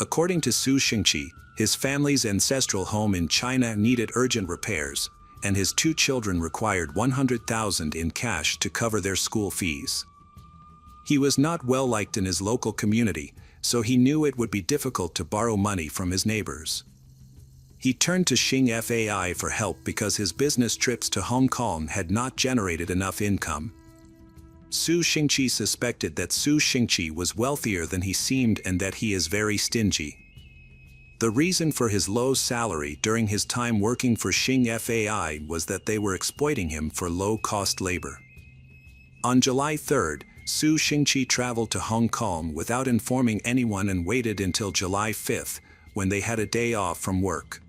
According to Su Xingqi, his family's ancestral home in China needed urgent repairs, and his 2 children required 100,000 in cash to cover their school fees. He was not well liked in his local community, so he knew it would be difficult to borrow money from his neighbors. He turned to Xing Fai for help because his business trips to Hong Kong had not generated enough income. Su Xingqi suspected that Su Xingqi was wealthier than he seemed and that he is very stingy. The reason for his low salary during his time working for Xing Fai was that they were exploiting him for low-cost labor. On July 3rd, Su Xingqi traveled to Hong Kong without informing anyone and waited until July 5th, when they had a day off from work.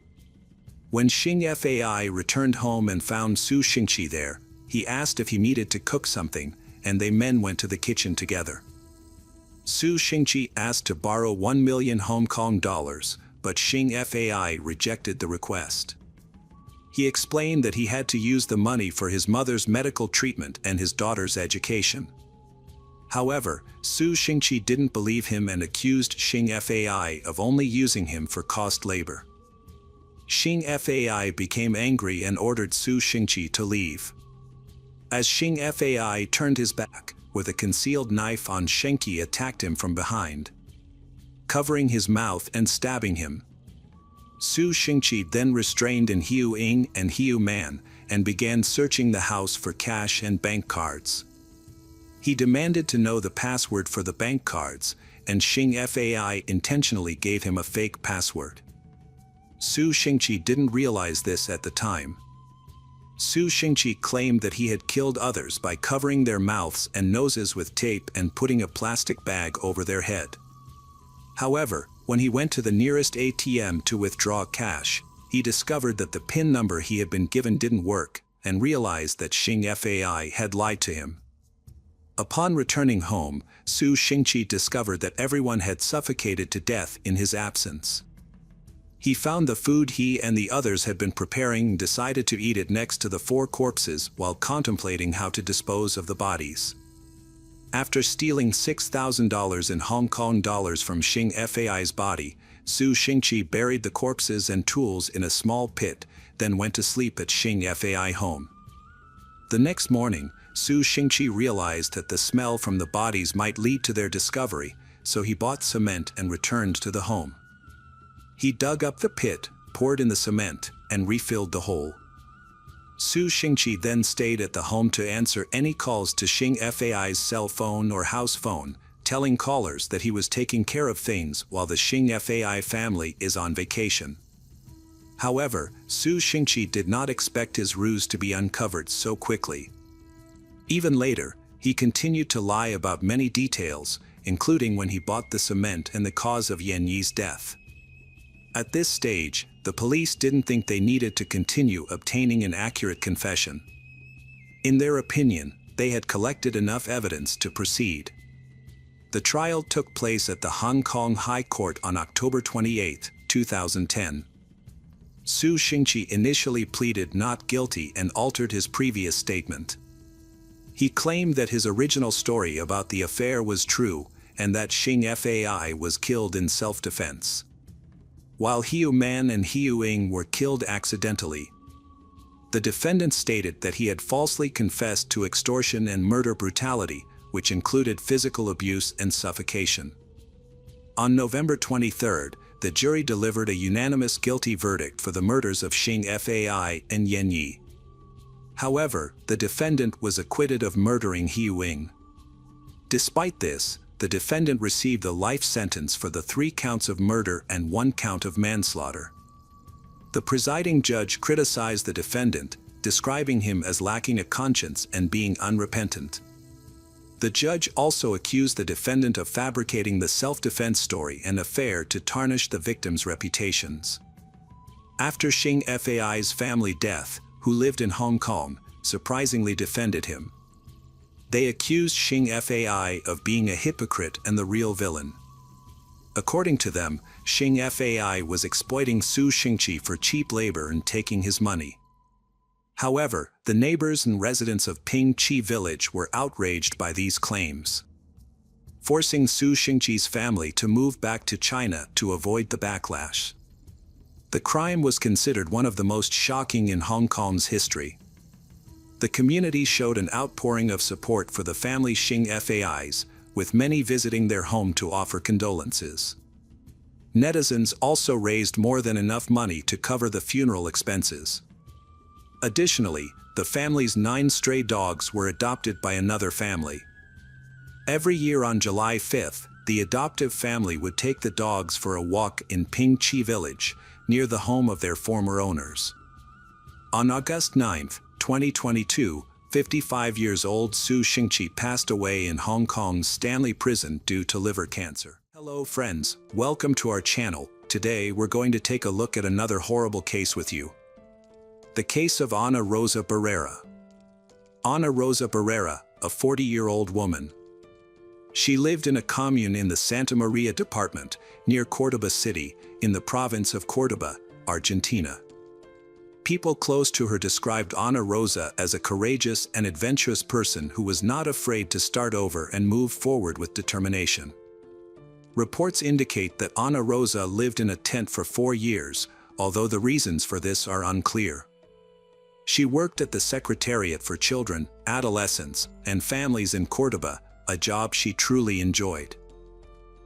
When Xing Fai returned home and found Su Xingqi there, he asked if he needed to cook something, and they men went to the kitchen together. Su Xingqi asked to borrow 1 million Hong Kong dollars, but Xing Fai rejected the request. He explained that he had to use the money for his mother's medical treatment and his daughter's education. However, Su Xingqi didn't believe him and accused Xing Fai of only using him for cost labor. Xing Fai became angry and ordered Su Xingqi to leave. As Xing Fai turned his back, with a concealed knife on, Xingqi attacked him from behind, covering his mouth and stabbing him. Su Xingqi then restrained in Hiu Ying and Hiu Man and began searching the house for cash and bank cards. He demanded to know the password for the bank cards, and Xing Fai intentionally gave him a fake password. Su Xingqi didn't realize this at the time. Su Xingqi claimed that he had killed others by covering their mouths and noses with tape and putting a plastic bag over their head. However, when he went to the nearest ATM to withdraw cash, he discovered that the PIN number he had been given didn't work, and realized that Xing Fai had lied to him. Upon returning home, Su Xingqi discovered that everyone had suffocated to death in his absence. He found the food he and the others had been preparing and decided to eat it next to the 4 corpses while contemplating how to dispose of the bodies. After stealing $6,000 in Hong Kong dollars from Xing Fai's body, Su Xingqi buried the corpses and tools in a small pit, then went to sleep at Xing Fai home. The next morning, Su Xingqi realized that the smell from the bodies might lead to their discovery, so he bought cement and returned to the home. He dug up the pit, poured in the cement, and refilled the hole. Su Xingqi then stayed at the home to answer any calls to Xing Fai's cell phone or house phone, telling callers that he was taking care of things while the Xing Fai family is on vacation. However, Su Xingqi did not expect his ruse to be uncovered so quickly. Even later, he continued to lie about many details, including when he bought the cement and the cause of Yan Yi's death. At this stage, the police didn't think they needed to continue obtaining an accurate confession. In their opinion, they had collected enough evidence to proceed. The trial took place at the Hong Kong High Court on October 28, 2010. Su Xingqi initially pleaded not guilty and altered his previous statement. He claimed that his original story about the affair was true, and that Xing Fai was killed in self-defense, while Hiu Man and Hiu Ying were killed accidentally. The defendant stated that he had falsely confessed to extortion and murder brutality, which included physical abuse and suffocation. On November 23, the jury delivered a unanimous guilty verdict for the murders of Xing Fai and Yan Yi. However, the defendant was acquitted of murdering Hiu Ying. Despite this, the defendant received a life sentence for the 3 counts of murder and 1 count of manslaughter. The presiding judge criticized the defendant, describing him as lacking a conscience and being unrepentant. The judge also accused the defendant of fabricating the self-defense story and affair to tarnish the victims' reputations. After Xing Fai's family death, who lived in Hong Kong, surprisingly defended him. They accused Xing Fai of being a hypocrite and the real villain. According to them, Xing Fai was exploiting Su Xingqi for cheap labor and taking his money. However, the neighbors and residents of Pingqi village were outraged by these claims, forcing Su Xingqi's family to move back to China to avoid the backlash. The crime was considered one of the most shocking in Hong Kong's history. The community showed an outpouring of support for the family Xing Fai's, with many visiting their home to offer condolences. Netizens also raised more than enough money to cover the funeral expenses. Additionally, the family's 9 stray dogs were adopted by another family. Every year on July 5th, the adoptive family would take the dogs for a walk in Pingqi village, near the home of their former owners. On August 9, 2022, 55 years old Su Xingqi passed away in Hong Kong's Stanley Prison due to liver cancer. Hello friends, welcome to our channel. Today we're going to take a look at another horrible case with you. The case of Ana Rosa Barrera. Ana Rosa Barrera, a 40-year-old woman. She lived in a commune in the Santa Maria department, near Córdoba City, in the province of Córdoba, Argentina. People close to her described Ana Rosa as a courageous and adventurous person who was not afraid to start over and move forward with determination. Reports indicate that Ana Rosa lived in a tent for 4 years, although the reasons for this are unclear. She worked at the Secretariat for Children, Adolescents, and Families in Córdoba, a job she truly enjoyed.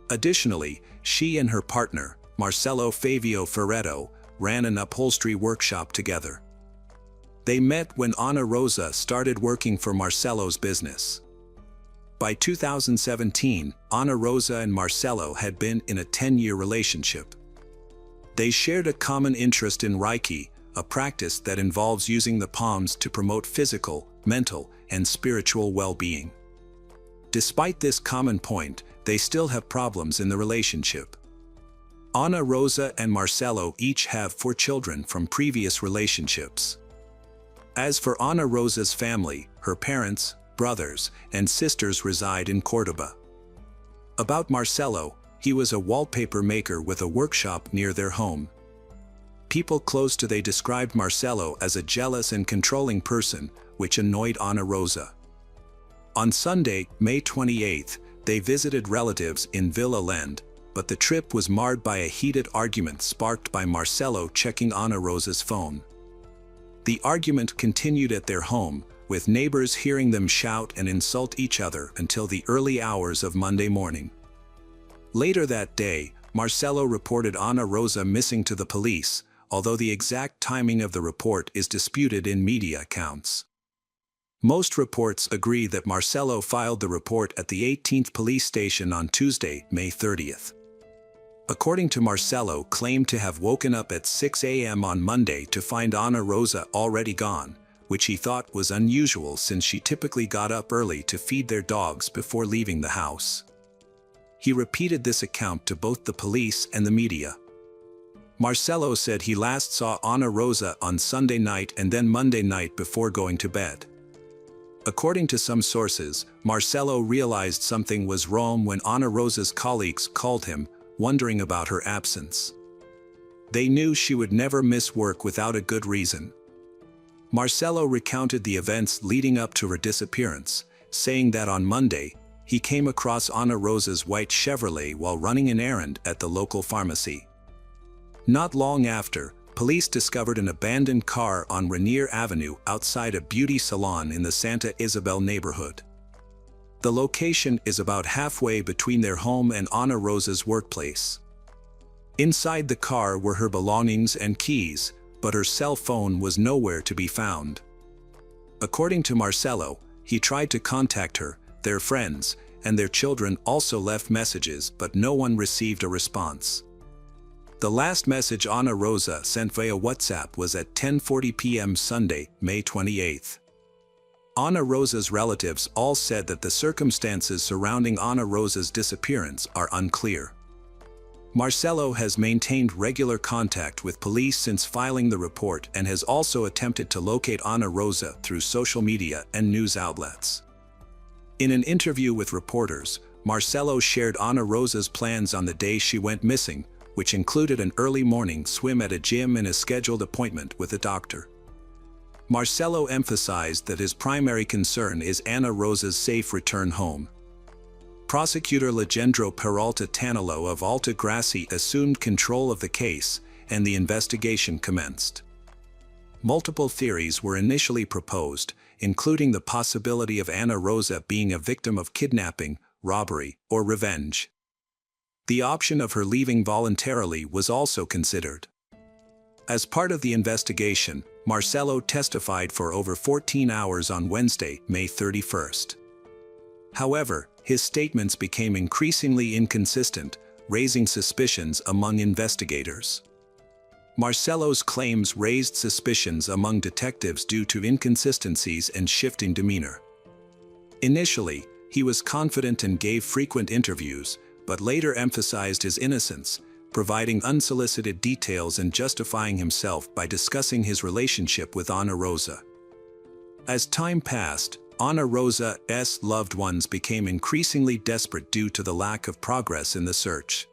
Additionally, she and her partner, Marcelo Favio Ferretto, ran an upholstery workshop together. They met when Ana Rosa started working for Marcelo's business. By 2017, Ana Rosa and Marcelo had been in a 10-year relationship. They shared a common interest in Reiki, a practice that involves using the palms to promote physical, mental, and spiritual well-being. Despite this common point, they still have problems in the relationship. Ana Rosa and Marcelo each have 4 children from previous relationships. As for Ana Rosa's family, her parents, brothers, and sisters reside in Córdoba. About Marcelo, he was a wallpaper maker with a workshop near their home. People close to they described Marcelo as a jealous and controlling person, which annoyed Ana Rosa. On Sunday, May 28, they visited relatives in Villa Lend, but the trip was marred by a heated argument sparked by Marcelo checking Ana Rosa's phone. The argument continued at their home, with neighbors hearing them shout and insult each other until the early hours of Monday morning. Later that day, Marcelo reported Ana Rosa missing to the police, although the exact timing of the report is disputed in media accounts. Most reports agree that Marcelo filed the report at the 18th police station on Tuesday, May 30th. According to Marcelo, claimed to have woken up at 6 a.m. on Monday to find Ana Rosa already gone, which he thought was unusual since she typically got up early to feed their dogs before leaving the house. He repeated this account to both the police and the media. Marcelo said he last saw Ana Rosa on Sunday night and then Monday night before going to bed. According to some sources, Marcelo realized something was wrong when Ana Rosa's colleagues called him, wondering about her absence. They knew she would never miss work without a good reason. Marcelo recounted the events leading up to her disappearance, saying that on Monday, he came across Ana Rosa's white Chevrolet while running an errand at the local pharmacy. Not long after, police discovered an abandoned car on Rainier Avenue outside a beauty salon in the Santa Isabel neighborhood. The location is about halfway between their home and Ana Rosa's workplace. Inside the car were her belongings and keys, but her cell phone was nowhere to be found. According to Marcelo, he tried to contact her, their friends, and their children also left messages, but no one received a response. The last message Ana Rosa sent via WhatsApp was at 10:40 p.m. Sunday, May 28. Ana Rosa's relatives all said that the circumstances surrounding Ana Rosa's disappearance are unclear. Marcelo has maintained regular contact with police since filing the report and has also attempted to locate Ana Rosa through social media and news outlets. In an interview with reporters, Marcelo shared Ana Rosa's plans on the day she went missing, which included an early morning swim at a gym and a scheduled appointment with a doctor. Marcelo emphasized that his primary concern is Ana Rosa's safe return home. Prosecutor Legendro Peralta Tanilo of Alta Gracia assumed control of the case, and the investigation commenced. Multiple theories were initially proposed, including the possibility of Ana Rosa being a victim of kidnapping, robbery, or revenge. The option of her leaving voluntarily was also considered. As part of the investigation, Marcelo testified for over 14 hours on Wednesday, May 31st. However, his statements became increasingly inconsistent, raising suspicions among investigators. Marcelo's claims raised suspicions among detectives due to inconsistencies and shifting demeanor. Initially, he was confident and gave frequent interviews, but later emphasized his innocence, providing unsolicited details and justifying himself by discussing his relationship with Ana Rosa. As time passed, Ana Rosa's loved ones became increasingly desperate due to the lack of progress in the search.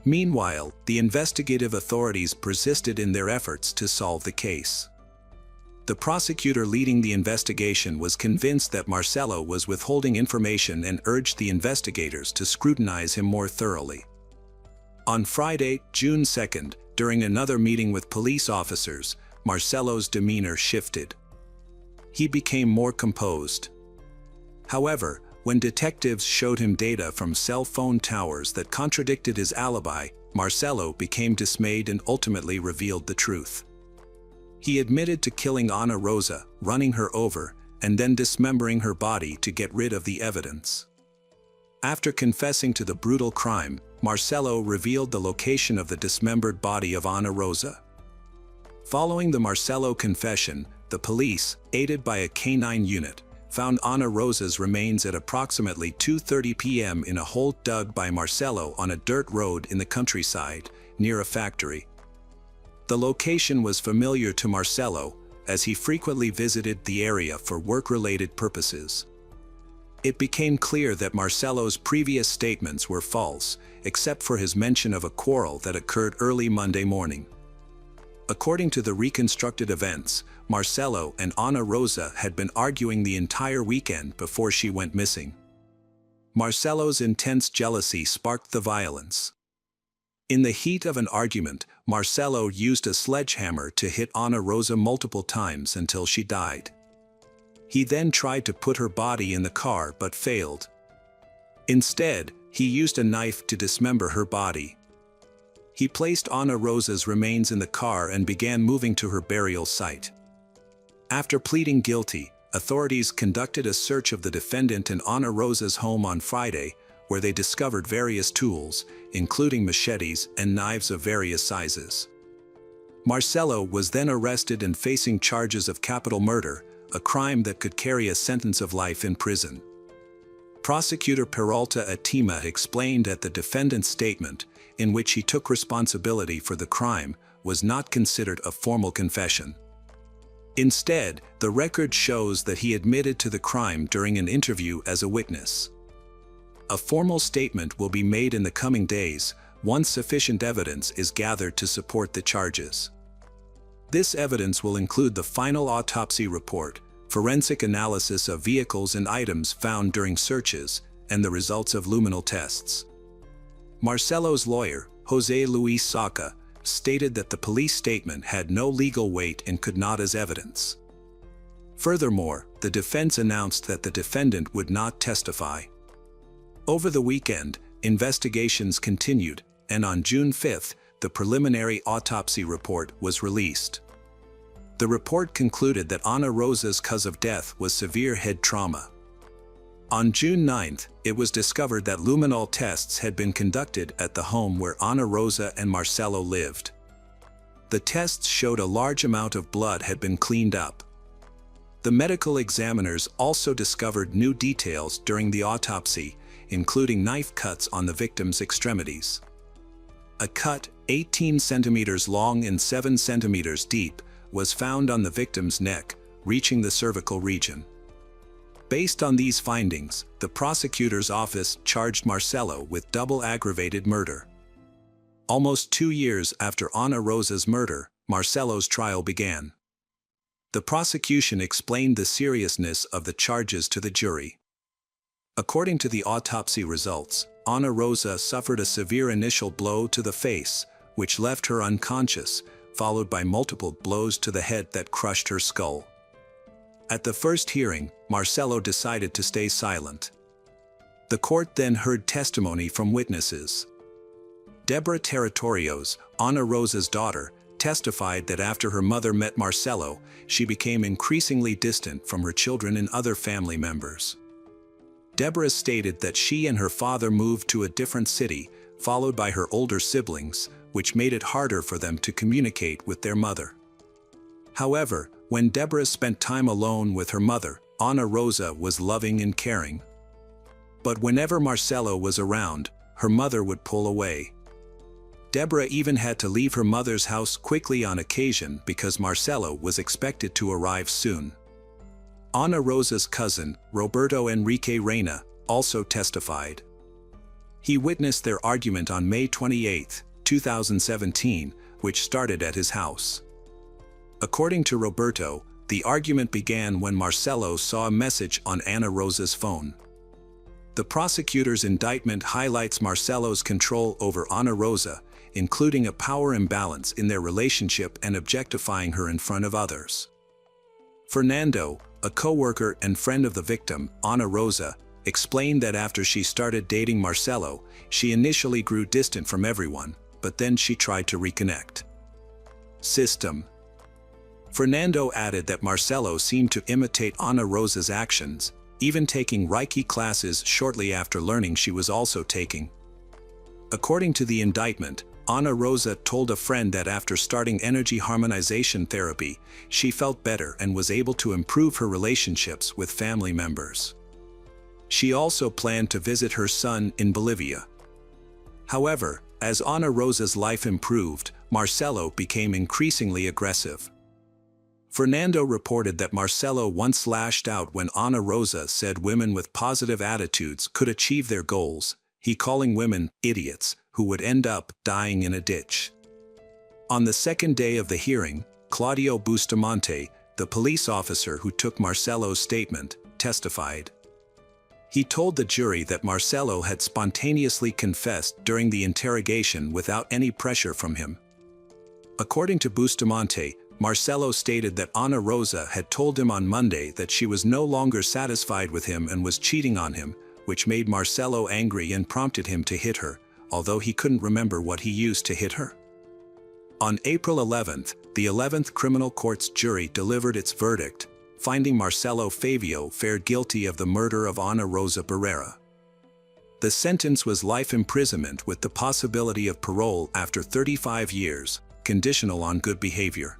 Meanwhile, the investigative authorities persisted in their efforts to solve the case. The prosecutor leading the investigation was convinced that Marcelo was withholding information and urged the investigators to scrutinize him more thoroughly. On Friday, June 2nd, during another meeting with police officers, Marcelo's demeanor shifted. He became more composed. However, when detectives showed him data from cell phone towers that contradicted his alibi, Marcelo became dismayed and ultimately revealed the truth. He admitted to killing Ana Rosa, running her over, and then dismembering her body to get rid of the evidence. After confessing to the brutal crime, Marcelo revealed the location of the dismembered body of Ana Rosa. Following the Marcelo confession, the police, aided by a canine unit, found Ana Rosa's remains at approximately 2:30 p.m. in a hole dug by Marcelo on a dirt road in the countryside, near a factory. The location was familiar to Marcelo, as he frequently visited the area for work-related purposes. It became clear that Marcelo's previous statements were false, except for his mention of a quarrel that occurred early Monday morning. According to the reconstructed events, Marcelo and Ana Rosa had been arguing the entire weekend before she went missing. Marcelo's intense jealousy sparked the violence. In the heat of an argument, Marcelo used a sledgehammer to hit Ana Rosa multiple times until she died. He then tried to put her body in the car but failed. Instead, he used a knife to dismember her body. He placed Ana Rosa's remains in the car and began moving to her burial site. After pleading guilty, authorities conducted a search of the defendant and Ana Rosa's home on Friday, where they discovered various tools, including machetes and knives of various sizes. Marcelo was then arrested and facing charges of capital murder, a crime that could carry a sentence of life in prison. Prosecutor Peralta Atima explained that the defendant's statement, in which he took responsibility for the crime, was not considered a formal confession. Instead, the record shows that he admitted to the crime during an interview as a witness. A formal statement will be made in the coming days, once sufficient evidence is gathered to support the charges. This evidence will include the final autopsy report, forensic analysis of vehicles and items found during searches, and the results of luminal tests. Marcelo's lawyer, José Luis Saca, stated that the police statement had no legal weight and could not as evidence. Furthermore, the defense announced that the defendant would not testify. Over the weekend, investigations continued, and on June 5th, the preliminary autopsy report was released. The report concluded that Ana Rosa's cause of death was severe head trauma. On June 9th, it was discovered that luminol tests had been conducted at the home where Ana Rosa and Marcelo lived. The tests showed a large amount of blood had been cleaned up. The medical examiners also discovered new details during the autopsy, including knife cuts on the victim's extremities. A cut, 18 centimeters long and 7 centimeters deep, was found on the victim's neck, reaching the cervical region. Based on these findings, the prosecutor's office charged Marcelo with double aggravated murder. Almost 2 years after Ana Rosa's murder, Marcelo's trial began. The prosecution explained the seriousness of the charges to the jury. According to the autopsy results, Ana Rosa suffered a severe initial blow to the face, which left her unconscious, followed by multiple blows to the head that crushed her skull. At the first hearing, Marcelo decided to stay silent. The court then heard testimony from witnesses. Deborah Territorios, Ana Rosa's daughter, testified that after her mother met Marcelo, she became increasingly distant from her children and other family members. Deborah stated that she and her father moved to a different city, followed by her older siblings, which made it harder for them to communicate with their mother. However, when Deborah spent time alone with her mother, Ana Rosa was loving and caring. But whenever Marcelo was around, her mother would pull away. Deborah even had to leave her mother's house quickly on occasion because Marcelo was expected to arrive soon. Ana Rosa's cousin, Roberto Enrique Reina, also testified. He witnessed their argument on May 28, 2017, which started at his house. According to Roberto, the argument began when Marcelo saw a message on Ana Rosa's phone. The prosecutor's indictment highlights Marcelo's control over Ana Rosa, including a power imbalance in their relationship and objectifying her in front of others. Fernando, a co-worker and friend of the victim, Ana Rosa, explained that after she started dating Marcelo, she initially grew distant from everyone, but then she tried to reconnect. System. Fernando added that Marcelo seemed to imitate Ana Rosa's actions, even taking Reiki classes shortly after learning she was also taking. According to the indictment, Ana Rosa told a friend that after starting energy harmonization therapy, she felt better and was able to improve her relationships with family members. She also planned to visit her son in Bolivia. However, as Ana Rosa's life improved, Marcelo became increasingly aggressive. Fernando reported that Marcelo once lashed out when Ana Rosa said women with positive attitudes could achieve their goals, he calling women idiots who would end up dying in a ditch. On the second day of the hearing, Claudio Bustamante, the police officer who took Marcelo's statement, testified. He told the jury that Marcelo had spontaneously confessed during the interrogation without any pressure from him. According to Bustamante, Marcelo stated that Ana Rosa had told him on Monday that she was no longer satisfied with him and was cheating on him, which made Marcelo angry and prompted him to hit her, although he couldn't remember what he used to hit her. On April 11th, the 11th Criminal Court's jury delivered its verdict, finding Marcelo Favio fair guilty of the murder of Ana Rosa Barrera. The sentence was life imprisonment with the possibility of parole after 35 years, conditional on good behavior.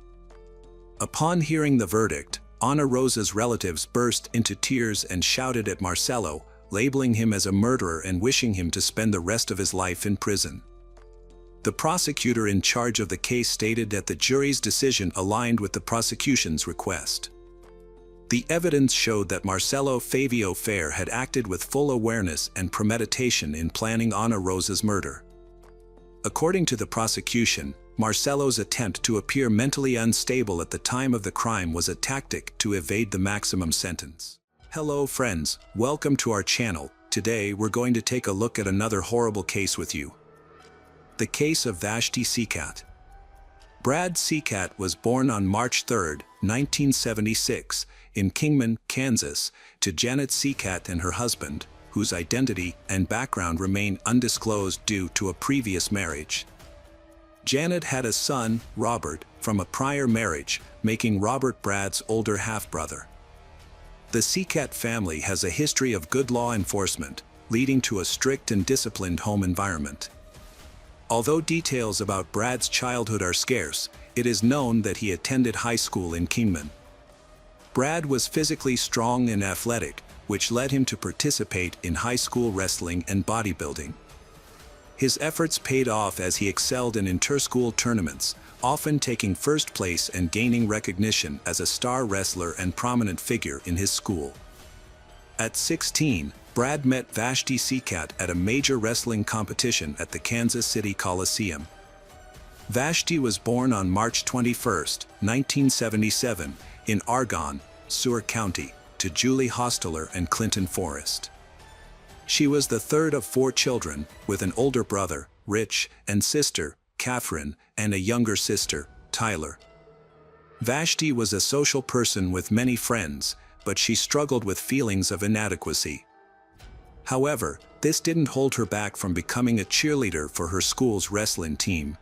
Upon hearing the verdict, Ana Rosa's relatives burst into tears and shouted at Marcelo, labeling him as a murderer and wishing him to spend the rest of his life in prison. The prosecutor in charge of the case stated that the jury's decision aligned with the prosecution's request. The evidence showed that Marcelo Favio Fair had acted with full awareness and premeditation in planning Ana Rosa's murder. According to the prosecution, Marcelo's attempt to appear mentally unstable at the time of the crime was a tactic to evade the maximum sentence. Hello friends, welcome to our channel. Today we're going to take a look at another horrible case with you. The case of Vashti Seacat. Brad Seacat was born on March 3, 1976, in Kingman, Kansas, to Janet Seacat and her husband, whose identity and background remain undisclosed due to a previous marriage. Janet had a son, Robert, from a prior marriage, making Robert Brad's older half-brother. The Seacat family has a history of good law enforcement, leading to a strict and disciplined home environment. Although details about Brad's childhood are scarce, it is known that he attended high school in Kingman. Brad was physically strong and athletic, which led him to participate in high school wrestling and bodybuilding. His efforts paid off as he excelled in inter-school tournaments, often taking first place and gaining recognition as a star wrestler and prominent figure in his school. At 16, Brad met Vashti Seacat at a major wrestling competition at the Kansas City Coliseum. Vashti was born on March 21, 1977, in Argonne, Sur County, to Julie Hosteler and Clinton Forrest. She was the third of 4 children, with an older brother, Rich, and sister, Catherine, and a younger sister, Tyler. Vashti was a social person with many friends, but she struggled with feelings of inadequacy. However, this didn't hold her back from becoming a cheerleader for her school's wrestling team.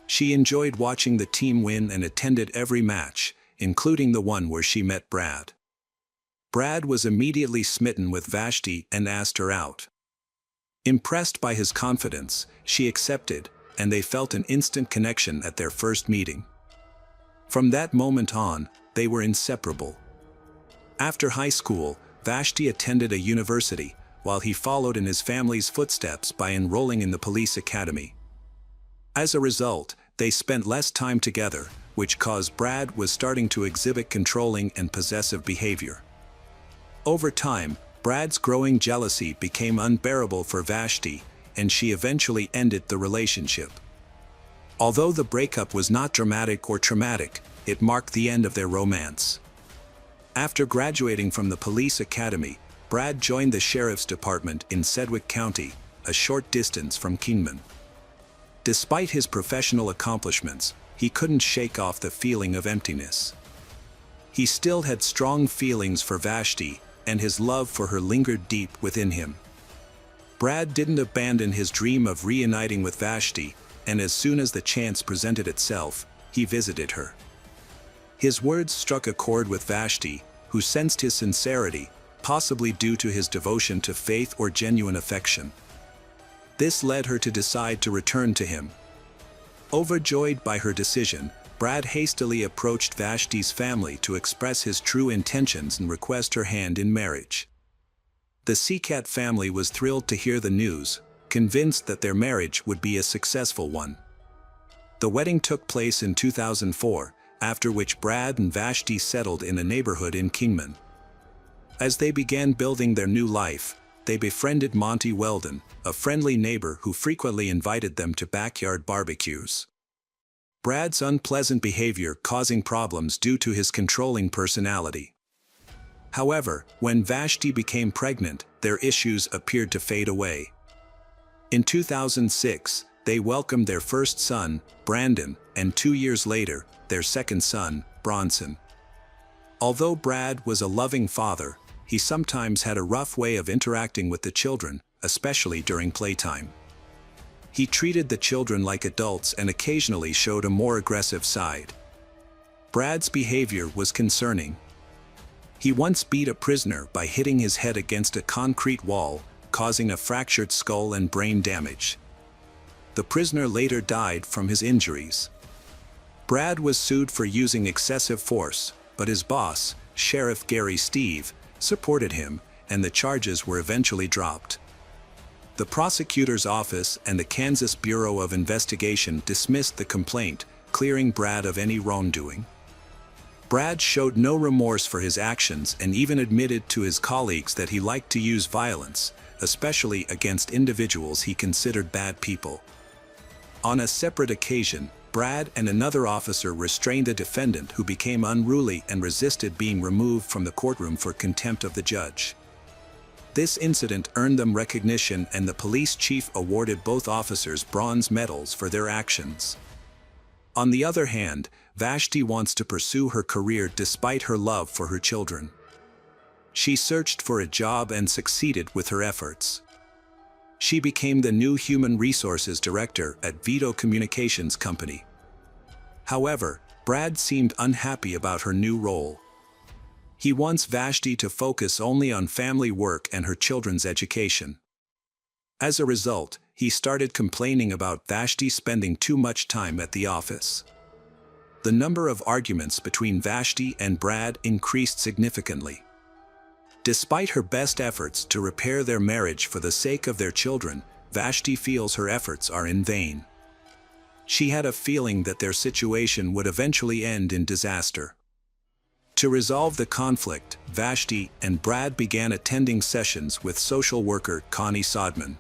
She enjoyed watching the team win and attended every match, including the one where she met Brad. Brad was immediately smitten with Vashti and asked her out. Impressed by his confidence, she accepted, and they felt an instant connection at their first meeting. From that moment on, they were inseparable. After high school, Vashti attended a university, while he followed in his family's footsteps by enrolling in the police academy. As a result, they spent less time together, which caused Brad was starting to exhibit controlling and possessive behavior. Over time, Brad's growing jealousy became unbearable for Vashti, and she eventually ended the relationship. Although the breakup was not dramatic or traumatic, it marked the end of their romance. After graduating from the police academy, Brad joined the sheriff's department in Sedgwick County, a short distance from Kingman. Despite his professional accomplishments, he couldn't shake off the feeling of emptiness. He still had strong feelings for Vashti, and his love for her lingered deep within him. Brad didn't abandon his dream of reuniting with Vashti, and as soon as the chance presented itself, he visited her. His words struck a chord with Vashti, who sensed his sincerity, possibly due to his devotion to faith or genuine affection. This led her to decide to return to him. Overjoyed by her decision, Brad hastily approached Vashti's family to express his true intentions and request her hand in marriage. The Seacat family was thrilled to hear the news, convinced that their marriage would be a successful one. The wedding took place in 2004, after which Brad and Vashti settled in a neighborhood in Kingman. As they began building their new life, they befriended Monty Weldon, a friendly neighbor who frequently invited them to backyard barbecues. Brad's unpleasant behavior causing problems due to his controlling personality. However, when Vashti became pregnant, their issues appeared to fade away. In 2006, they welcomed their first son, Brandon, and 2 years later, their second son, Bronson. Although Brad was a loving father, he sometimes had a rough way of interacting with the children, especially during playtime. He treated the children like adults and occasionally showed a more aggressive side. Brad's behavior was concerning. He once beat a prisoner by hitting his head against a concrete wall, causing a fractured skull and brain damage. The prisoner later died from his injuries. Brad was sued for using excessive force, but his boss, Sheriff Gary Steve, supported him, and the charges were eventually dropped. The prosecutor's office and the Kansas Bureau of Investigation dismissed the complaint, clearing Brad of any wrongdoing. Brad showed no remorse for his actions and even admitted to his colleagues that he liked to use violence, especially against individuals he considered bad people. On a separate occasion, Brad and another officer restrained a defendant who became unruly and resisted being removed from the courtroom for contempt of the judge. This incident earned them recognition, and the police chief awarded both officers bronze medals for their actions. On the other hand, Vashti wants to pursue her career despite her love for her children. She searched for a job and succeeded with her efforts. She became the new Human Resources Director at Vito Communications Company. However, Brad seemed unhappy about her new role. He wants Vashti to focus only on family work and her children's education. As a result, he started complaining about Vashti spending too much time at the office. The number of arguments between Vashti and Brad increased significantly. Despite her best efforts to repair their marriage for the sake of their children, Vashti feels her efforts are in vain. She had a feeling that their situation would eventually end in disaster. To resolve the conflict, Vashti and Brad began attending sessions with social worker Connie Sodman.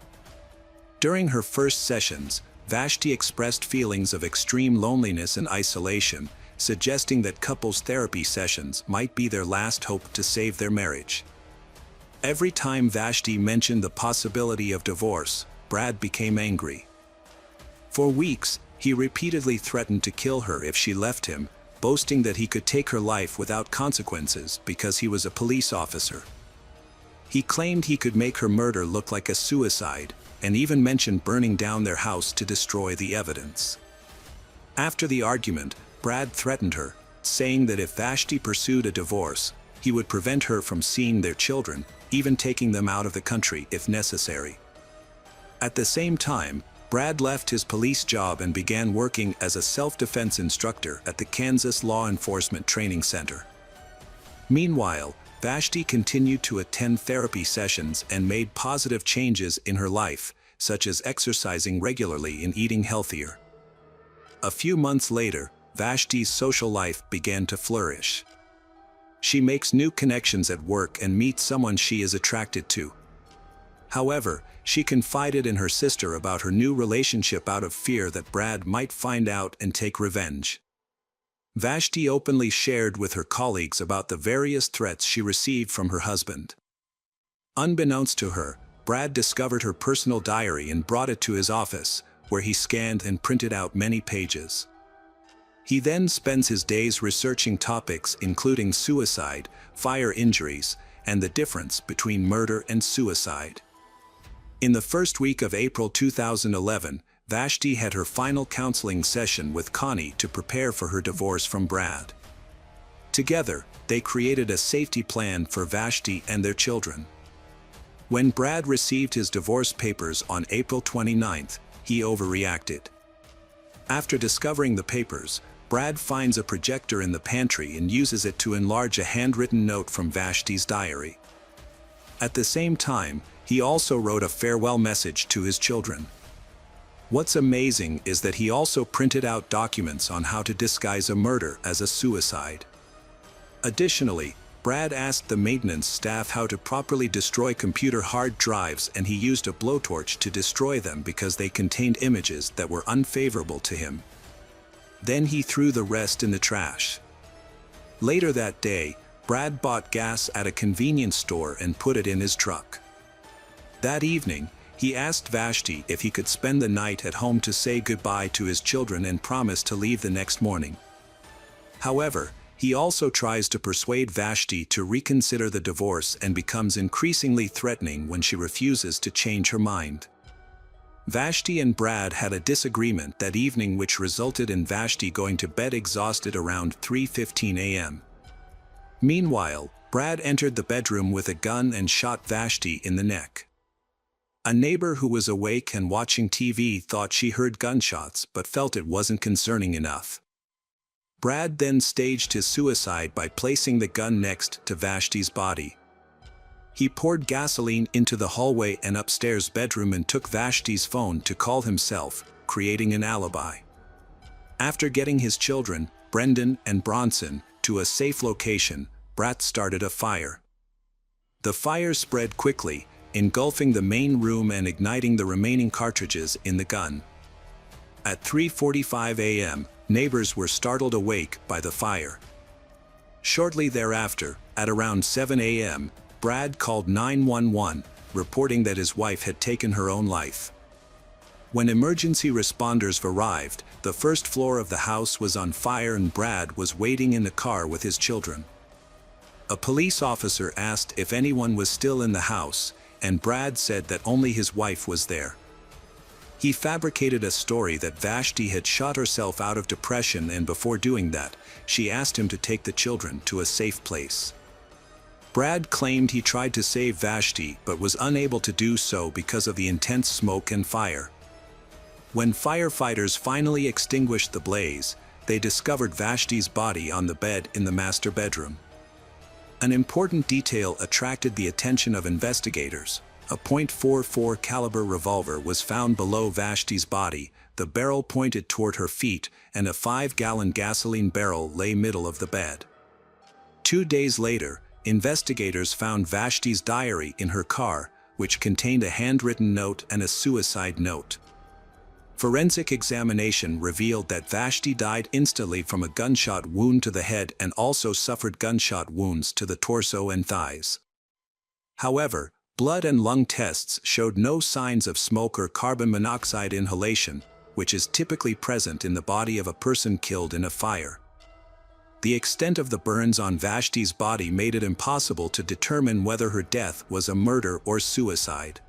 During her first sessions, Vashti expressed feelings of extreme loneliness and isolation, suggesting that couples therapy sessions might be their last hope to save their marriage. Every time Vashti mentioned the possibility of divorce, Brad became angry. For weeks, he repeatedly threatened to kill her if she left him, boasting that he could take her life without consequences because he was a police officer. He claimed he could make her murder look like a suicide, and even mentioned burning down their house to destroy the evidence. After the argument, Brad threatened her, saying that if Vashti pursued a divorce, he would prevent her from seeing their children, even taking them out of the country if necessary. At the same time, Brad left his police job and began working as a self-defense instructor at the Kansas Law Enforcement Training Center. Meanwhile, Vashti continued to attend therapy sessions and made positive changes in her life, such as exercising regularly and eating healthier. A few months later, Vashti's social life began to flourish. She makes new connections at work and meets someone she is attracted to. However, she confided in her sister about her new relationship out of fear that Brad might find out and take revenge. Vashti openly shared with her colleagues about the various threats she received from her husband. Unbeknownst to her, Brad discovered her personal diary and brought it to his office, where he scanned and printed out many pages. He then spends his days researching topics including suicide, fire injuries, and the difference between murder and suicide. In the first week of April 2011, Vashti had her final counseling session with Connie to prepare for her divorce from Brad. Together, they created a safety plan for Vashti and their children. When Brad received his divorce papers on April 29th, he overreacted. After discovering the papers, Brad finds a projector in the pantry and uses it to enlarge a handwritten note from Vashti's diary. At the same time, he also wrote a farewell message to his children. What's amazing is that he also printed out documents on how to disguise a murder as a suicide. Additionally, Brad asked the maintenance staff how to properly destroy computer hard drives, and he used a blowtorch to destroy them because they contained images that were unfavorable to him. Then he threw the rest in the trash. Later that day, Brad bought gas at a convenience store and put it in his truck. That evening, he asked Vashti if he could spend the night at home to say goodbye to his children and promised to leave the next morning. However, he also tries to persuade Vashti to reconsider the divorce and becomes increasingly threatening when she refuses to change her mind. Vashti and Brad had a disagreement that evening, which resulted in Vashti going to bed exhausted around 3:15 a.m. Meanwhile, Brad entered the bedroom with a gun and shot Vashti in the neck. A neighbor who was awake and watching TV thought she heard gunshots but felt it wasn't concerning enough. Brad then staged his suicide by placing the gun next to Vashti's body. He poured gasoline into the hallway and upstairs bedroom and took Vashti's phone to call himself, creating an alibi. After getting his children, Brendan and Bronson, to a safe location, Brad started a fire. The fire spread quickly, engulfing the main room and igniting the remaining cartridges in the gun. At 3:45 a.m., neighbors were startled awake by the fire. Shortly thereafter, at around 7 a.m., Brad called 911, reporting that his wife had taken her own life. When emergency responders arrived, the first floor of the house was on fire and Brad was waiting in the car with his children. A police officer asked if anyone was still in the house, and Brad said that only his wife was there. He fabricated a story that Vashti had shot herself out of depression, and before doing that, she asked him to take the children to a safe place. Brad claimed he tried to save Vashti but was unable to do so because of the intense smoke and fire. When firefighters finally extinguished the blaze, they discovered Vashti's body on the bed in the master bedroom. An important detail attracted the attention of investigators. A .44 caliber revolver was found below Vashti's body, the barrel pointed toward her feet, and a 5-gallon gasoline barrel lay middle of the bed. 2 days later, investigators found Vashti's diary in her car, which contained a handwritten note and a suicide note. Forensic examination revealed that Vashti died instantly from a gunshot wound to the head and also suffered gunshot wounds to the torso and thighs. However, blood and lung tests showed no signs of smoke or carbon monoxide inhalation, which is typically present in the body of a person killed in a fire. The extent of the burns on Vashti's body made it impossible to determine whether her death was a murder or suicide.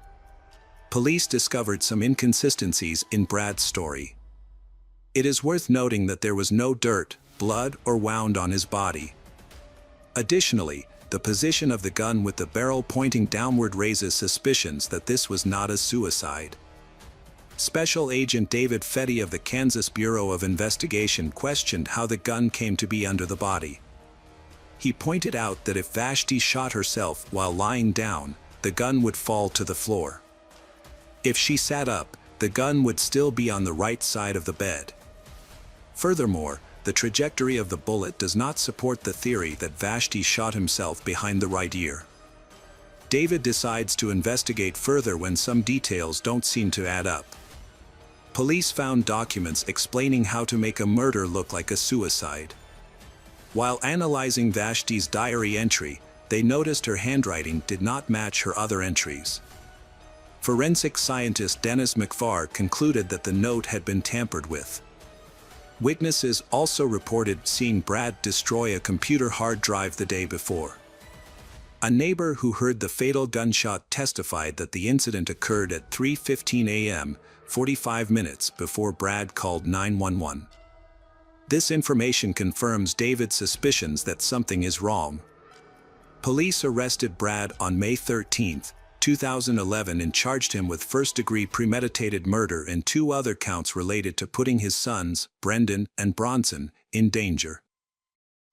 Police discovered some inconsistencies in Brad's story. It is worth noting that there was no dirt, blood, or wound on his body. Additionally, the position of the gun with the barrel pointing downward raises suspicions that this was not a suicide. Special Agent David Fetty of the Kansas Bureau of Investigation questioned how the gun came to be under the body. He pointed out that if Vashti shot herself while lying down, the gun would fall to the floor. If she sat up, the gun would still be on the right side of the bed. Furthermore, the trajectory of the bullet does not support the theory that Vashti shot himself behind the right ear. David decides to investigate further when some details don't seem to add up. Police found documents explaining how to make a murder look like a suicide. While analyzing Vashti's diary entry, they noticed her handwriting did not match her other entries. Forensic scientist Dennis McFarr concluded that the note had been tampered with. Witnesses also reported seeing Brad destroy a computer hard drive the day before. A neighbor who heard the fatal gunshot testified that the incident occurred at 3:15 a.m., 45 minutes before Brad called 911. This information confirms David's suspicions that something is wrong. Police arrested Brad on May 13, 2011 and charged him with first-degree premeditated murder and 2 other counts related to putting his sons, Brendan and Bronson, in danger.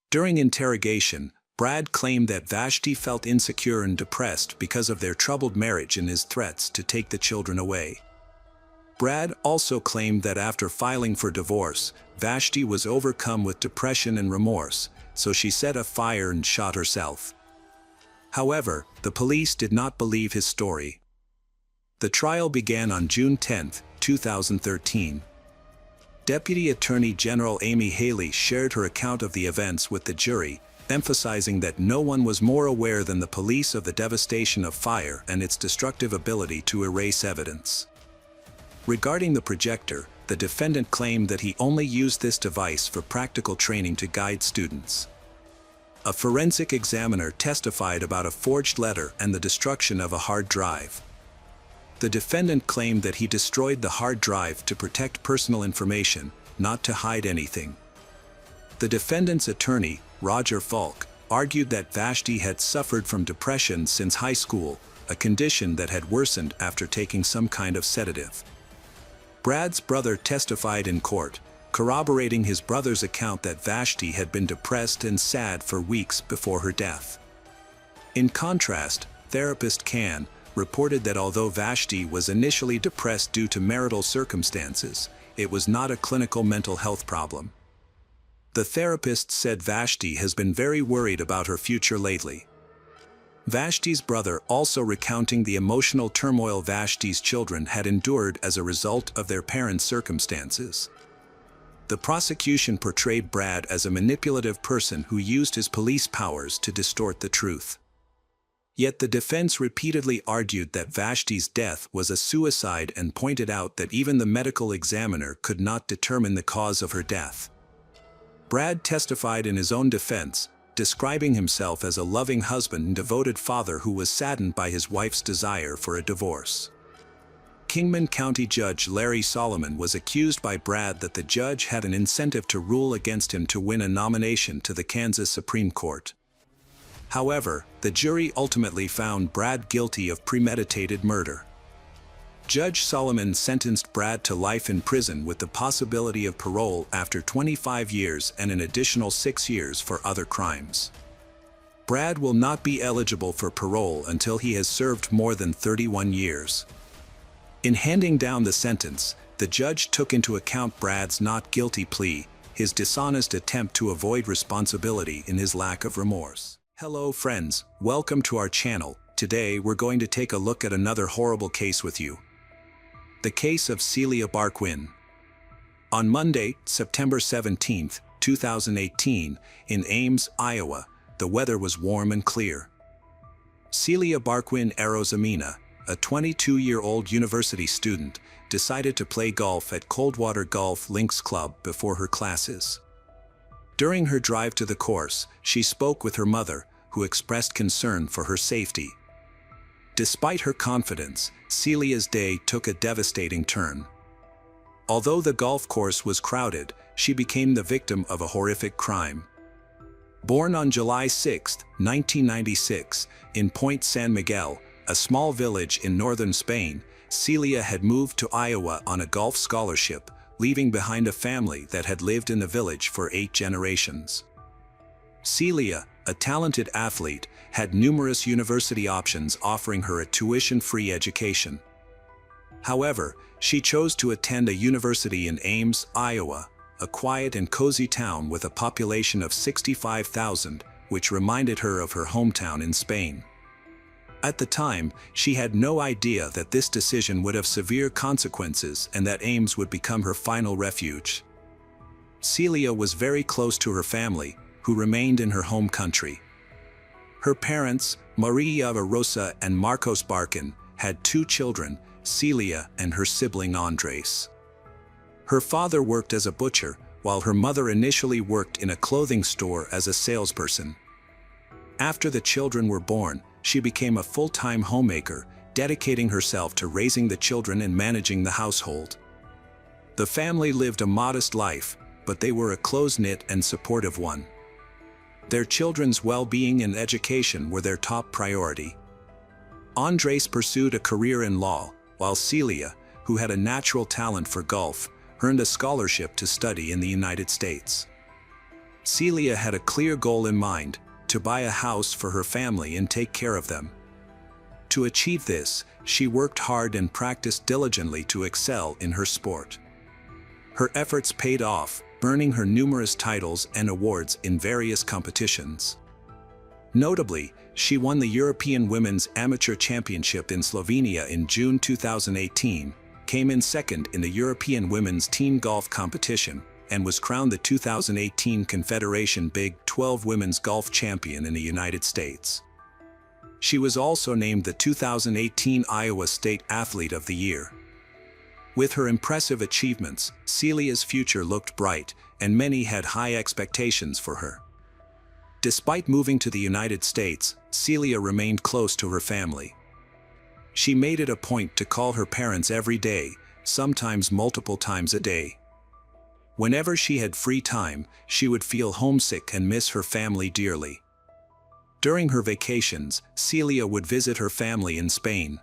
During interrogation, Brad claimed that Vashti felt insecure and depressed because of their troubled marriage and his threats to take the children away. Brad also claimed that after filing for divorce, Vashti was overcome with depression and remorse, so she set a fire and shot herself. However, the police did not believe his story. The trial began on June 10, 2013. Deputy Attorney General Amy Haley shared her account of the events with the jury, emphasizing that no one was more aware than the police of the devastation of fire and its destructive ability to erase evidence. Regarding the projector, the defendant claimed that he only used this device for practical training to guide students. A forensic examiner testified about a forged letter and the destruction of a hard drive. The defendant claimed that he destroyed the hard drive to protect personal information, not to hide anything. The defendant's attorney, Roger Falk, argued that Vashti had suffered from depression since high school, a condition that had worsened after taking some kind of sedative. Brad's brother testified in court, corroborating his brother's account that Vashti had been depressed and sad for weeks before her death. In contrast, therapist Can reported that although Vashti was initially depressed due to marital circumstances, it was not a clinical mental health problem. The therapist said Vashti has been very worried about her future lately. Vashti's brother also recounting the emotional turmoil Vashti's children had endured as a result of their parents' circumstances. The prosecution portrayed Brad as a manipulative person who used his police powers to distort the truth. Yet the defense repeatedly argued that Vashti's death was a suicide and pointed out that even the medical examiner could not determine the cause of her death. Brad testified in his own defense, describing himself as a loving husband and devoted father who was saddened by his wife's desire for a divorce. Kingman County Judge Larry Solomon was accused by Brad that the judge had an incentive to rule against him to win a nomination to the Kansas Supreme Court. However, the jury ultimately found Brad guilty of premeditated murder. Judge Solomon sentenced Brad to life in prison with the possibility of parole after 25 years and an additional 6 years for other crimes. Brad will not be eligible for parole until he has served more than 31 years. In handing down the sentence, the judge took into account Brad's not guilty plea, his dishonest attempt to avoid responsibility in his lack of remorse. Hello friends, welcome to our channel. Today we're going to take a look at another horrible case with you. The case of Celia Barquin. On Monday, September 17, 2018, in Ames, Iowa, the weather was warm and clear. Celia Barquin Arozamena, a 22-year-old university student, decided to play golf at Coldwater Golf Links Club before her classes. During her drive to the course, she spoke with her mother, who expressed concern for her safety. Despite her confidence, Celia's day took a devastating turn. Although the golf course was crowded, she became the victim of a horrific crime. Born on July 6, 1996, in Point San Miguel, a small village in northern Spain, Celia had moved to Iowa on a golf scholarship, leaving behind a family that had lived in the village for 8 generations. Celia, a talented athlete, had numerous university options offering her a tuition-free education. However, she chose to attend a university in Ames, Iowa, a quiet and cozy town with a population of 65,000, which reminded her of her hometown in Spain. At the time, she had no idea that this decision would have severe consequences and that Ames would become her final refuge. Celia was very close to her family, who remained in her home country. Her parents, Maria Rosa and Marcos Barquin, had 2 children, Celia and her sibling Andres. Her father worked as a butcher, while her mother initially worked in a clothing store as a salesperson. After the children were born, she became a full-time homemaker, dedicating herself to raising the children and managing the household. The family lived a modest life, but they were a close-knit and supportive one. Their children's well-being and education were their top priority. Andres pursued a career in law, while Celia, who had a natural talent for golf, earned a scholarship to study in the United States. Celia had a clear goal in mind: to buy a house for her family and take care of them. To achieve this, she worked hard and practiced diligently to excel in her sport. Her efforts paid off, earning her numerous titles and awards in various competitions. Notably, she won the European Women's Amateur Championship in Slovenia in June 2018, came in second in the European Women's Team Golf Competition, and was crowned the 2018 Confederation Big 12 Women's Golf Champion in the United States. She was also named the 2018 Iowa State Athlete of the Year. With her impressive achievements, Celia's future looked bright, and many had high expectations for her. Despite moving to the United States, Celia remained close to her family. She made it a point to call her parents every day, sometimes multiple times a day. Whenever she had free time, she would feel homesick and miss her family dearly. During her vacations, Celia would visit her family in Spain.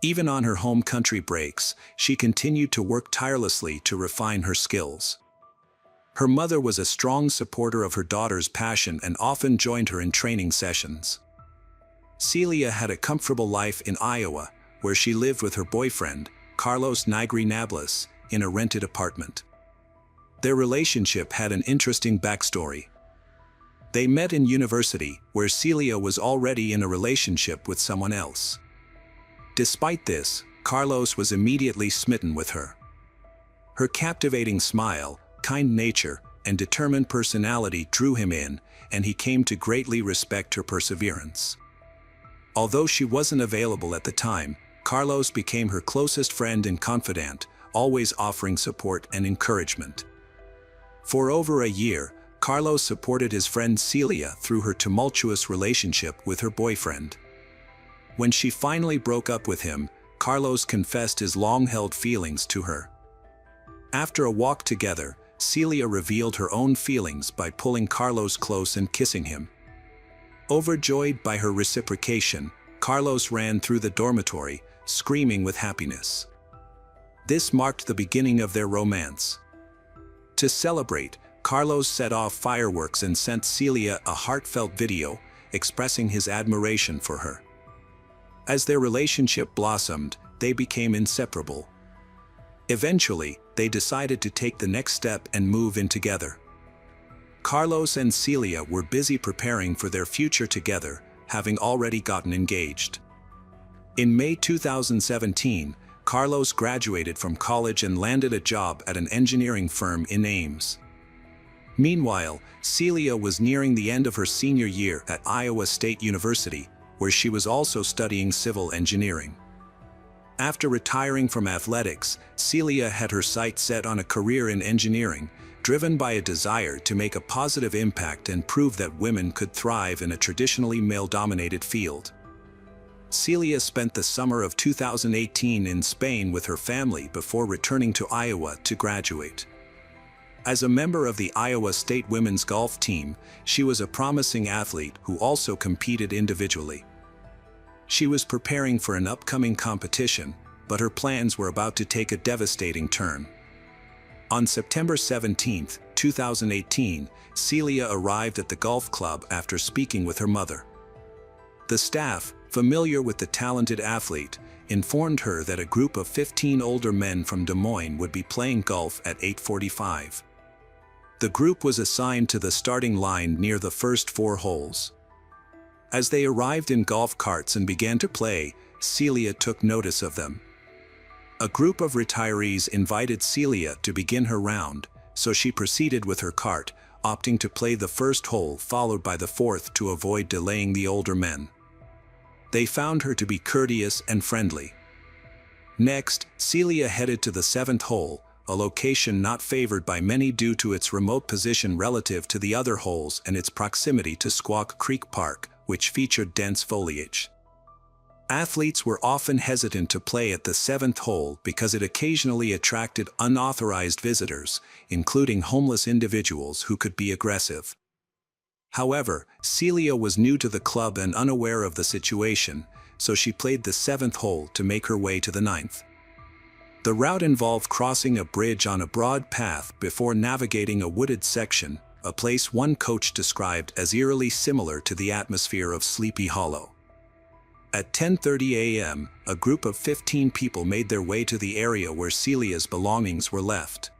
Even on her home country breaks, she continued to work tirelessly to refine her skills. Her mother was a strong supporter of her daughter's passion and often joined her in training sessions. Celia had a comfortable life in Iowa, where she lived with her boyfriend, Carlos Nigri Nablas, in a rented apartment. Their relationship had an interesting backstory. They met in university, where Celia was already in a relationship with someone else. Despite this, Carlos was immediately smitten with her. Her captivating smile, kind nature, and determined personality drew him in, and he came to greatly respect her perseverance. Although she wasn't available at the time, Carlos became her closest friend and confidant, always offering support and encouragement. For over a year, Carlos supported his friend Celia through her tumultuous relationship with her boyfriend. When she finally broke up with him, Carlos confessed his long-held feelings to her. After a walk together, Celia revealed her own feelings by pulling Carlos close and kissing him. Overjoyed by her reciprocation, Carlos ran through the dormitory, screaming with happiness. This marked the beginning of their romance. To celebrate, Carlos set off fireworks and sent Celia a heartfelt video, expressing his admiration for her. As their relationship blossomed, they became inseparable. Eventually, they decided to take the next step and move in together. Carlos and Celia were busy preparing for their future together, having already gotten engaged. In May 2017, Carlos graduated from college and landed a job at an engineering firm in Ames. Meanwhile, Celia was nearing the end of her senior year at Iowa State University, where she was also studying civil engineering. After retiring from athletics, Celia had her sights set on a career in engineering, driven by a desire to make a positive impact and prove that women could thrive in a traditionally male-dominated field. Celia spent the summer of 2018 in Spain with her family before returning to Iowa to graduate. As a member of the Iowa State women's golf team, she was a promising athlete who also competed individually. She was preparing for an upcoming competition, but her plans were about to take a devastating turn. On September 17, 2018, Celia arrived at the golf club after speaking with her mother. The staff, familiar with the talented athlete, informed her that a group of 15 older men from Des Moines would be playing golf at 8:45. The group was assigned to the starting line near the first 4 holes. As they arrived in golf carts and began to play, Celia took notice of them. A group of retirees invited Celia to begin her round, so she proceeded with her cart, opting to play the first hole followed by the 4th to avoid delaying the older men. They found her to be courteous and friendly. Next, Celia headed to the 7th hole, a location not favored by many due to its remote position relative to the other holes and its proximity to Squaw Creek Park, which featured dense foliage. Athletes were often hesitant to play at the 7th hole because it occasionally attracted unauthorized visitors, including homeless individuals who could be aggressive. However, Celia was new to the club and unaware of the situation, so she played the 7th hole to make her way to the 9th. The route involved crossing a bridge on a broad path before navigating a wooded section, a place one coach described as eerily similar to the atmosphere of Sleepy Hollow. At 10:30 a.m., a group of 15 people made their way to the area where Celia's belongings were left.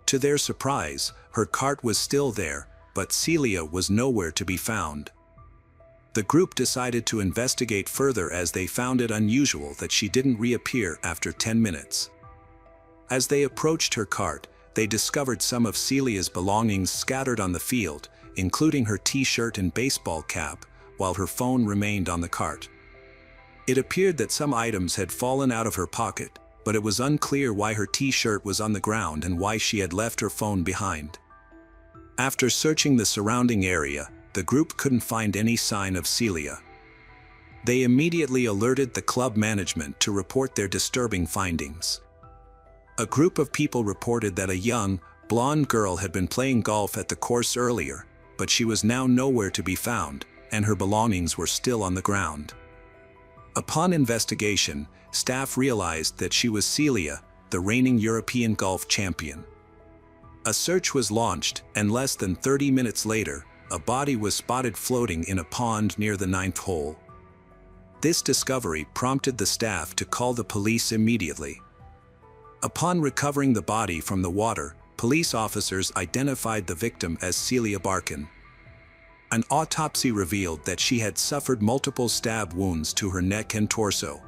To their surprise, her cart was still there, but Celia was nowhere to be found. The group decided to investigate further as they found it unusual that she didn't reappear after 10 minutes. As they approached her cart, they discovered some of Celia's belongings scattered on the field, including her t-shirt and baseball cap, while her phone remained on the cart. It appeared that some items had fallen out of her pocket, but it was unclear why her t-shirt was on the ground and why she had left her phone behind. After searching the surrounding area, the group couldn't find any sign of Celia. They immediately alerted the club management to report their disturbing findings. A group of people reported that a young, blonde girl had been playing golf at the course earlier, but she was now nowhere to be found, and her belongings were still on the ground. Upon investigation, staff realized that she was Celia, the reigning European golf champion. A search was launched, and less than 30 minutes later, a body was spotted floating in a pond near the 9th hole. This discovery prompted the staff to call the police immediately. Upon recovering the body from the water, police officers identified the victim as Celia Barkin. An autopsy revealed that she had suffered multiple stab wounds to her neck and torso.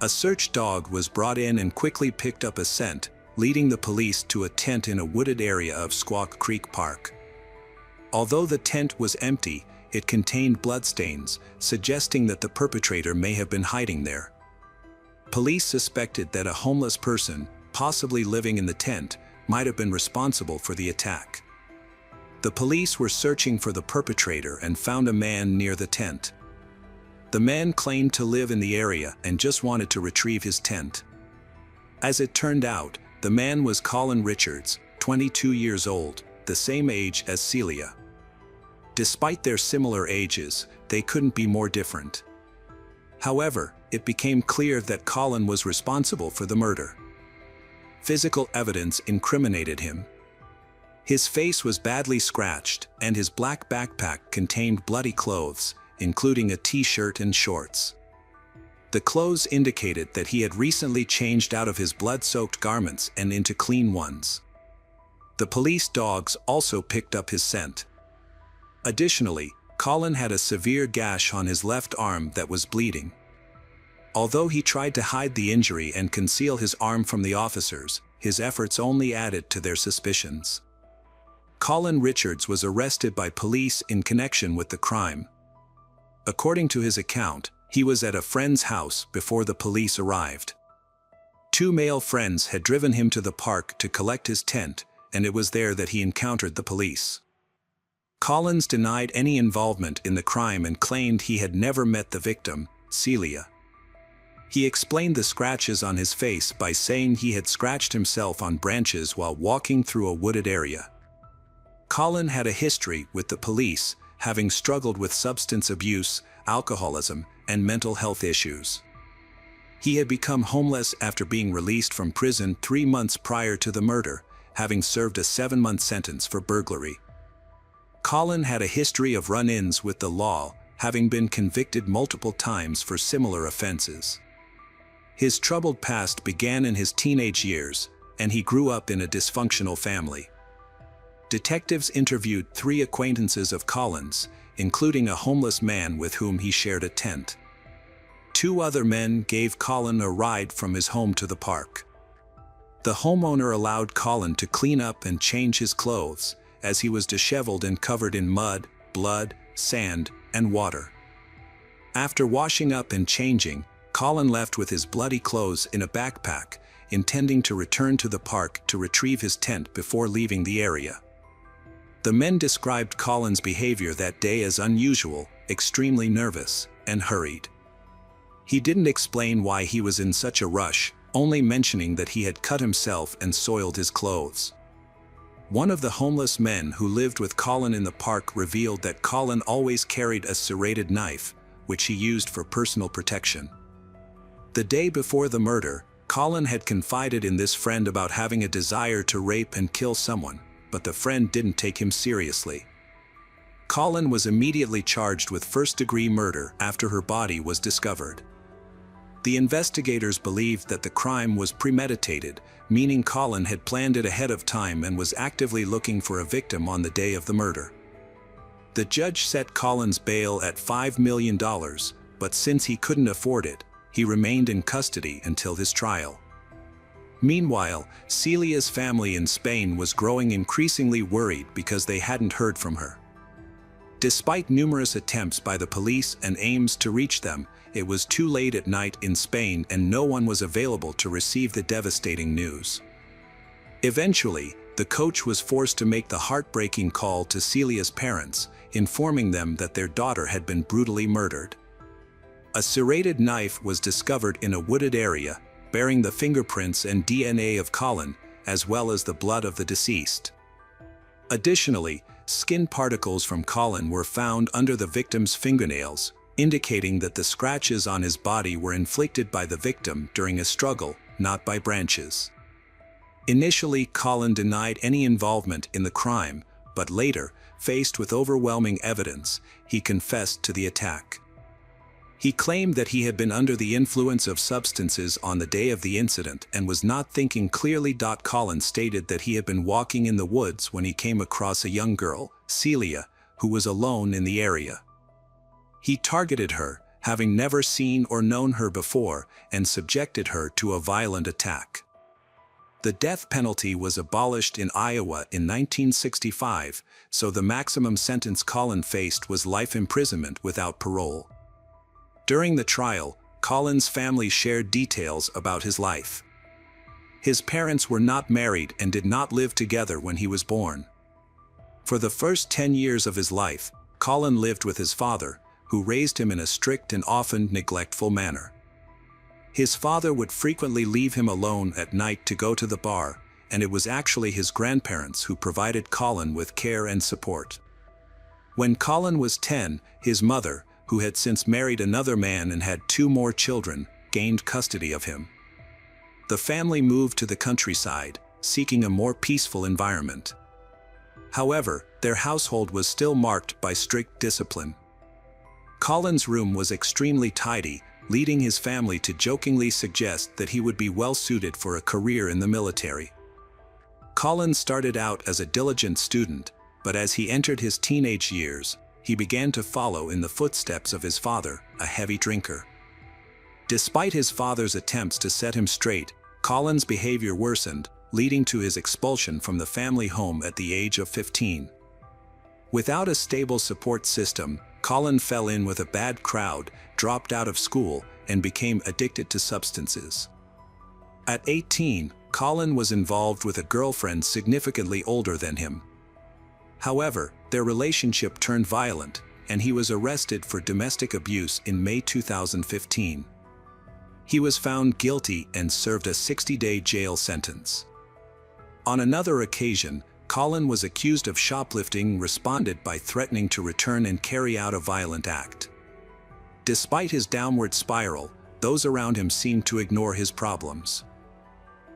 A search dog was brought in and quickly picked up a scent, leading the police to a tent in a wooded area of Squaw Creek Park. Although the tent was empty, it contained bloodstains, suggesting that the perpetrator may have been hiding there. Police suspected that a homeless person, possibly living in the tent, might have been responsible for the attack. The police were searching for the perpetrator and found a man near the tent. The man claimed to live in the area and just wanted to retrieve his tent. As it turned out, the man was Colin Richards, 22 years old, the same age as Celia. Despite their similar ages, they couldn't be more different. However, it became clear that Colin was responsible for the murder. Physical evidence incriminated him. His face was badly scratched, and his black backpack contained bloody clothes, including a t-shirt and shorts. The clothes indicated that he had recently changed out of his blood-soaked garments and into clean ones. The police dogs also picked up his scent. Additionally, Colin had a severe gash on his left arm that was bleeding. Although he tried to hide the injury and conceal his arm from the officers, his efforts only added to their suspicions. Colin Richards was arrested by police in connection with the crime. According to his account, he was at a friend's house before the police arrived. Two male friends had driven him to the park to collect his tent, and it was there that he encountered the police. Collins denied any involvement in the crime and claimed he had never met the victim, Celia. He explained the scratches on his face by saying he had scratched himself on branches while walking through a wooded area. Colin had a history with the police, having struggled with substance abuse, alcoholism, and mental health issues. He had become homeless after being released from prison 3 months prior to the murder, having served a 7-month sentence for burglary. Colin had a history of run-ins with the law, having been convicted multiple times for similar offenses. His troubled past began in his teenage years, and he grew up in a dysfunctional family. Detectives interviewed 3 acquaintances of Colin's, including a homeless man with whom he shared a tent. 2 other men gave Colin a ride from his home to the park. The homeowner allowed Colin to clean up and change his clothes, as he was disheveled and covered in mud, blood, sand, and water. After washing up and changing, Colin left with his bloody clothes in a backpack, intending to return to the park to retrieve his tent before leaving the area. The men described Colin's behavior that day as unusual, extremely nervous, and hurried. He didn't explain why he was in such a rush, only mentioning that he had cut himself and soiled his clothes. One of the homeless men who lived with Colin in the park revealed that Colin always carried a serrated knife, which he used for personal protection. The day before the murder, Colin had confided in this friend about having a desire to rape and kill someone, but the friend didn't take him seriously. Colin was immediately charged with first-degree murder after her body was discovered. The investigators believed that the crime was premeditated, meaning Colin had planned it ahead of time and was actively looking for a victim on the day of the murder. The judge set Colin's bail at $5 million, but since he couldn't afford it, he remained in custody until his trial. Meanwhile, Celia's family in Spain was growing increasingly worried because they hadn't heard from her. Despite numerous attempts by the police and aims to reach them, it was too late at night in Spain and no one was available to receive the devastating news. Eventually, the coach was forced to make the heartbreaking call to Celia's parents, informing them that their daughter had been brutally murdered. A serrated knife was discovered in a wooded area, bearing the fingerprints and DNA of Colin, as well as the blood of the deceased. Additionally, skin particles from Colin were found under the victim's fingernails, indicating that the scratches on his body were inflicted by the victim during a struggle, not by branches. Initially, Colin denied any involvement in the crime, but later, faced with overwhelming evidence, he confessed to the attack. He claimed that he had been under the influence of substances on the day of the incident and was not thinking clearly. Colin stated that he had been walking in the woods when he came across a young girl, Celia, who was alone in the area. He targeted her, having never seen or known her before, and subjected her to a violent attack. The death penalty was abolished in Iowa in 1965, so the maximum sentence Colin faced was life imprisonment without parole. During the trial, Colin's family shared details about his life. His parents were not married and did not live together when he was born. For the first 10 years of his life, Colin lived with his father, who raised him in a strict and often neglectful manner. His father would frequently leave him alone at night to go to the bar, and it was actually his grandparents who provided Colin with care and support. When Colin was 10, his mother, who had since married another man and had 2 more children, gained custody of him. The family moved to the countryside, seeking a more peaceful environment. However, their household was still marked by strict discipline. Colin's room was extremely tidy, leading his family to jokingly suggest that he would be well suited for a career in the military. Collins started out as a diligent student, but as he entered his teenage years, he began to follow in the footsteps of his father, a heavy drinker. Despite his father's attempts to set him straight, Collins' behavior worsened, leading to his expulsion from the family home at the age of 15. Without a stable support system, Collins fell in with a bad crowd, dropped out of school, and became addicted to substances. At 18, Collins was involved with a girlfriend significantly older than him. However, their relationship turned violent, and he was arrested for domestic abuse in May 2015. He was found guilty and served a 60-day jail sentence. On another occasion, Collins was accused of shoplifting, responded by threatening to return and carry out a violent act. Despite his downward spiral, those around him seemed to ignore his problems.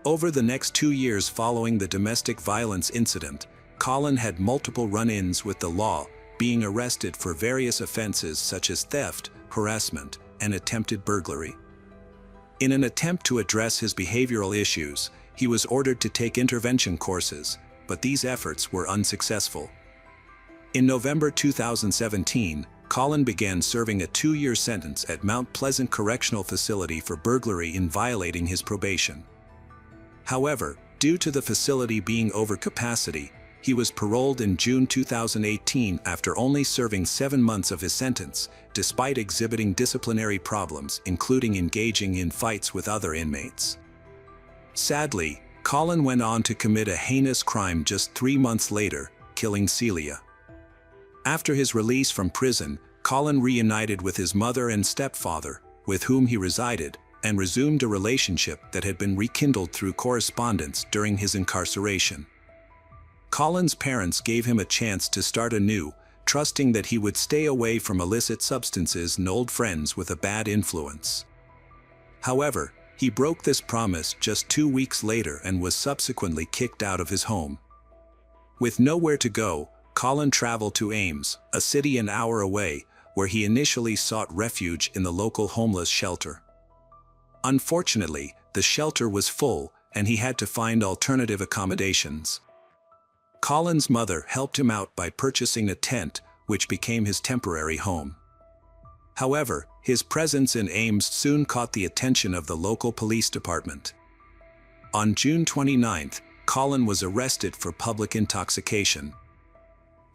Over the next 2 years following the domestic violence incident, Collins had multiple run-ins with the law, being arrested for various offenses such as theft, harassment, and attempted burglary. In an attempt to address his behavioral issues, he was ordered to take intervention courses, but these efforts were unsuccessful. In November 2017, Collins began serving a 2-year sentence at Mount Pleasant Correctional Facility for burglary in violating his probation. However, due to the facility being over capacity, he was paroled in June 2018 after only serving 7 months of his sentence, despite exhibiting disciplinary problems, including engaging in fights with other inmates. Sadly, Collins went on to commit a heinous crime just 3 months later, killing Celia. After his release from prison, Collins reunited with his mother and stepfather, with whom he resided, and resumed a relationship that had been rekindled through correspondence during his incarceration. Collins' parents gave him a chance to start anew, trusting that he would stay away from illicit substances and old friends with a bad influence. However, he broke this promise just 2 weeks later and was subsequently kicked out of his home. With nowhere to go, Collins traveled to Ames, a city an hour away, where he initially sought refuge in the local homeless shelter. Unfortunately, the shelter was full, and he had to find alternative accommodations. Collins' mother helped him out by purchasing a tent, which became his temporary home. However, his presence in Ames soon caught the attention of the local police department. On June 29, Collins was arrested for public intoxication.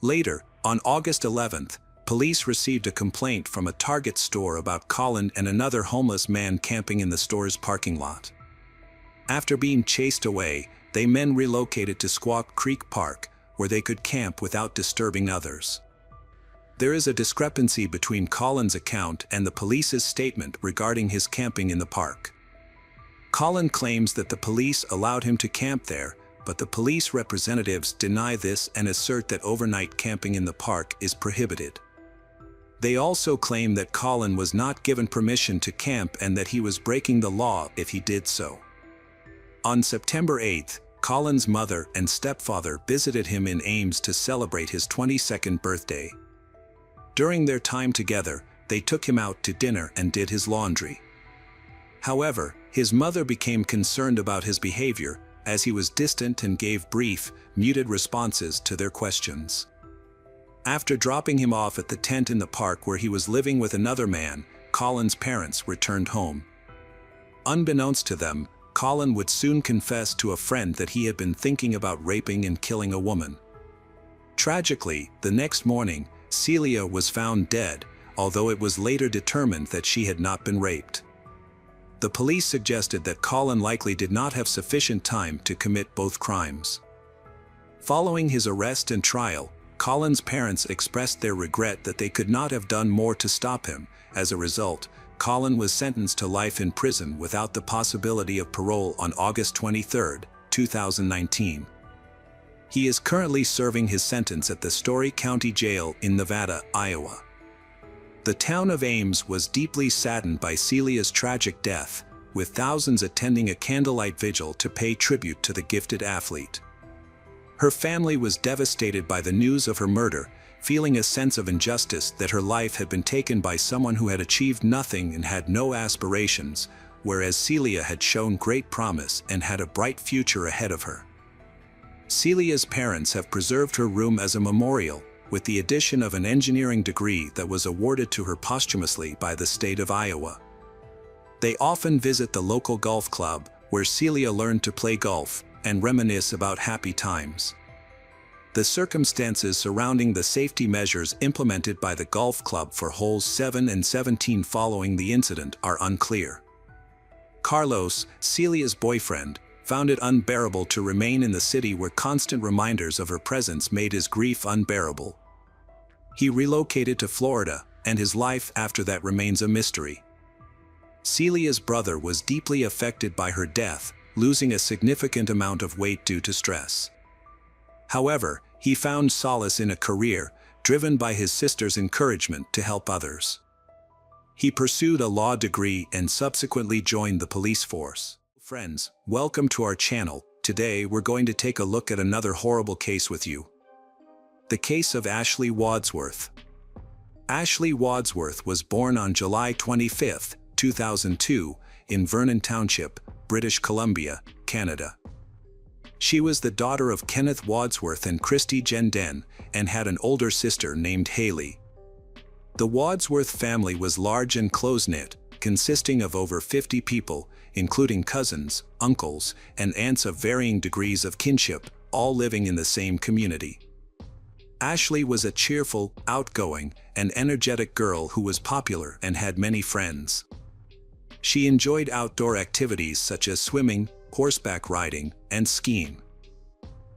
Later, on August 11, police received a complaint from a Target store about Collins and another homeless man camping in the store's parking lot. After being chased away, they men relocated to Squaw Creek Park, where they could camp without disturbing others. There is a discrepancy between Collins' account and the police's statement regarding his camping in the park. Collins claims that the police allowed him to camp there, but the police representatives deny this and assert that overnight camping in the park is prohibited. They also claim that Collins was not given permission to camp and that he was breaking the law if he did so. On September 8, Collins' mother and stepfather visited him in Ames to celebrate his 22nd birthday. During their time together, they took him out to dinner and did his laundry. However, his mother became concerned about his behavior, as he was distant and gave brief, muted responses to their questions. After dropping him off at the tent in the park where he was living with another man, Collins' parents returned home. Unbeknownst to them, Collins would soon confess to a friend that he had been thinking about raping and killing a woman. Tragically, the next morning, Celia was found dead, although it was later determined that she had not been raped. The police suggested that Collins likely did not have sufficient time to commit both crimes. Following his arrest and trial, Collins' parents expressed their regret that they could not have done more to stop him. As a result, Collins was sentenced to life in prison without the possibility of parole on August 23, 2019. He is currently serving his sentence at the Story County Jail in Nevada, Iowa. The town of Ames was deeply saddened by Celia's tragic death, with thousands attending a candlelight vigil to pay tribute to the gifted athlete. Her family was devastated by the news of her murder, feeling a sense of injustice that her life had been taken by someone who had achieved nothing and had no aspirations, whereas Celia had shown great promise and had a bright future ahead of her. Celia's parents have preserved her room as a memorial, with the addition of an engineering degree that was awarded to her posthumously by the state of Iowa. They often visit the local golf club, where Celia learned to play golf, and reminisce about happy times. The circumstances surrounding the safety measures implemented by the golf club for holes 7 and 17 following the incident are unclear. Carlos, Celia's boyfriend, found it unbearable to remain in the city where constant reminders of her presence made his grief unbearable. He relocated to Florida, and his life after that remains a mystery. Celia's brother was deeply affected by her death, losing a significant amount of weight due to stress. However, he found solace in a career driven by his sister's encouragement to help others. He pursued a law degree and subsequently joined the police force. Friends, welcome to our channel. Today we're going to take a look at another horrible case with you. The case of Ashley Wadsworth. Ashley Wadsworth was born on July 25, 2002, in Vernon Township, British Columbia, Canada. She was the daughter of Kenneth Wadsworth and Christy Jenden, and had an older sister named Haley. The Wadsworth family was large and close-knit, consisting of over 50 people, including cousins, uncles, and aunts of varying degrees of kinship, all living in the same community. Ashley was a cheerful, outgoing, and energetic girl who was popular and had many friends. She enjoyed outdoor activities such as swimming, horseback riding, and skiing.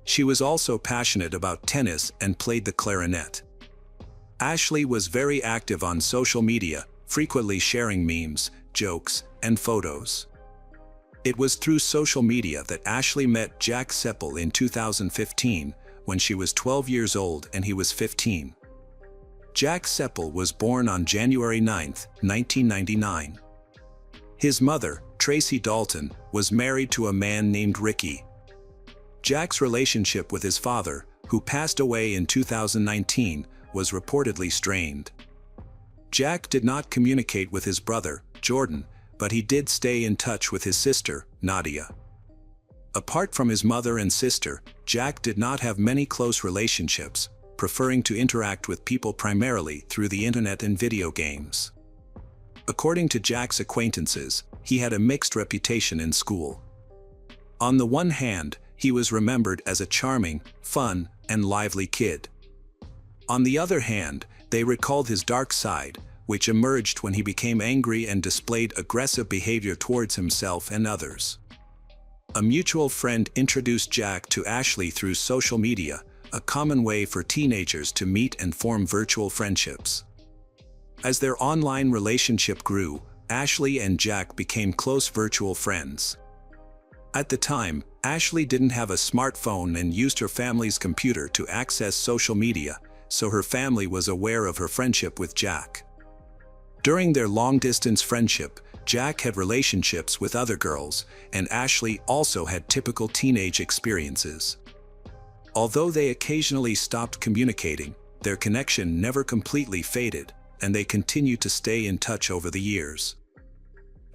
She was also passionate about tennis and played the clarinet. Ashley was very active on social media, frequently sharing memes, jokes, and photos. It was through social media that Ashley met Jack Seppel in 2015, when she was 12 years old and he was 15. Jack Seppel was born on January 9, 1999. His mother, Tracy Dalton, was married to a man named Ricky. Jack's relationship with his father, who passed away in 2019, was reportedly strained. Jack did not communicate with his brother, Jordan, but he did stay in touch with his sister, Nadia. Apart from his mother and sister, Jack did not have many close relationships, preferring to interact with people primarily through the internet and video games. According to Jack's acquaintances, he had a mixed reputation in school. On the one hand, he was remembered as a charming, fun, and lively kid. On the other hand, they recalled his dark side, which emerged when he became angry and displayed aggressive behavior towards himself and others. A mutual friend introduced Jack to Ashley through social media, a common way for teenagers to meet and form virtual friendships. As their online relationship grew, Ashley and Jack became close virtual friends. At the time, Ashley didn't have a smartphone and used her family's computer to access social media, so her family was aware of her friendship with Jack. During their long-distance friendship, Jack had relationships with other girls, and Ashley also had typical teenage experiences. Although they occasionally stopped communicating, their connection never completely faded, and they continued to stay in touch over the years.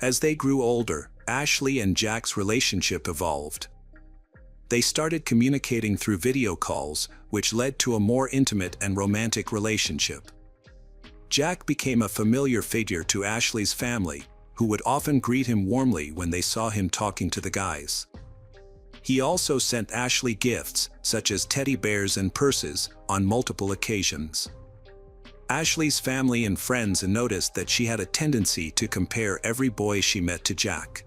As they grew older, Ashley and Jack's relationship evolved. They started communicating through video calls, which led to a more intimate and romantic relationship. Jack became a familiar figure to Ashley's family, who would often greet him warmly when they saw him talking to the guys. He also sent Ashley gifts, such as teddy bears and purses, on multiple occasions. Ashley's family and friends noticed that she had a tendency to compare every boy she met to Jack.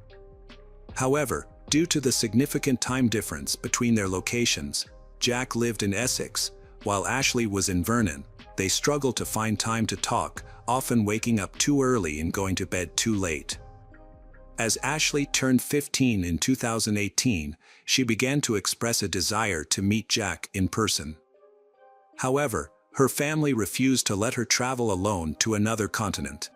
However, due to the significant time difference between their locations, Jack lived in Essex, while Ashley was in Vernon. They struggled to find time to talk, often waking up too early and going to bed too late. As Ashley turned 15 in 2018, she began to express a desire to meet Jack in person. However, her family refused to let her travel alone to another continent.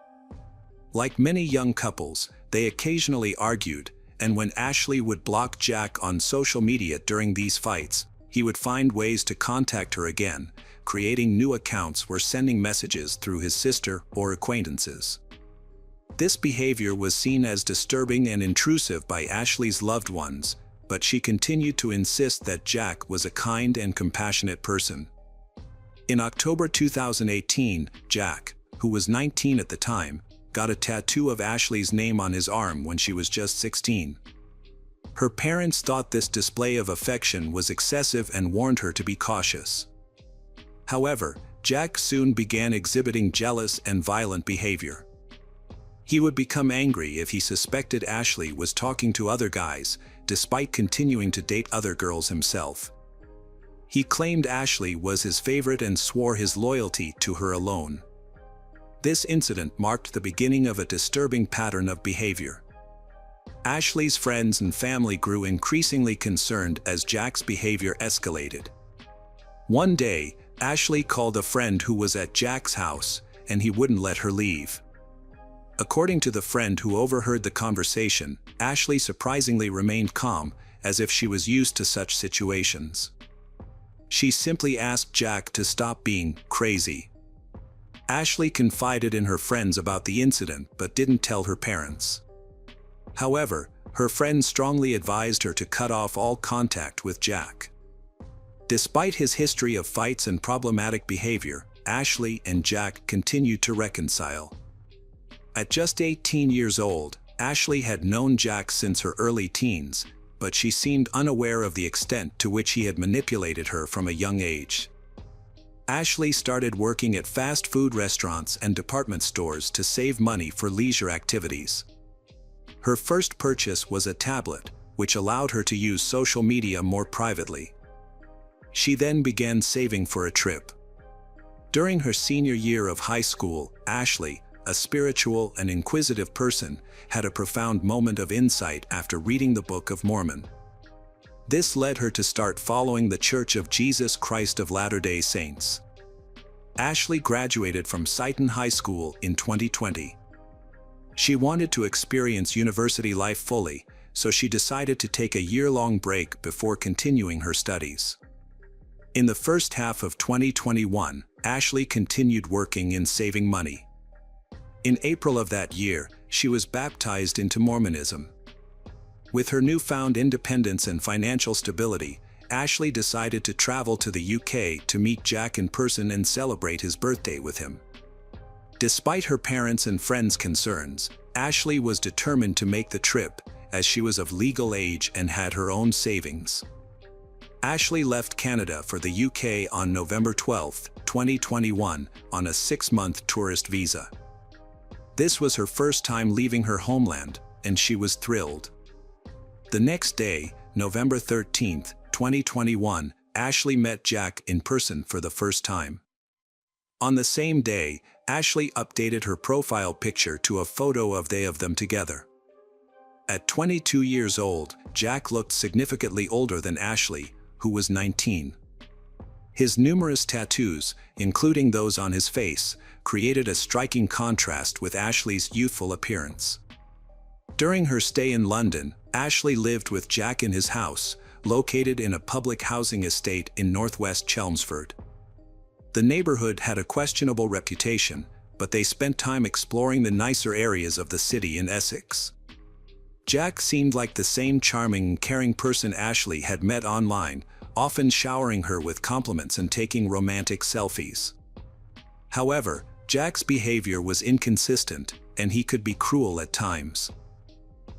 Like many young couples, they occasionally argued, and when Ashley would block Jack on social media during these fights, he would find ways to contact her again, creating new accounts or sending messages through his sister or acquaintances. This behavior was seen as disturbing and intrusive by Ashley's loved ones, but she continued to insist that Jack was a kind and compassionate person. In October 2018, Jack, who was 19 at the time, got a tattoo of Ashley's name on his arm when she was just 16. Her parents thought this display of affection was excessive and warned her to be cautious. However, Jack soon began exhibiting jealous and violent behavior. He would become angry if he suspected Ashley was talking to other guys, despite continuing to date other girls himself. He claimed Ashley was his favorite and swore his loyalty to her alone. This incident marked the beginning of a disturbing pattern of behavior. Ashley's friends and family grew increasingly concerned as Jack's behavior escalated. One day, Ashley called a friend who was at Jack's house, and he wouldn't let her leave. According to the friend who overheard the conversation, Ashley surprisingly remained calm, as if she was used to such situations. She simply asked Jack to stop being crazy. Ashley confided in her friends about the incident but didn't tell her parents. However, her friends strongly advised her to cut off all contact with Jack. Despite his history of fights and problematic behavior, Ashley and Jack continued to reconcile. At just 18 years old, Ashley had known Jack since her early teens, but she seemed unaware of the extent to which he had manipulated her from a young age. Ashley started working at fast food restaurants and department stores to save money for leisure activities. Her first purchase was a tablet, which allowed her to use social media more privately. She then began saving for a trip. During her senior year of high school, Ashley, a spiritual and inquisitive person, had a profound moment of insight after reading the Book of Mormon. This led her to start following the Church of Jesus Christ of Latter-day Saints. Ashley graduated from Sighton High School in 2020. She wanted to experience university life fully, so she decided to take a year-long break before continuing her studies. In the first half of 2021, Ashley continued working in saving money. In April of that year, she was baptized into Mormonism. With her newfound independence and financial stability, Ashley decided to travel to the UK to meet Jack in person and celebrate his birthday with him. Despite her parents' and friends' concerns, Ashley was determined to make the trip, as she was of legal age and had her own savings. Ashley left Canada for the UK on November 12, 2021, on a 6-month tourist visa. This was her first time leaving her homeland, and she was thrilled. The next day, November 13, 2021, Ashley met Jack in person for the first time. On the same day, Ashley updated her profile picture to a photo of them together. At 22 years old, Jack looked significantly older than Ashley, who was 19. His numerous tattoos, including those on his face, created a striking contrast with Ashley's youthful appearance. During her stay in London, Ashley lived with Jack in his house, located in a public housing estate in northwest Chelmsford. The neighborhood had a questionable reputation, but they spent time exploring the nicer areas of the city in Essex. Jack seemed like the same charming and caring person Ashley had met online, often showering her with compliments and taking romantic selfies. However, Jack's behavior was inconsistent, and he could be cruel at times.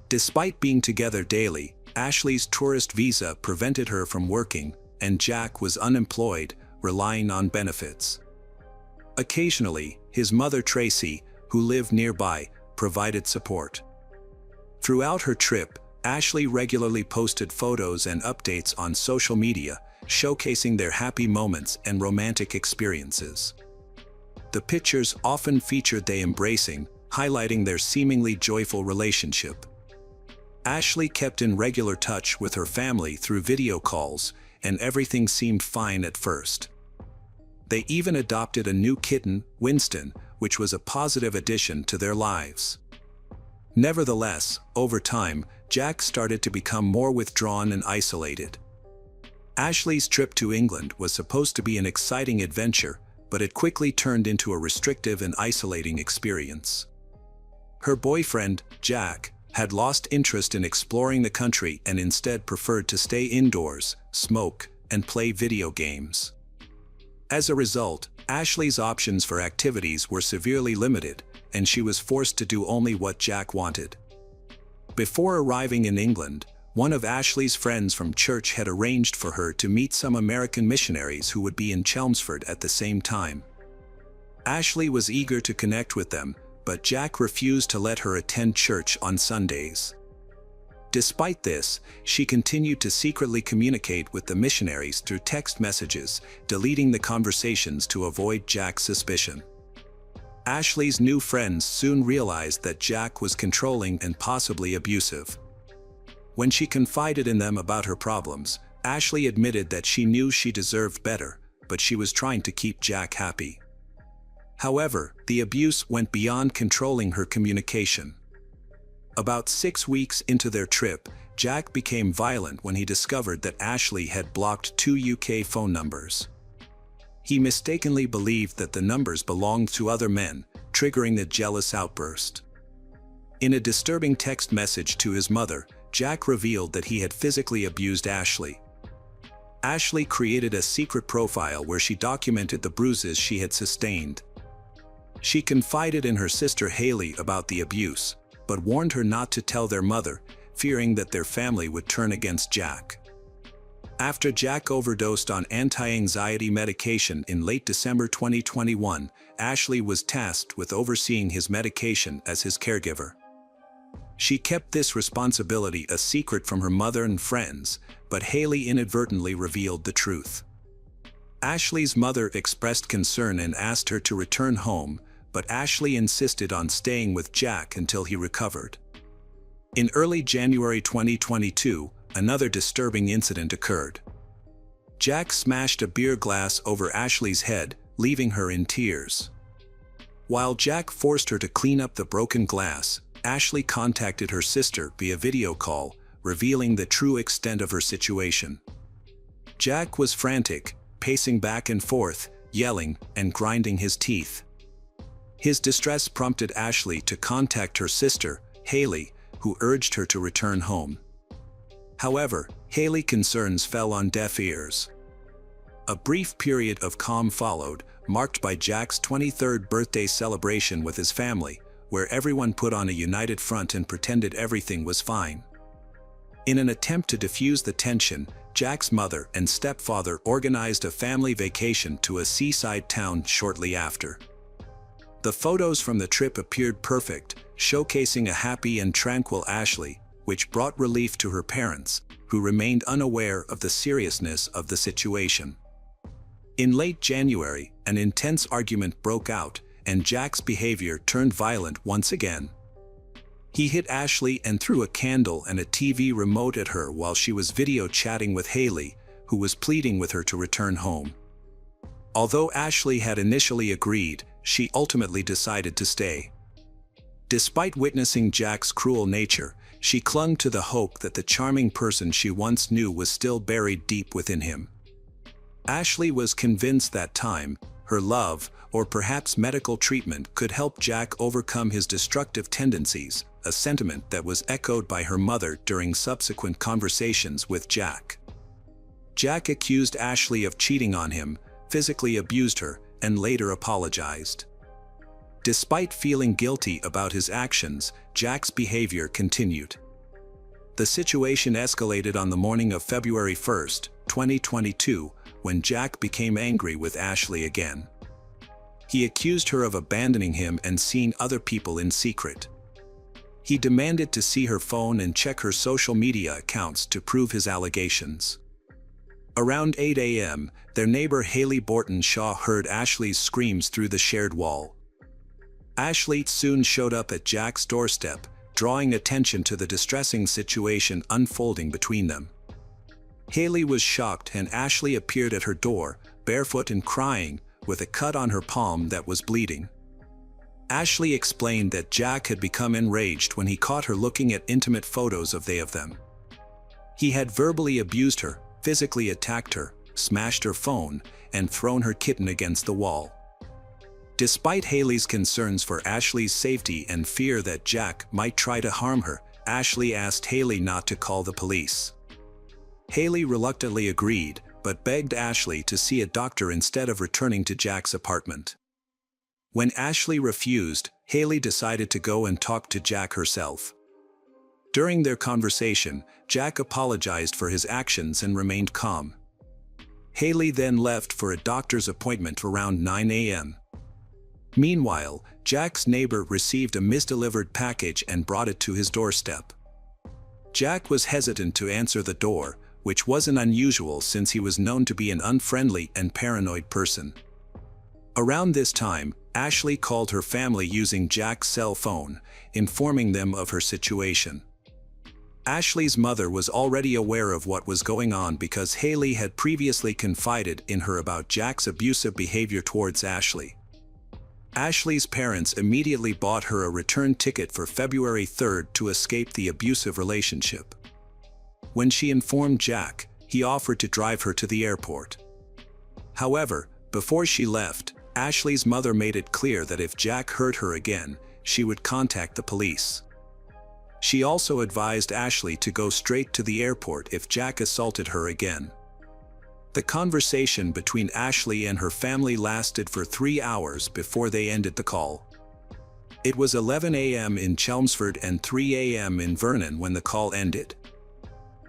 Despite being together daily, Ashley's tourist visa prevented her from working, and Jack was unemployed, relying on benefits. Occasionally, his mother Tracy, who lived nearby, provided support. Throughout her trip, Ashley regularly posted photos and updates on social media, showcasing their happy moments and romantic experiences. The pictures often featured they embracing, highlighting their seemingly joyful relationship. Ashley kept in regular touch with her family through video calls, and everything seemed fine at first. They even adopted a new kitten, Winston, which was a positive addition to their lives. Nevertheless, over time, Jack started to become more withdrawn and isolated. Ashley's trip to England was supposed to be an exciting adventure, but it quickly turned into a restrictive and isolating experience. Her boyfriend, Jack, had lost interest in exploring the country and instead preferred to stay indoors, smoke, and play video games. As a result, Ashley's options for activities were severely limited, and she was forced to do only what Jack wanted. Before arriving in England, one of Ashley's friends from church had arranged for her to meet some American missionaries who would be in Chelmsford at the same time. Ashley was eager to connect with them, but Jack refused to let her attend church on Sundays. Despite this, she continued to secretly communicate with the missionaries through text messages, deleting the conversations to avoid Jack's suspicion. Ashley's new friends soon realized that Jack was controlling and possibly abusive. When she confided in them about her problems, Ashley admitted that she knew she deserved better, but she was trying to keep Jack happy. However, the abuse went beyond controlling her communication. About 6 weeks into their trip, Jack became violent when he discovered that Ashley had blocked 2 UK phone numbers. He mistakenly believed that the numbers belonged to other men, triggering the jealous outburst. In a disturbing text message to his mother, Jack revealed that he had physically abused Ashley. Ashley created a secret profile where she documented the bruises she had sustained. She confided in her sister Haley about the abuse, but warned her not to tell their mother, fearing that their family would turn against Jack. After Jack overdosed on anti-anxiety medication in late December 2021, Ashley was tasked with overseeing his medication as his caregiver. She kept this responsibility a secret from her mother and friends, but Haley inadvertently revealed the truth. Ashley's mother expressed concern and asked her to return home, but Ashley insisted on staying with Jack until he recovered. In early January 2022, another disturbing incident occurred. Jack smashed a beer glass over Ashley's head, leaving her in tears. While Jack forced her to clean up the broken glass, Ashley contacted her sister via video call, revealing the true extent of her situation. Jack was frantic, pacing back and forth, yelling, and grinding his teeth. His distress prompted Ashley to contact her sister, Haley, who urged her to return home. However, Haley's concerns fell on deaf ears. A brief period of calm followed, marked by Jack's 23rd birthday celebration with his family, where everyone put on a united front and pretended everything was fine. In an attempt to diffuse the tension, Jack's mother and stepfather organized a family vacation to a seaside town shortly after. The photos from the trip appeared perfect, showcasing a happy and tranquil Ashley, which brought relief to her parents, who remained unaware of the seriousness of the situation. In late January, an intense argument broke out, and Jack's behavior turned violent once again. He hit Ashley and threw a candle and a TV remote at her while she was video chatting with Haley, who was pleading with her to return home. Although Ashley had initially agreed, she ultimately decided to stay. Despite witnessing Jack's cruel nature, she clung to the hope that the charming person she once knew was still buried deep within him. Ashley was convinced that time, her love, or perhaps medical treatment could help Jack overcome his destructive tendencies, a sentiment that was echoed by her mother during subsequent conversations with Jack. Jack accused Ashley of cheating on him, physically abused her, and later apologized. Despite feeling guilty about his actions, Jack's behavior continued. The situation escalated on the morning of February 1, 2022, when Jack became angry with Ashley again. He accused her of abandoning him and seeing other people in secret. He demanded to see her phone and check her social media accounts to prove his allegations. Around 8 a.m., their neighbor Haley Borton Shaw heard Ashley's screams through the shared wall. Ashley soon showed up at Jack's doorstep, drawing attention to the distressing situation unfolding between them. Haley was shocked and Ashley appeared at her door, barefoot and crying, with a cut on her palm that was bleeding. Ashley explained that Jack had become enraged when he caught her looking at intimate photos of them. He had verbally abused her, physically attacked her, smashed her phone, and thrown her kitten against the wall. Despite Haley's concerns for Ashley's safety and fear that Jack might try to harm her, Ashley asked Haley not to call the police. Haley reluctantly agreed, but begged Ashley to see a doctor instead of returning to Jack's apartment. When Ashley refused, Haley decided to go and talk to Jack herself. During their conversation, Jack apologized for his actions and remained calm. Haley then left for a doctor's appointment around 9 a.m. Meanwhile, Jack's neighbor received a misdelivered package and brought it to his doorstep. Jack was hesitant to answer the door, which wasn't unusual since he was known to be an unfriendly and paranoid person. Around this time, Ashley called her family using Jack's cell phone, informing them of her situation. Ashley's mother was already aware of what was going on because Haley had previously confided in her about Jack's abusive behavior towards Ashley. Ashley's parents immediately bought her a return ticket for February 3rd to escape the abusive relationship. When she informed Jack, he offered to drive her to the airport. However, before she left, Ashley's mother made it clear that if Jack hurt her again, she would contact the police. She also advised Ashley to go straight to the airport if Jack assaulted her again. The conversation between Ashley and her family lasted for 3 hours before they ended the call. It was 11 a.m. in Chelmsford and 3 a.m. in Vernon when the call ended.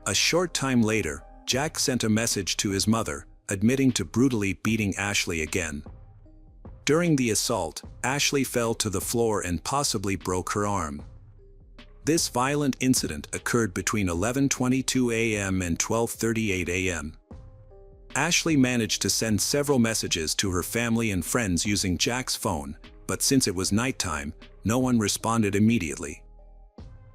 A short time later, Jack sent a message to his mother, admitting to brutally beating Ashley again. During the assault, Ashley fell to the floor and possibly broke her arm. This violent incident occurred between 11:22 a.m. and 12:38 a.m. Ashley managed to send several messages to her family and friends using Jack's phone, but since it was nighttime, no one responded immediately.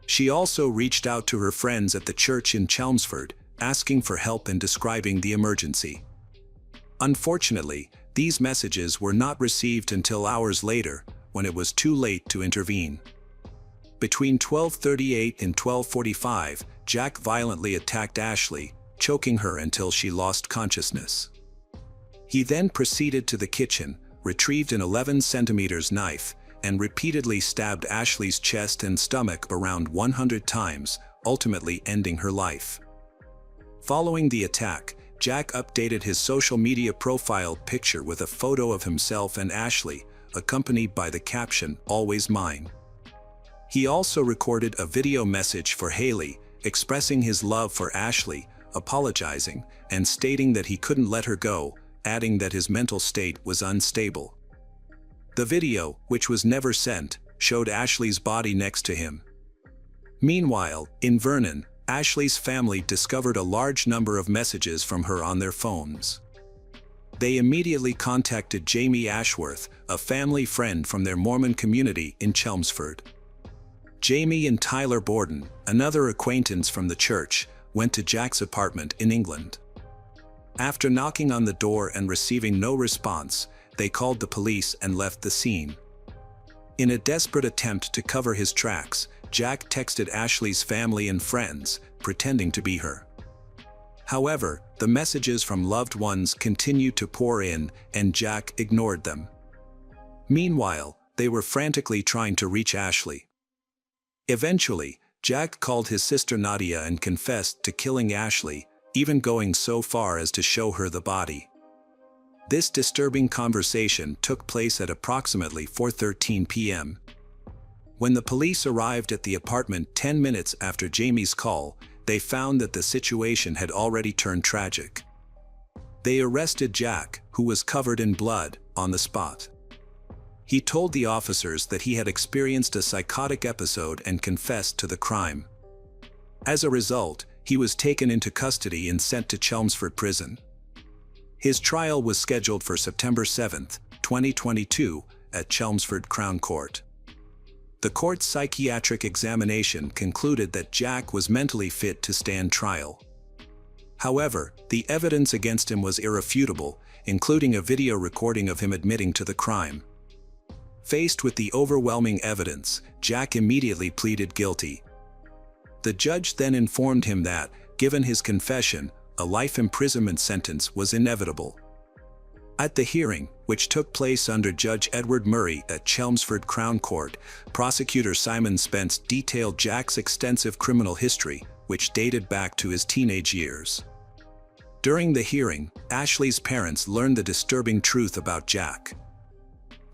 She also reached out to her friends at the church in Chelmsford, asking for help and describing the emergency. Unfortunately, these messages were not received until hours later, when it was too late to intervene. Between 12:38 and 12:45, Jack violently attacked Ashley, choking her until she lost consciousness. He then proceeded to the kitchen, retrieved an 11-centimeter knife, and repeatedly stabbed Ashley's chest and stomach around 100 times, ultimately ending her life. Following the attack, Jack updated his social media profile picture with a photo of himself and Ashley, accompanied by the caption, "Always mine." He also recorded a video message for Haley, expressing his love for Ashley, apologizing, and stating that he couldn't let her go, adding that his mental state was unstable. The video, which was never sent, showed Ashley's body next to him. Meanwhile, in Vernon, Ashley's family discovered a large number of messages from her on their phones. They immediately contacted Jamie Ashworth, a family friend from their Mormon community in Chelmsford. Jamie and Tyler Borden, another acquaintance from the church, went to Jack's apartment in England. After knocking on the door and receiving no response, they called the police and left the scene. In a desperate attempt to cover his tracks, Jack texted Ashley's family and friends, pretending to be her. However, the messages from loved ones continued to pour in, and Jack ignored them. Meanwhile, they were frantically trying to reach Ashley. Eventually, Jack called his sister Nadia and confessed to killing Ashley, even going so far as to show her the body. This disturbing conversation took place at approximately 4:13 p.m. When the police arrived at the apartment 10 minutes after Jamie's call, they found that the situation had already turned tragic. They arrested Jack, who was covered in blood, on the spot. He told the officers that he had experienced a psychotic episode and confessed to the crime. As a result, he was taken into custody and sent to Chelmsford Prison. His trial was scheduled for September 7, 2022, at Chelmsford Crown Court. The court's psychiatric examination concluded that Jack was mentally fit to stand trial. However, the evidence against him was irrefutable, including a video recording of him admitting to the crime. Faced with the overwhelming evidence, Jack immediately pleaded guilty. The judge then informed him that, given his confession, a life imprisonment sentence was inevitable. At the hearing, which took place under Judge Edward Murray at Chelmsford Crown Court, prosecutor Simon Spence detailed Jack's extensive criminal history, which dated back to his teenage years. During the hearing, Ashley's parents learned the disturbing truth about Jack.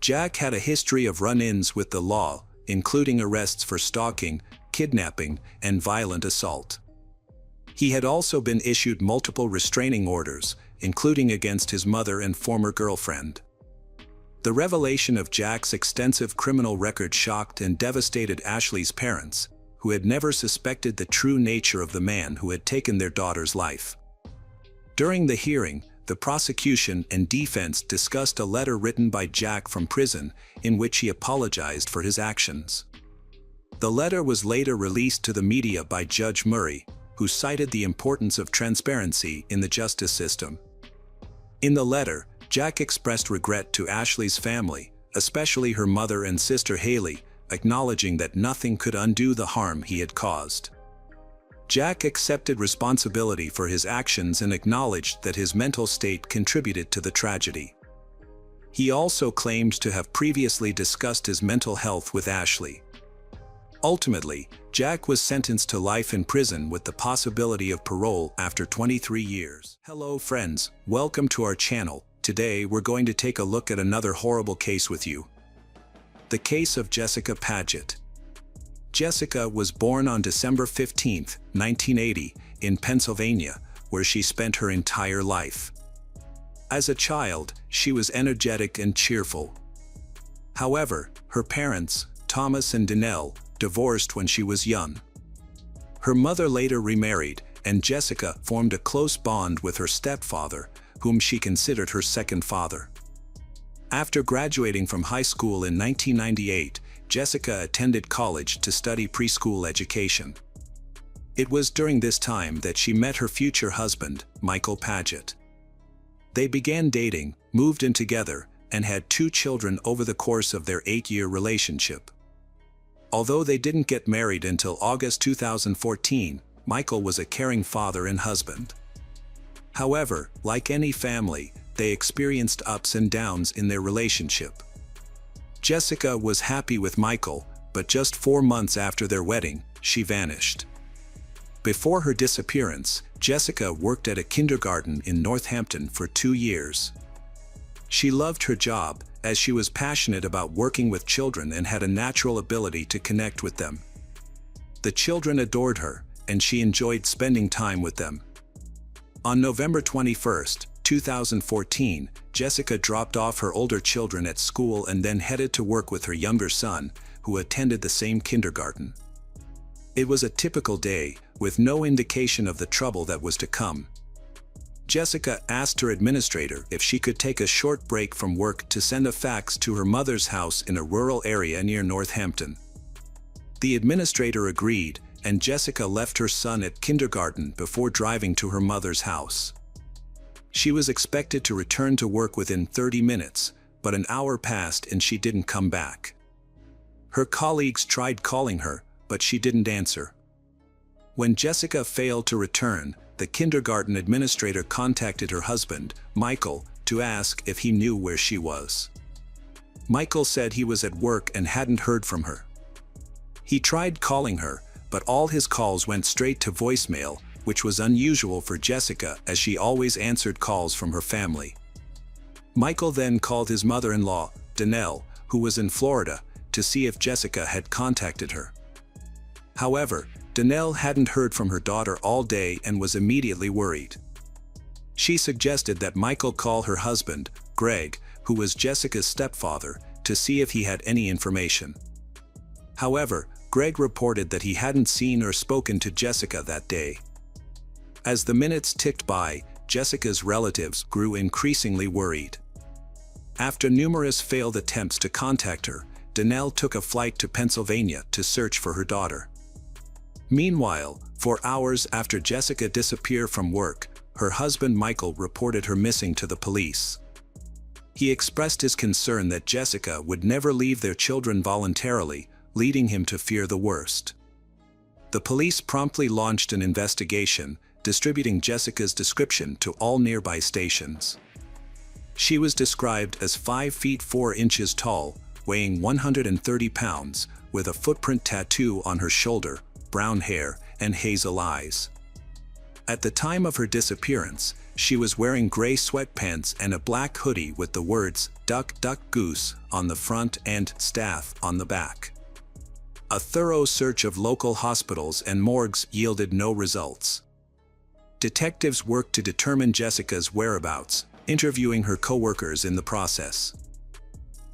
Jack had a history of run-ins with the law, including arrests for stalking, kidnapping, and violent assault. He had also been issued multiple restraining orders, including against his mother and former girlfriend. The revelation of Jack's extensive criminal record shocked and devastated Ashley's parents, who had never suspected the true nature of the man who had taken their daughter's life. During the hearing, the prosecution and defense discussed a letter written by Jack from prison in which he apologized for his actions. The letter was later released to the media by Judge Murray, who cited the importance of transparency in the justice system. In the letter, Jack expressed regret to Ashley's family, especially her mother and sister Haley, acknowledging that nothing could undo the harm he had caused. Jack accepted responsibility for his actions and acknowledged that his mental state contributed to the tragedy. He also claimed to have previously discussed his mental health with Ashley. Ultimately, Jack was sentenced to life in prison with the possibility of parole after 23 years. Hello friends, welcome to our channel. Today we're going to take a look at another horrible case with you. The case of Jessica Paget. Jessica was born on December 15, 1980, in Pennsylvania, where she spent her entire life. As a child, she was energetic and cheerful. However, her parents, Thomas and Danelle, divorced when she was young. Her mother later remarried, and Jessica formed a close bond with her stepfather, whom she considered her second father. After graduating from high school in 1998, Jessica attended college to study preschool education. It was during this time that she met her future husband, Michael Paget. They began dating, moved in together, and had 2 children over the course of their 8-year relationship. Although they didn't get married until August 2014, Michael was a caring father and husband. However, like any family, they experienced ups and downs in their relationship. Jessica was happy with Michael, but just 4 months after their wedding, she vanished. Before her disappearance, Jessica worked at a kindergarten in Northampton for 2 years. She loved her job, as she was passionate about working with children and had a natural ability to connect with them. The children adored her, and she enjoyed spending time with them. On November 21, 2014, Jessica dropped off her older children at school and then headed to work with her younger son, who attended the same kindergarten. It was a typical day, with no indication of the trouble that was to come. Jessica asked her administrator if she could take a short break from work to send a fax to her mother's house in a rural area near Northampton. The administrator agreed, and Jessica left her son at kindergarten before driving to her mother's house. She was expected to return to work within 30 minutes, but an hour passed and she didn't come back. Her colleagues tried calling her, but she didn't answer. When Jessica failed to return, the kindergarten administrator contacted her husband, Michael, to ask if he knew where she was. Michael said he was at work and hadn't heard from her. He tried calling her, but all his calls went straight to voicemail, which was unusual for Jessica as she always answered calls from her family. Michael then called his mother-in-law, Danelle, who was in Florida, to see if Jessica had contacted her. However, Danelle hadn't heard from her daughter all day and was immediately worried. She suggested that Michael call her husband, Greg, who was Jessica's stepfather, to see if he had any information. However, Greg reported that he hadn't seen or spoken to Jessica that day. As the minutes ticked by, Jessica's relatives grew increasingly worried. After numerous failed attempts to contact her, Danelle took a flight to Pennsylvania to search for her daughter. Meanwhile, for hours after Jessica disappeared from work, her husband Michael reported her missing to the police. He expressed his concern that Jessica would never leave their children voluntarily, leading him to fear the worst. The police promptly launched an investigation, distributing Jessica's description to all nearby stations. She was described as 5 feet 4 inches tall, weighing 130 pounds, with a footprint tattoo on her shoulder, brown hair, and hazel eyes. At the time of her disappearance, she was wearing gray sweatpants and a black hoodie with the words "Duck, Duck, Goose" on the front and "Staff" on the back. A thorough search of local hospitals and morgues yielded no results. Detectives worked to determine Jessica's whereabouts, interviewing her co-workers in the process.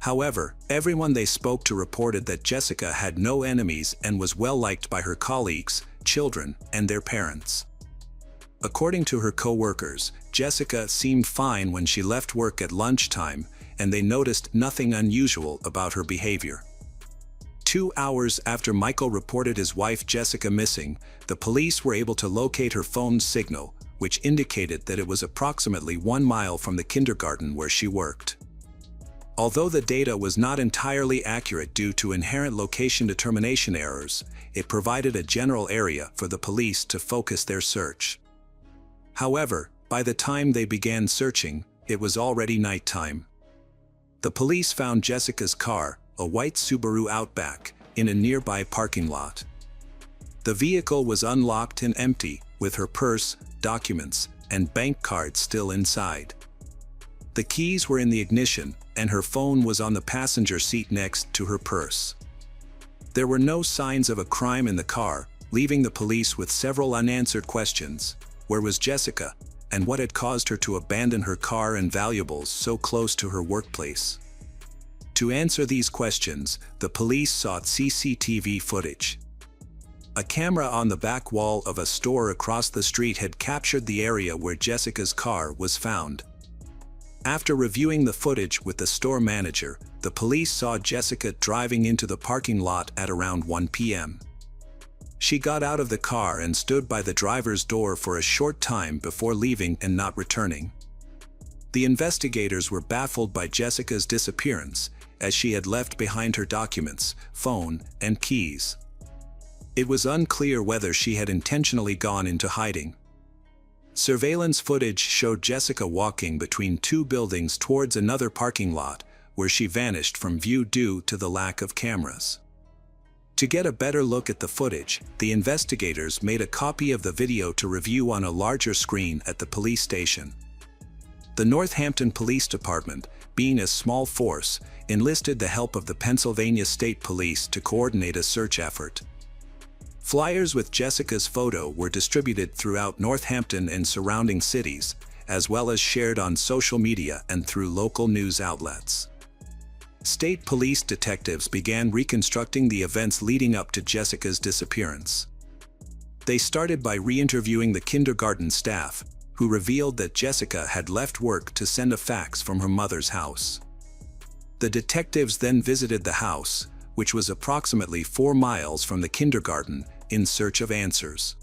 However, everyone they spoke to reported that Jessica had no enemies and was well liked by her colleagues, children, and their parents. According to her co-workers, Jessica seemed fine when she left work at lunchtime, and they noticed nothing unusual about her behavior. 2 hours after Michael reported his wife Jessica missing, the police were able to locate her phone signal, which indicated that it was approximately 1 mile from the kindergarten where she worked. Although the data was not entirely accurate due to inherent location determination errors, it provided a general area for the police to focus their search. However, by the time they began searching, it was already nighttime. The police found Jessica's car, a white Subaru Outback, in a nearby parking lot. The vehicle was unlocked and empty, with her purse, documents, and bank cards still inside. The keys were in the ignition, and her phone was on the passenger seat next to her purse. There were no signs of a crime in the car, leaving the police with several unanswered questions. Where was Jessica, and what had caused her to abandon her car and valuables so close to her workplace? To answer these questions, the police sought CCTV footage. A camera on the back wall of a store across the street had captured the area where Jessica's car was found. After reviewing the footage with the store manager, the police saw Jessica driving into the parking lot at around 1 p.m. She got out of the car and stood by the driver's door for a short time before leaving and not returning. The investigators were baffled by Jessica's disappearance, as she had left behind her documents, phone, and keys. It was unclear whether she had intentionally gone into hiding. Surveillance footage showed Jessica walking between 2 buildings towards another parking lot, where she vanished from view due to the lack of cameras. To get a better look at the footage, the investigators made a copy of the video to review on a larger screen at the police station. The Northampton Police Department, being a small force, enlisted the help of the Pennsylvania State Police to coordinate a search effort. Flyers with Jessica's photo were distributed throughout Northampton and surrounding cities, as well as shared on social media and through local news outlets. State police detectives began reconstructing the events leading up to Jessica's disappearance. They started by re-interviewing the kindergarten staff, who revealed that Jessica had left work to send a fax from her mother's house. The detectives then visited the house, which was approximately 4 miles from the kindergarten, in search of answers.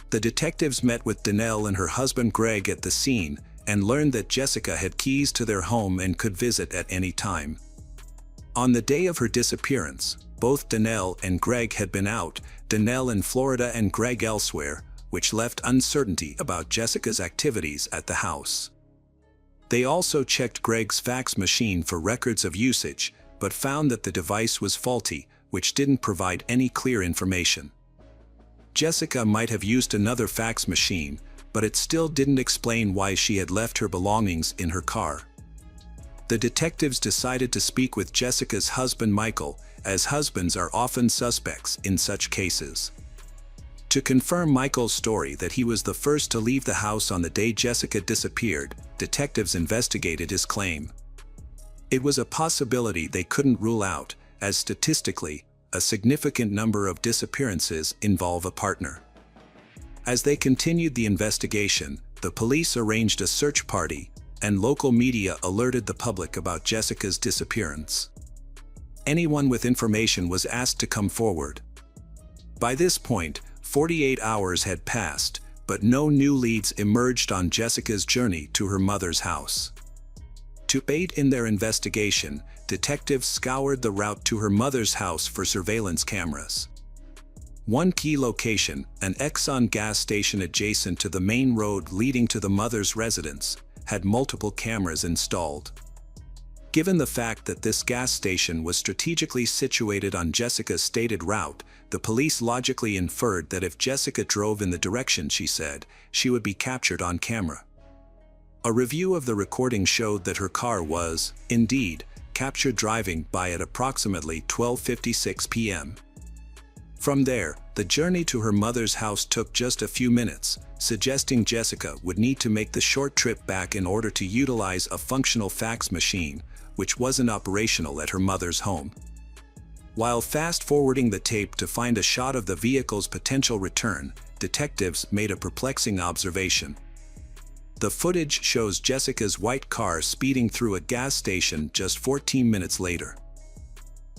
The detectives met with Danelle and her husband Greg at the scene, and learned that Jessica had keys to their home and could visit at any time. On the day of her disappearance, both Danelle and Greg had been out, Danelle in Florida and Greg elsewhere, which left uncertainty about Jessica's activities at the house. They also checked Greg's fax machine for records of usage, but found that the device was faulty, which didn't provide any clear information. Jessica might have used another fax machine, but it still didn't explain why she had left her belongings in her car. The detectives decided to speak with Jessica's husband Michael, as husbands are often suspects in such cases. To confirm Michael's story that he was the first to leave the house on the day Jessica disappeared, detectives investigated his claim. It was a possibility they couldn't rule out, as statistically, a significant number of disappearances involve a partner. As they continued the investigation, the police arranged a search party, and local media alerted the public about Jessica's disappearance. Anyone with information was asked to come forward. By this point, 48 hours had passed, but no new leads emerged on Jessica's journey to her mother's house. To aid in their investigation, detectives scoured the route to her mother's house for surveillance cameras. One key location, an Exxon gas station adjacent to the main road leading to the mother's residence, had multiple cameras installed. Given the fact that this gas station was strategically situated on Jessica's stated route, the police logically inferred that if Jessica drove in the direction she said, she would be captured on camera. A review of the recording showed that her car was, indeed, captured driving by at approximately 12:56 p.m. From there, the journey to her mother's house took just a few minutes, suggesting Jessica would need to make the short trip back in order to utilize a functional fax machine, which wasn't operational at her mother's home. While fast-forwarding the tape to find a shot of the vehicle's potential return, detectives made a perplexing observation. The footage shows Jessica's white car speeding through a gas station just 14 minutes later.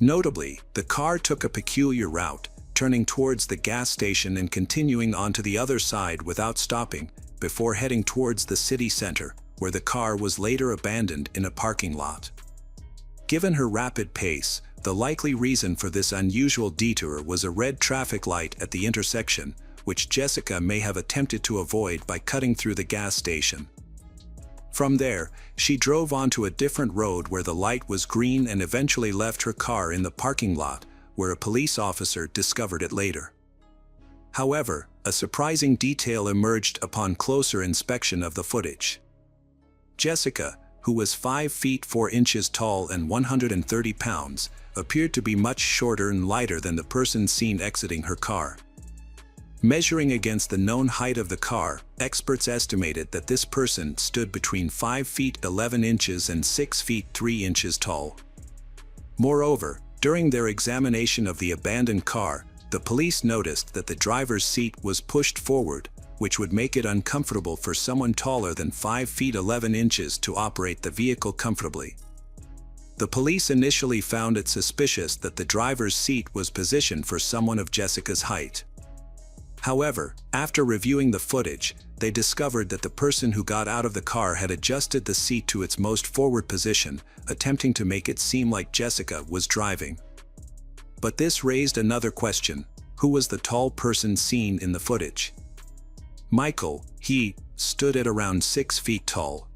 Notably, the car took a peculiar route, turning towards the gas station and continuing onto the other side without stopping, before heading towards the city center, where the car was later abandoned in a parking lot. Given her rapid pace, the likely reason for this unusual detour was a red traffic light at the intersection, which Jessica may have attempted to avoid by cutting through the gas station. From there, she drove onto a different road where the light was green and eventually left her car in the parking lot, where a police officer discovered it later. However, a surprising detail emerged upon closer inspection of the footage. Jessica, who was 5 feet 4 inches tall and 130 pounds, appeared to be much shorter and lighter than the person seen exiting her car. Measuring against the known height of the car, experts estimated that this person stood between 5 feet 11 inches and 6 feet 3 inches tall. Moreover, during their examination of the abandoned car, the police noticed that the driver's seat was pushed forward, which would make it uncomfortable for someone taller than 5 feet 11 inches to operate the vehicle comfortably. The police initially found it suspicious that the driver's seat was positioned for someone of Jessica's height. However, after reviewing the footage, they discovered that the person who got out of the car had adjusted the seat to its most forward position, attempting to make it seem like Jessica was driving. But this raised another question: who was the tall person seen in the footage? Michael, he, stood at around 6 feet tall.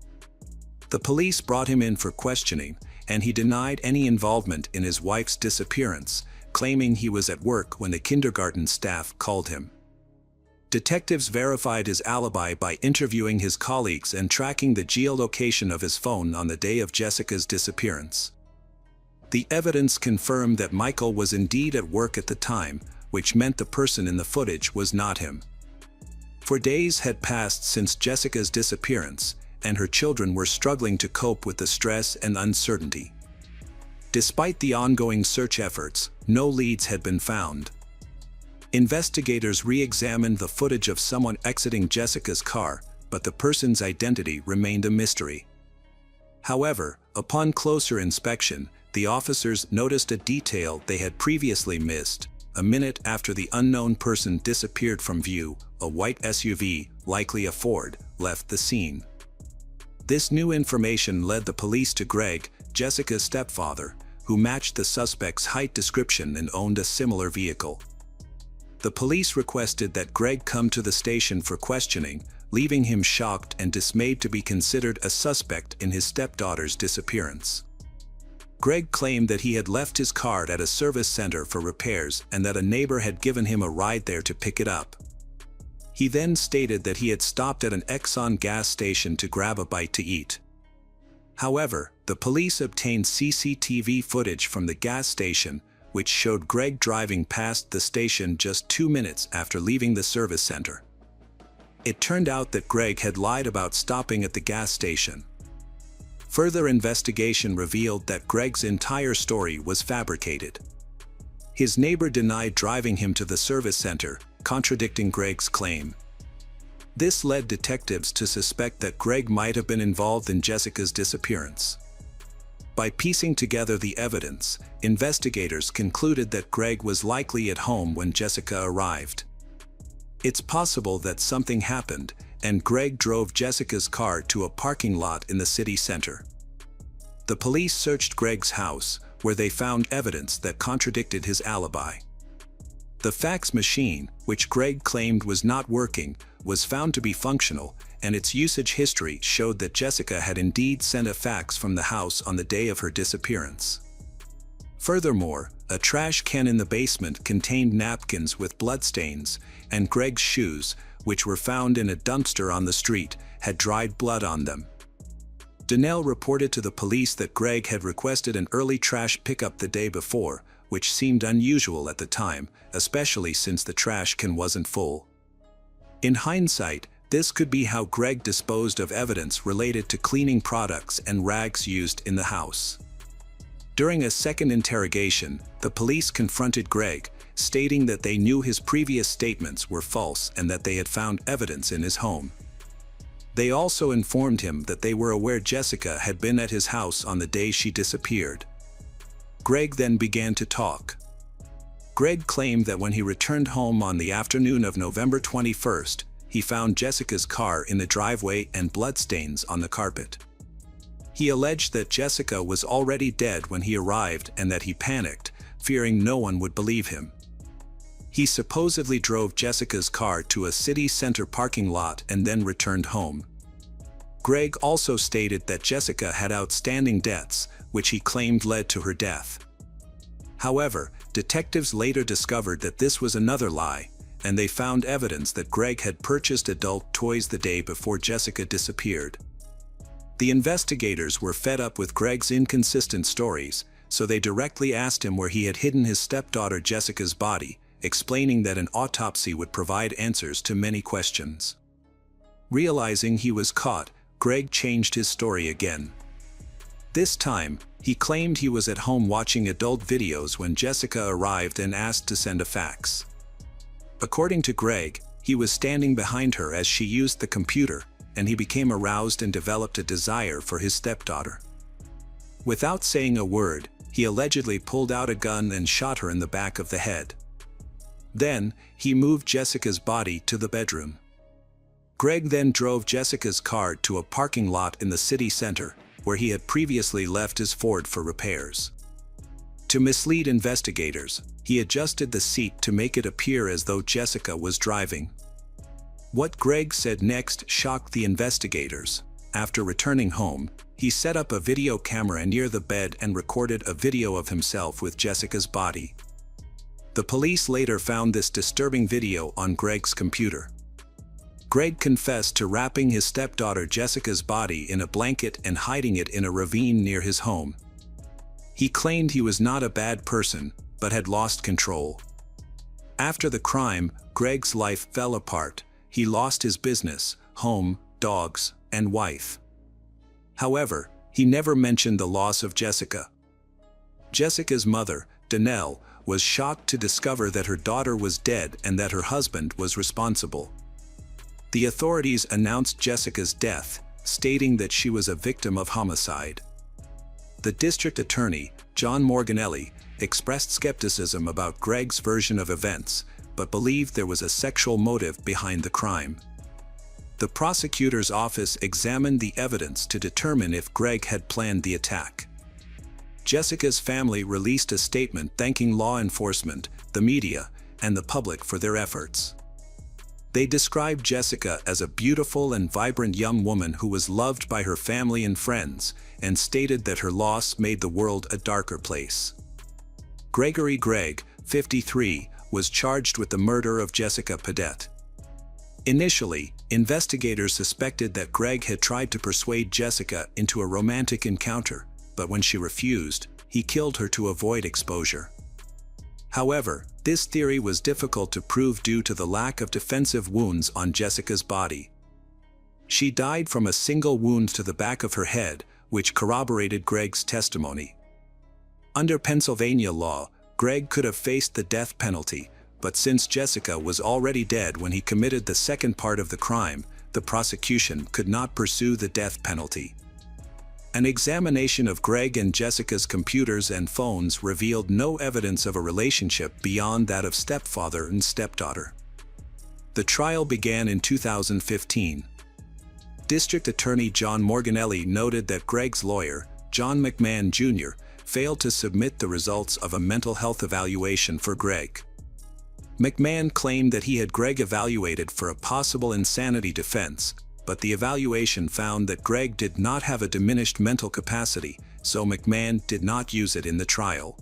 The police brought him in for questioning, and he denied any involvement in his wife's disappearance, claiming he was at work when the kindergarten staff called him. Detectives verified his alibi by interviewing his colleagues and tracking the geolocation of his phone on the day of Jessica's disappearance. The evidence confirmed that Michael was indeed at work at the time, which meant the person in the footage was not him. For days had passed since Jessica's disappearance, and her children were struggling to cope with the stress and uncertainty. Despite the ongoing search efforts, no leads had been found. Investigators re-examined the footage of someone exiting Jessica's car, but the person's identity remained a mystery. However, upon closer inspection, the officers noticed a detail they had previously missed. A minute after the unknown person disappeared from view, a white SUV, likely a Ford, left the scene. This new information led the police to Greg, Jessica's stepfather, who matched the suspect's height description and owned a similar vehicle. The police requested that Greg come to the station for questioning, leaving him shocked and dismayed to be considered a suspect in his stepdaughter's disappearance. Greg claimed that he had left his car at a service center for repairs and that a neighbor had given him a ride there to pick it up. He then stated that he had stopped at an Exxon gas station to grab a bite to eat. However, the police obtained CCTV footage from the gas station, which showed Greg driving past the station just 2 minutes after leaving the service center. It turned out that Greg had lied about stopping at the gas station. Further investigation revealed that Greg's entire story was fabricated. His neighbor denied driving him to the service center, contradicting Greg's claim. This led detectives to suspect that Greg might have been involved in Jessica's disappearance. By piecing together the evidence, investigators concluded that Greg was likely at home when Jessica arrived. It's possible that something happened, and Greg drove Jessica's car to a parking lot in the city center. The police searched Greg's house, where they found evidence that contradicted his alibi. The fax machine, which Greg claimed was not working, was found to be functional, and its usage history showed that Jessica had indeed sent a fax from the house on the day of her disappearance. Furthermore, a trash can in the basement contained napkins with bloodstains, and Greg's shoes, which were found in a dumpster on the street, had dried blood on them. Donnell reported to the police that Greg had requested an early trash pickup the day before, which seemed unusual at the time, especially since the trash can wasn't full. In hindsight, this could be how Greg disposed of evidence related to cleaning products and rags used in the house. During a second interrogation, the police confronted Greg, stating that they knew his previous statements were false and that they had found evidence in his home. They also informed him that they were aware Jessica had been at his house on the day she disappeared. Greg then began to talk. Greg claimed that when he returned home on the afternoon of November 21st, he found Jessica's car in the driveway and bloodstains on the carpet. He alleged that Jessica was already dead when he arrived and that he panicked, fearing no one would believe him. He supposedly drove Jessica's car to a city center parking lot and then returned home. Greg also stated that Jessica had outstanding debts, which he claimed led to her death. However, detectives later discovered that this was another lie, and they found evidence that Greg had purchased adult toys the day before Jessica disappeared. The investigators were fed up with Greg's inconsistent stories, so they directly asked him where he had hidden his stepdaughter Jessica's body, explaining that an autopsy would provide answers to many questions. Realizing he was caught, Greg changed his story again. This time, he claimed he was at home watching adult videos when Jessica arrived and asked to send a fax. According to Greg, he was standing behind her as she used the computer, and he became aroused and developed a desire for his stepdaughter. Without saying a word, he allegedly pulled out a gun and shot her in the back of the head. Then, he moved Jessica's body to the bedroom. Greg then drove Jessica's car to a parking lot in the city center, where he had previously left his Ford for repairs. To mislead investigators, he adjusted the seat to make it appear as though Jessica was driving. What Greg said next shocked the investigators. After returning home, he set up a video camera near the bed and recorded a video of himself with Jessica's body. The police later found this disturbing video on Greg's computer. Greg confessed to wrapping his stepdaughter Jessica's body in a blanket and hiding it in a ravine near his home. He claimed he was not a bad person, but had lost control. After the crime, Greg's life fell apart. He lost his business, home, dogs, and wife. However, he never mentioned the loss of Jessica. Jessica's mother, Donnell, was shocked to discover that her daughter was dead and that her husband was responsible. The authorities announced Jessica's death, stating that she was a victim of homicide. The district attorney, John Morganelli, expressed skepticism about Greg's version of events, but believed there was a sexual motive behind the crime. The prosecutor's office examined the evidence to determine if Greg had planned the attack. Jessica's family released a statement thanking law enforcement, the media, and the public for their efforts. They described Jessica as a beautiful and vibrant young woman who was loved by her family and friends, and stated that her loss made the world a darker place. Gregory Gregg, 53, was charged with the murder of Jessica Padette. Initially, investigators suspected that Greg had tried to persuade Jessica into a romantic encounter, but when she refused, he killed her to avoid exposure. However, this theory was difficult to prove due to the lack of defensive wounds on Jessica's body. She died from a single wound to the back of her head, which corroborated Greg's testimony. Under Pennsylvania law, Greg could have faced the death penalty, but since Jessica was already dead when he committed the second part of the crime, the prosecution could not pursue the death penalty. An examination of Greg and Jessica's computers and phones revealed no evidence of a relationship beyond that of stepfather and stepdaughter. The trial began in 2015. District Attorney John Morganelli noted that Greg's lawyer, John McMahon Jr., failed to submit the results of a mental health evaluation for Greg. McMahon claimed that he had Greg evaluated for a possible insanity defense, but the evaluation found that Greg did not have a diminished mental capacity, so McMahon did not use it in the trial.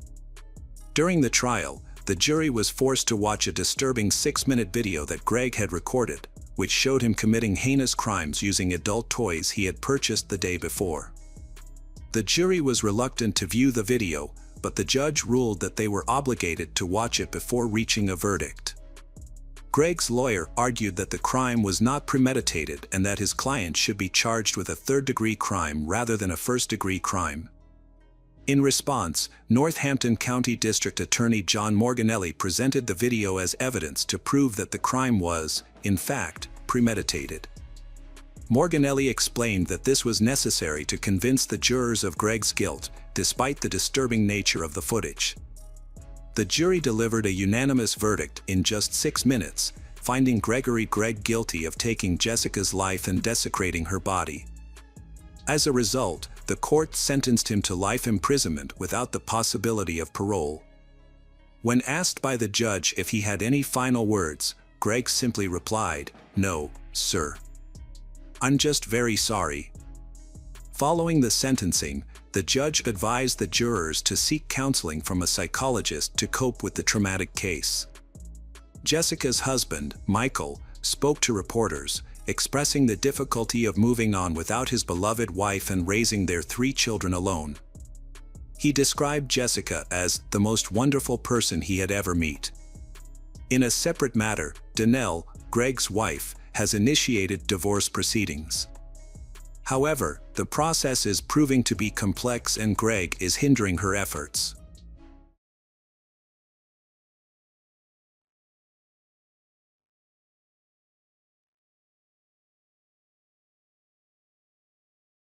During the trial, the jury was forced to watch a disturbing 6-minute video that Greg had recorded, which showed him committing heinous crimes using adult toys he had purchased the day before. The jury was reluctant to view the video, but the judge ruled that they were obligated to watch it before reaching a verdict. Greg's lawyer argued that the crime was not premeditated and that his client should be charged with a third-degree crime rather than a first-degree crime. In response, Northampton County District Attorney John Morganelli presented the video as evidence to prove that the crime was, in fact, premeditated. Morganelli explained that this was necessary to convince the jurors of Greg's guilt, despite the disturbing nature of the footage. The jury delivered a unanimous verdict in just 6 minutes, finding Greg guilty of taking Jessica's life and desecrating her body. As a result, the court sentenced him to life imprisonment without the possibility of parole. When asked by the judge if he had any final words, Greg simply replied, "No, sir. I'm just very sorry." Following the sentencing, the judge advised the jurors to seek counseling from a psychologist to cope with the traumatic case. Jessica's husband, Michael, spoke to reporters, expressing the difficulty of moving on without his beloved wife and raising their 3 children alone. He described Jessica as the most wonderful person he had ever met. In a separate matter, Danelle, Greg's wife, has initiated divorce proceedings. However, the process is proving to be complex and Greg is hindering her efforts.